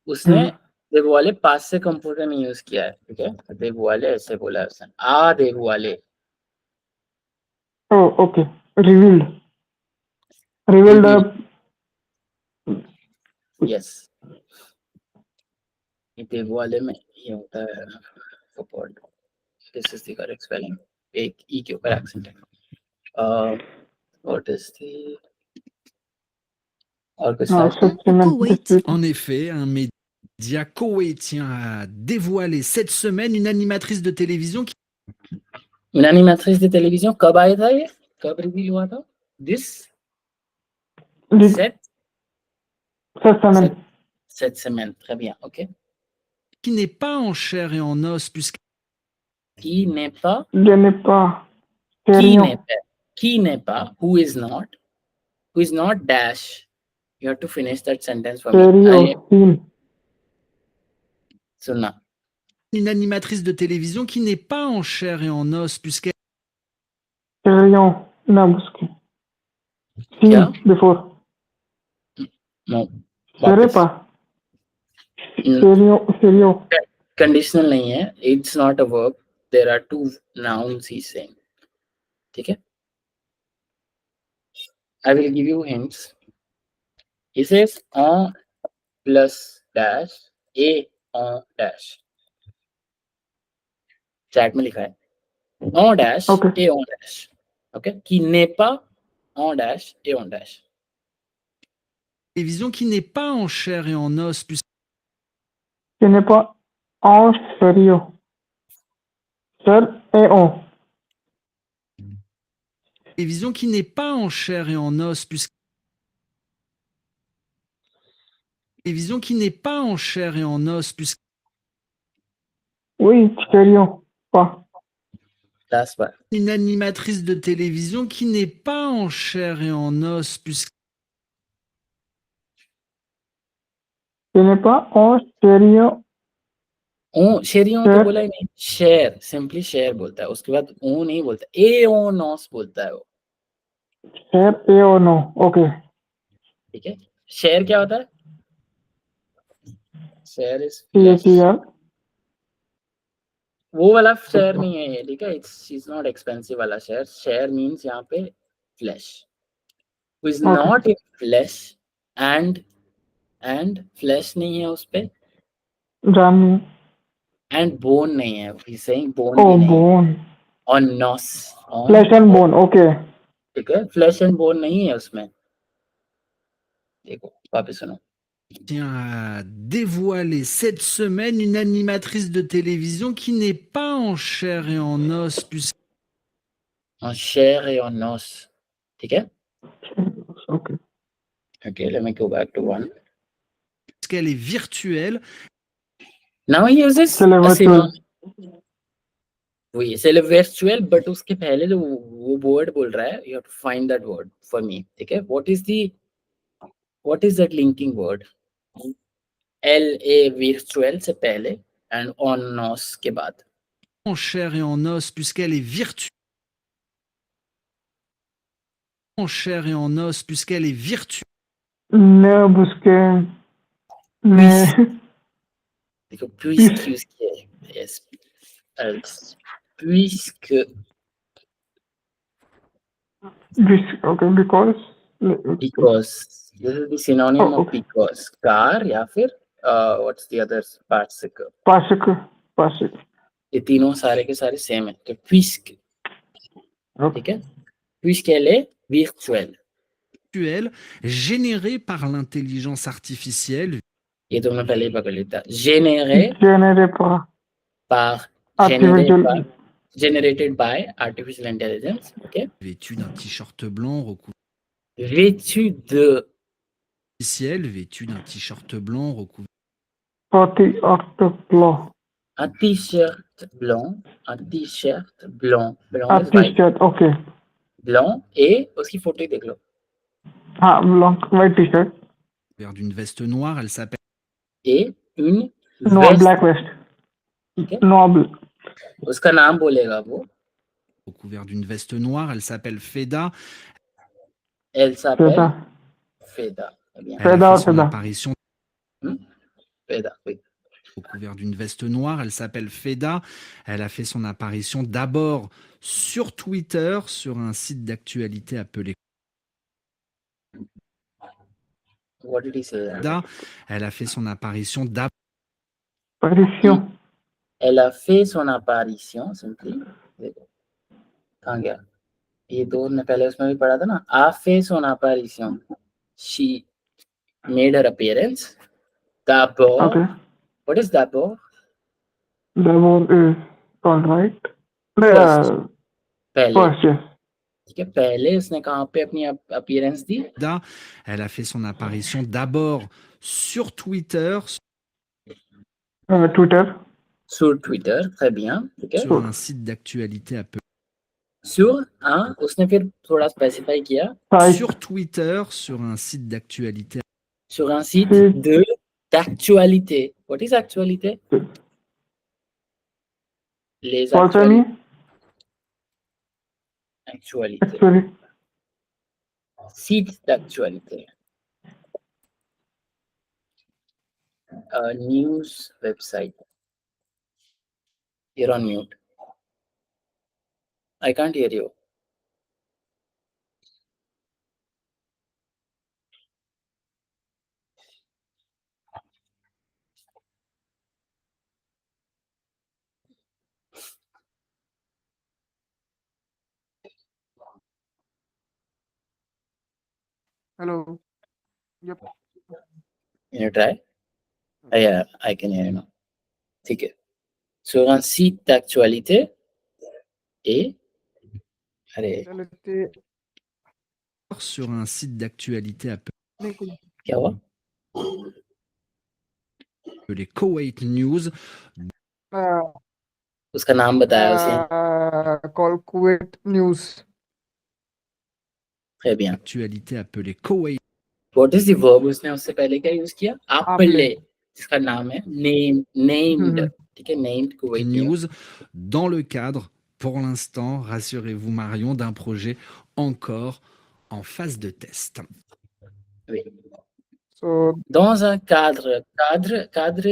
Speaker 1: उसने dévoiler पास से composer में use किया है, ठीक है। dévoiler ऐसे बोला है उसने, आ dévoiler।
Speaker 2: Oh, okay. Revealed. Revealed.
Speaker 1: Yes. dévoiler में ये होता है support. This is the correct spelling. एक ई के ऊपर accent है। What is the और कुछ
Speaker 2: No,
Speaker 1: था?
Speaker 2: Kuwait.
Speaker 8: En effet, un média koweïtien a dévoilé cette semaine une animatrice de télévision qui
Speaker 1: Une animatrice de télévision, कब आया था ये? कब रिवील हुआ था? This cette semaine, très bien, ok.
Speaker 8: qui n'est pas en chair et en os puisque
Speaker 1: Qui n'est pas, who is not dash. You have to finish that sentence for me. सुनना,
Speaker 8: une animatrice de télévision qui n'est pas en chair et en os puisqu'elle
Speaker 1: क्या?
Speaker 2: Before.
Speaker 1: No. Conditional नहीं है. It's not a verb. There are 2 nouns he's saying. ठीक है? I will give you hints. He says en plus dash, et en dash. Chat में लिखा है en dash
Speaker 2: Okay.
Speaker 1: et en dash, ok, qui n'est pas en dash et en dash.
Speaker 8: Télévision qui n'est pas en chair et en os, puisque
Speaker 2: Qui n'est pas en stéréo. Seul et en.
Speaker 8: télévision qui n'est pas en chair et en os, puisque télévision qui n'est pas en chair et en os, puisque
Speaker 2: Oui, stéréo. Pas.
Speaker 1: That's why.
Speaker 8: une animatrice de télévision qui n'est pas en chair et en os, puisque
Speaker 2: Qui n'est pas en stéréo.
Speaker 1: ओ शेरियों तो
Speaker 2: Share.
Speaker 1: बोला ही नहीं, share simply share बोलता है, उसके बाद ओ नहीं बोलता, ए ओ नॉस बोलता है वो,
Speaker 2: Share et en non. Okay.
Speaker 1: ठीक है। शेयर क्या होता है? Share is
Speaker 2: CHER.
Speaker 1: वो वाला शेयर नहीं है ये, ठीक है, इट्स इज नॉट एक्सपेंसिव वाला शेयर। शेयर मींस यहाँ पे flash, who is
Speaker 2: Okay.
Speaker 1: not in flesh and flesh नहीं है उस पे,
Speaker 2: Jani.
Speaker 1: and bone नहीं है, he's saying bone
Speaker 2: Oh,
Speaker 1: भी नहीं है,
Speaker 2: bone.
Speaker 1: on nos, on
Speaker 2: Flesh and bone. Okay.
Speaker 1: ठीक है, flesh and bone नहीं है उसमें। देखो वापस सुनो,
Speaker 8: tient à dévoiler cette semaine une animatrice de télévision qui n'est pas en chair et en os,
Speaker 1: en chair et en os, ठीक है।
Speaker 2: Okay.
Speaker 1: Okay, let me go back to one.
Speaker 8: puisqu'elle est virtuelle.
Speaker 1: Now he uses
Speaker 2: C'est le
Speaker 1: a
Speaker 2: virtual.
Speaker 1: वही c'est le virtuel, but उसके पहले जो वो word बोल रहा है, you have to find that word for me, ठीक है। what is that linking word? LA virtuel से पहले and on nos के बाद,
Speaker 8: En chair et en os, puisqu'elle est virtuelle. En chair et en os, puisqu'elle est virtuelle.
Speaker 2: Ne busque. Ne.
Speaker 1: देखो puisque use किया है, yes, else, puisque
Speaker 2: Okay. Because.
Speaker 1: because this is the synonym
Speaker 2: Oh,
Speaker 1: of
Speaker 2: okay.
Speaker 1: because, car या फिर what's the other particle,
Speaker 2: Pasuk. Pasuk.
Speaker 1: ये तीनों सारे के सारे सेम है, तो puisque,
Speaker 2: Okay.
Speaker 1: ठीक है, puisqu'elle est virtuelle,
Speaker 8: Générée par l'intelligence artificielle.
Speaker 1: ये तुमने पहले ही पकड़ लिया था, généré
Speaker 2: Généré par
Speaker 1: par
Speaker 2: artificial.
Speaker 1: generated by artificial intelligence, ok,
Speaker 8: Vêtue d'un t-shirt blanc recouvert.
Speaker 1: vêtu de
Speaker 8: Vêtue d'un t-shirt blanc recouvert.
Speaker 2: Party octoplo.
Speaker 1: un t-shirt blanc, blanc
Speaker 2: Ah,
Speaker 1: is white,
Speaker 2: t-shirt. Okay.
Speaker 1: blanc, et उसकी photo ही देख लो,
Speaker 2: Ah, blanc. White t-shirt.
Speaker 8: Couvert d'une veste noire, elle s'appelle.
Speaker 1: et une
Speaker 2: No,
Speaker 1: veste,
Speaker 2: black vest.
Speaker 1: Okay.
Speaker 2: No.
Speaker 1: उसका नाम बोलेगा वो,
Speaker 8: Couvert d'une veste noire, elle s'appelle Feda.
Speaker 1: elle s'appelle
Speaker 2: Feda.
Speaker 1: Feda, eh bien,
Speaker 8: Elle a
Speaker 2: Feda
Speaker 8: fait
Speaker 2: ou
Speaker 8: son
Speaker 2: Feda?
Speaker 8: apparition.
Speaker 1: Feda, oui.
Speaker 8: Couvert d'une veste noire, elle s'appelle Feda. Elle a fait son apparition d'abord sur Twitter, sur un site d'actualité appelé
Speaker 1: What did he say?
Speaker 8: Feda. Elle a fait son apparition d'abord.
Speaker 2: Apparition.
Speaker 1: Elle a fait son apparition, simply, देखो, कहाँ गया, ये दो ने पहले उसमें भी पढ़ा था ना, a fait son apparition, she made her appearance, d'abord,
Speaker 2: Okay.
Speaker 1: what is d'abord?
Speaker 2: D'abord is all right.
Speaker 1: First. पहले,
Speaker 2: First, yes.
Speaker 1: ठीक है, पहले उसने कहाँ पे अपनी appearance the?
Speaker 8: Feda. Elle a fait son apparition d'abord sur Twitter,
Speaker 2: Twitter.
Speaker 1: Sur Twitter, très bien, ठीक है,
Speaker 8: sur un site d'actualité appelé.
Speaker 1: sur un, उसने फिर थोड़ा specify किया,
Speaker 2: Site.
Speaker 8: Sur Twitter, sur un site d'actualité.
Speaker 1: sur un site
Speaker 2: Site.
Speaker 1: de d'actualité. What is actualité? Les
Speaker 2: Also me.
Speaker 1: actualités.
Speaker 2: Actually.
Speaker 1: Site d'actualité. A news website. You're on mute. I can't hear you.
Speaker 2: Hello. Yep.
Speaker 1: Can you try? Yeah, I can hear you now. ठीक है. Sur un site d'actualité et अरे
Speaker 8: Sur un site d'actualité
Speaker 1: क्या हुआ?
Speaker 8: appelé Kuwait News,
Speaker 1: उसका नाम बताया उसने.
Speaker 2: Call Kuwait News.
Speaker 1: Très bien.
Speaker 8: actualité appelée Kuwait
Speaker 1: What is the verb उसने उससे पहले क्या यूज किया?
Speaker 2: आपले.
Speaker 1: Appelé, जिसका नाम है named.
Speaker 2: हम्म.
Speaker 1: ठीक है, named Kuwait News.
Speaker 8: News, dans le cadre, pour l'instant, rassurez-vous Marion, d'un projet encore en phase de test.
Speaker 1: Oui.
Speaker 2: So
Speaker 1: Dans un cadre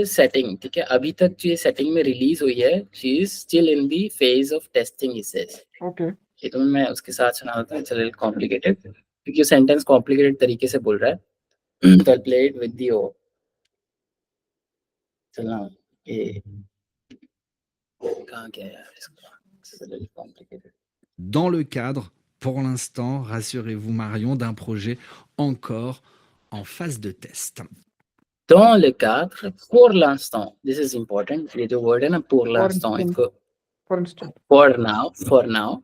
Speaker 1: setting, ठीक है, अभी तक जो ये setting में release हुई है, she is still in the phase of testing, he says.
Speaker 2: okay.
Speaker 1: ये तो मैं उसके साथ सुना देता हूँ, it's a little complicated, क्योंकि ये sentence complicated तरीके से बोल रहा है. So I'll play it with the O. चलना ये कहाँ गया यार इसका? It's a little complicated.
Speaker 8: Dans le cadre, pour l'instant, rassurez-vous Marion, d'un projet encore en phase de test.
Speaker 1: Dans le cadre, pour l'instant, this is important, ये जो word है ना, pour l'instant, इसको
Speaker 2: For instance.
Speaker 1: for now,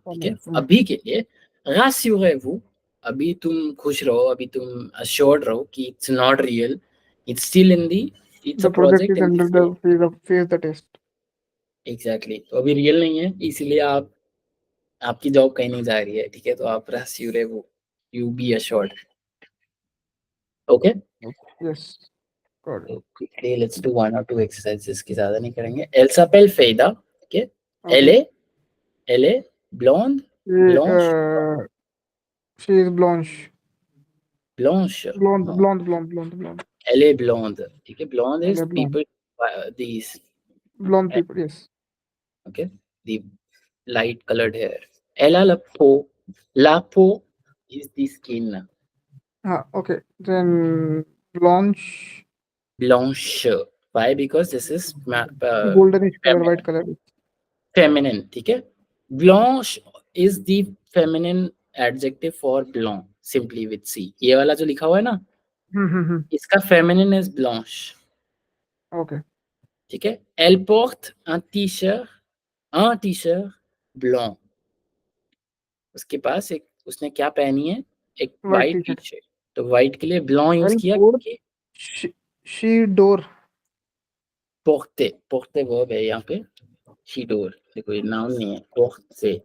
Speaker 1: ठीक है, अभी के लिए, rassurez-vous, अभी तुम खुश रहो, अभी तुम assured रहो कि it's not real, it's still in the, it's
Speaker 2: The
Speaker 1: a project
Speaker 2: project is
Speaker 1: in
Speaker 2: under
Speaker 1: the
Speaker 2: the phase the test.
Speaker 1: exactly, तो अभी real नहीं है, इसलिए आपकी जॉब कहीं नहीं जा रही है, ठीक है, तो आप rassurez-vous, you be assured. Okay?
Speaker 2: Yes. Got it.
Speaker 1: So quickly, let's do 1 or 2 exercises की ज़्यादा नहीं करेंगे. Elle s'appelle Feida, okay?
Speaker 2: Okay.
Speaker 1: Elle est blonde, blanche.
Speaker 2: She is blanche.
Speaker 1: Blanche.
Speaker 2: Blonde.
Speaker 1: Elle est blonde. ठीक है, blonde is
Speaker 2: Elle est blonde.
Speaker 1: people, these,
Speaker 2: Blonde people, yes.
Speaker 1: okay, the light colored hair. Elle a la peau. La peau is the skin.
Speaker 2: Okay. Then blanche,
Speaker 1: Blanche. Why? Because this is
Speaker 2: goldenish color, white color.
Speaker 1: feminine, ठीक है. Blanche is the feminine adjective for blonde, simply with C. ये वाला जो लिखा हुआ है ना, इसका feminine is blanche.
Speaker 2: Okay.
Speaker 1: ठीक है. Elle porte un t-shirt blanc. उसके पास एक, उसने क्या पहनी है? एक
Speaker 2: White
Speaker 1: white
Speaker 2: t-shirt.
Speaker 1: t-shirt. तो white के लिए blanc यूज किया क्योंकि
Speaker 2: She door.
Speaker 1: porte verb है यहाँ पे. She door. देखो ये noun नहीं है. Porte.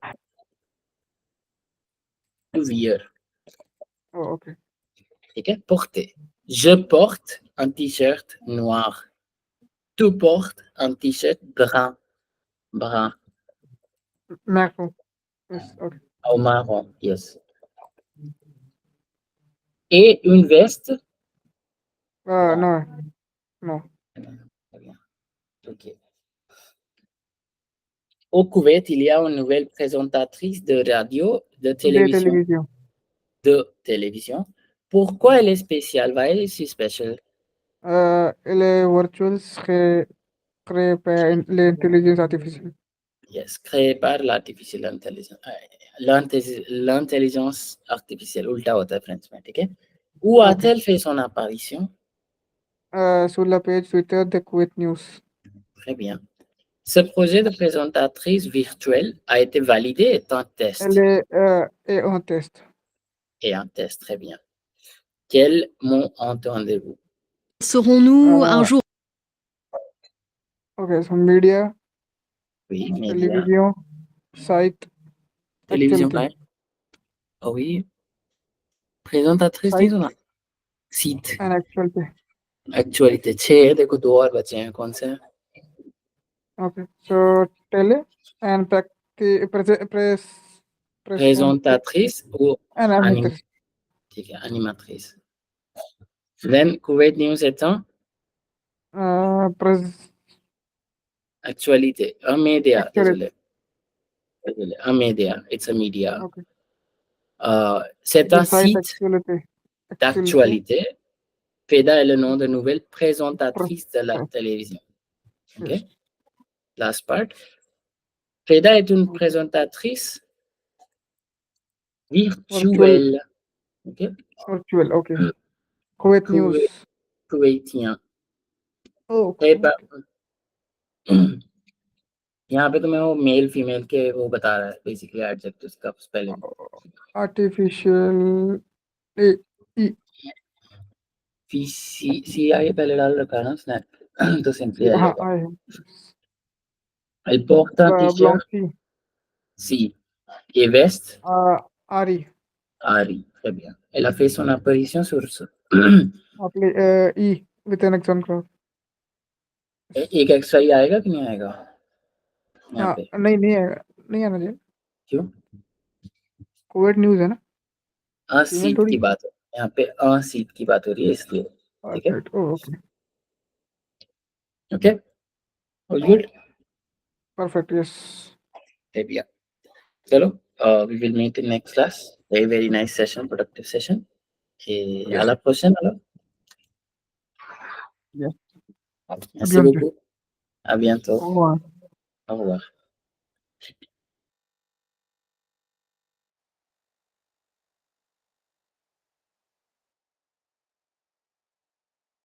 Speaker 1: To wear.
Speaker 2: Oh, okay.
Speaker 1: ठीक है, porter. Je porte un t-shirt noir. Tu portes un t-shirt brun.
Speaker 2: Macro. Yes. Okay.
Speaker 1: Ou marron, yes. Et une veste.
Speaker 2: No.
Speaker 1: Ok. Au Koweït, il y a une nouvelle présentatrice de radio, de télévision. Pourquoi elle est spéciale? Why is she special?
Speaker 2: Elle est virtual créée par l'intelligence artificielle.
Speaker 1: Yes, créée par l'intelligence artificielle. उल्टा होता है French में, ठीक है? Où a-t-elle fait son apparition?
Speaker 2: Sur la page Twitter de Kuwait News.
Speaker 1: Très bien. Ce projet de présentatrice virtuelle a été validé et est un test.
Speaker 2: Elle est en test.
Speaker 1: Et un test, très bien. Quel mot entendez-vous?
Speaker 7: Serons-nous un jour
Speaker 2: Okay, so media,
Speaker 1: Oui, média.
Speaker 2: télévision, site,
Speaker 1: Télévision
Speaker 2: actualité.
Speaker 1: काय? Oh oui. Présentatrice
Speaker 2: Site.
Speaker 1: नहीं सुना? Site.
Speaker 2: And actualité.
Speaker 1: Actualité 6 है, देखो 2 और बचे हैं, कौन से हैं?
Speaker 2: Okay, so tele and press.
Speaker 1: Présentatrice ou
Speaker 2: And animatrice.
Speaker 1: ठीक है, animatrice. Then Kuwait News est un
Speaker 2: Press.
Speaker 1: actualité, un média,
Speaker 2: Actualité.
Speaker 1: désolé, un média, it's a media.
Speaker 2: Okay.
Speaker 1: C'est un site
Speaker 2: Actualité.
Speaker 1: d'actualité. Feida est le nom de nouvelle présentatrice de la télévision. Ok?
Speaker 2: Yes.
Speaker 1: Last part. Feida est une présentatrice virtuelle. Okay.
Speaker 2: Virtual. Okay. Kuwait News.
Speaker 1: कुवैतियां
Speaker 2: Oh,
Speaker 1: है
Speaker 2: okay.
Speaker 1: यहाँ पे तुम्हें वो male female के वो बता रहा है बेसिकली एडजेक्टिव्स का स्पेलिंग
Speaker 2: Artificial. E.
Speaker 1: सी आई पहले डाल रखा है ना उसने तो सिंपली आ
Speaker 2: हाँ,
Speaker 1: जाएगा
Speaker 2: I have.
Speaker 1: Importantícia
Speaker 2: Belong C.
Speaker 1: C. E veste
Speaker 2: Ari.
Speaker 1: Ari. Très bien. Elle a fait son apparition sur ce.
Speaker 2: Apply E with an exon crowd.
Speaker 1: एक एक्स्ट्रा ही आएगा कि नहीं आएगा यहाँ
Speaker 2: हाँ,
Speaker 1: पे
Speaker 2: नहीं आना चाहिए.
Speaker 1: क्यों
Speaker 2: कुवैत न्यूज़ है ना.
Speaker 1: सीट
Speaker 2: थोड़ी.
Speaker 1: की बात है यहाँ पे सीट की बात हो रही है इसलिए ठीक है
Speaker 2: Right. Oh, okay.
Speaker 1: Okay all good
Speaker 2: Perfect. Yes.
Speaker 1: Très bien. चलो we will meet in next class. Very nice session, productive session. Et à la prochaine alors.
Speaker 2: Yes.
Speaker 1: Merci beaucoup. À bientôt.
Speaker 2: Au revoir.
Speaker 1: Au revoir.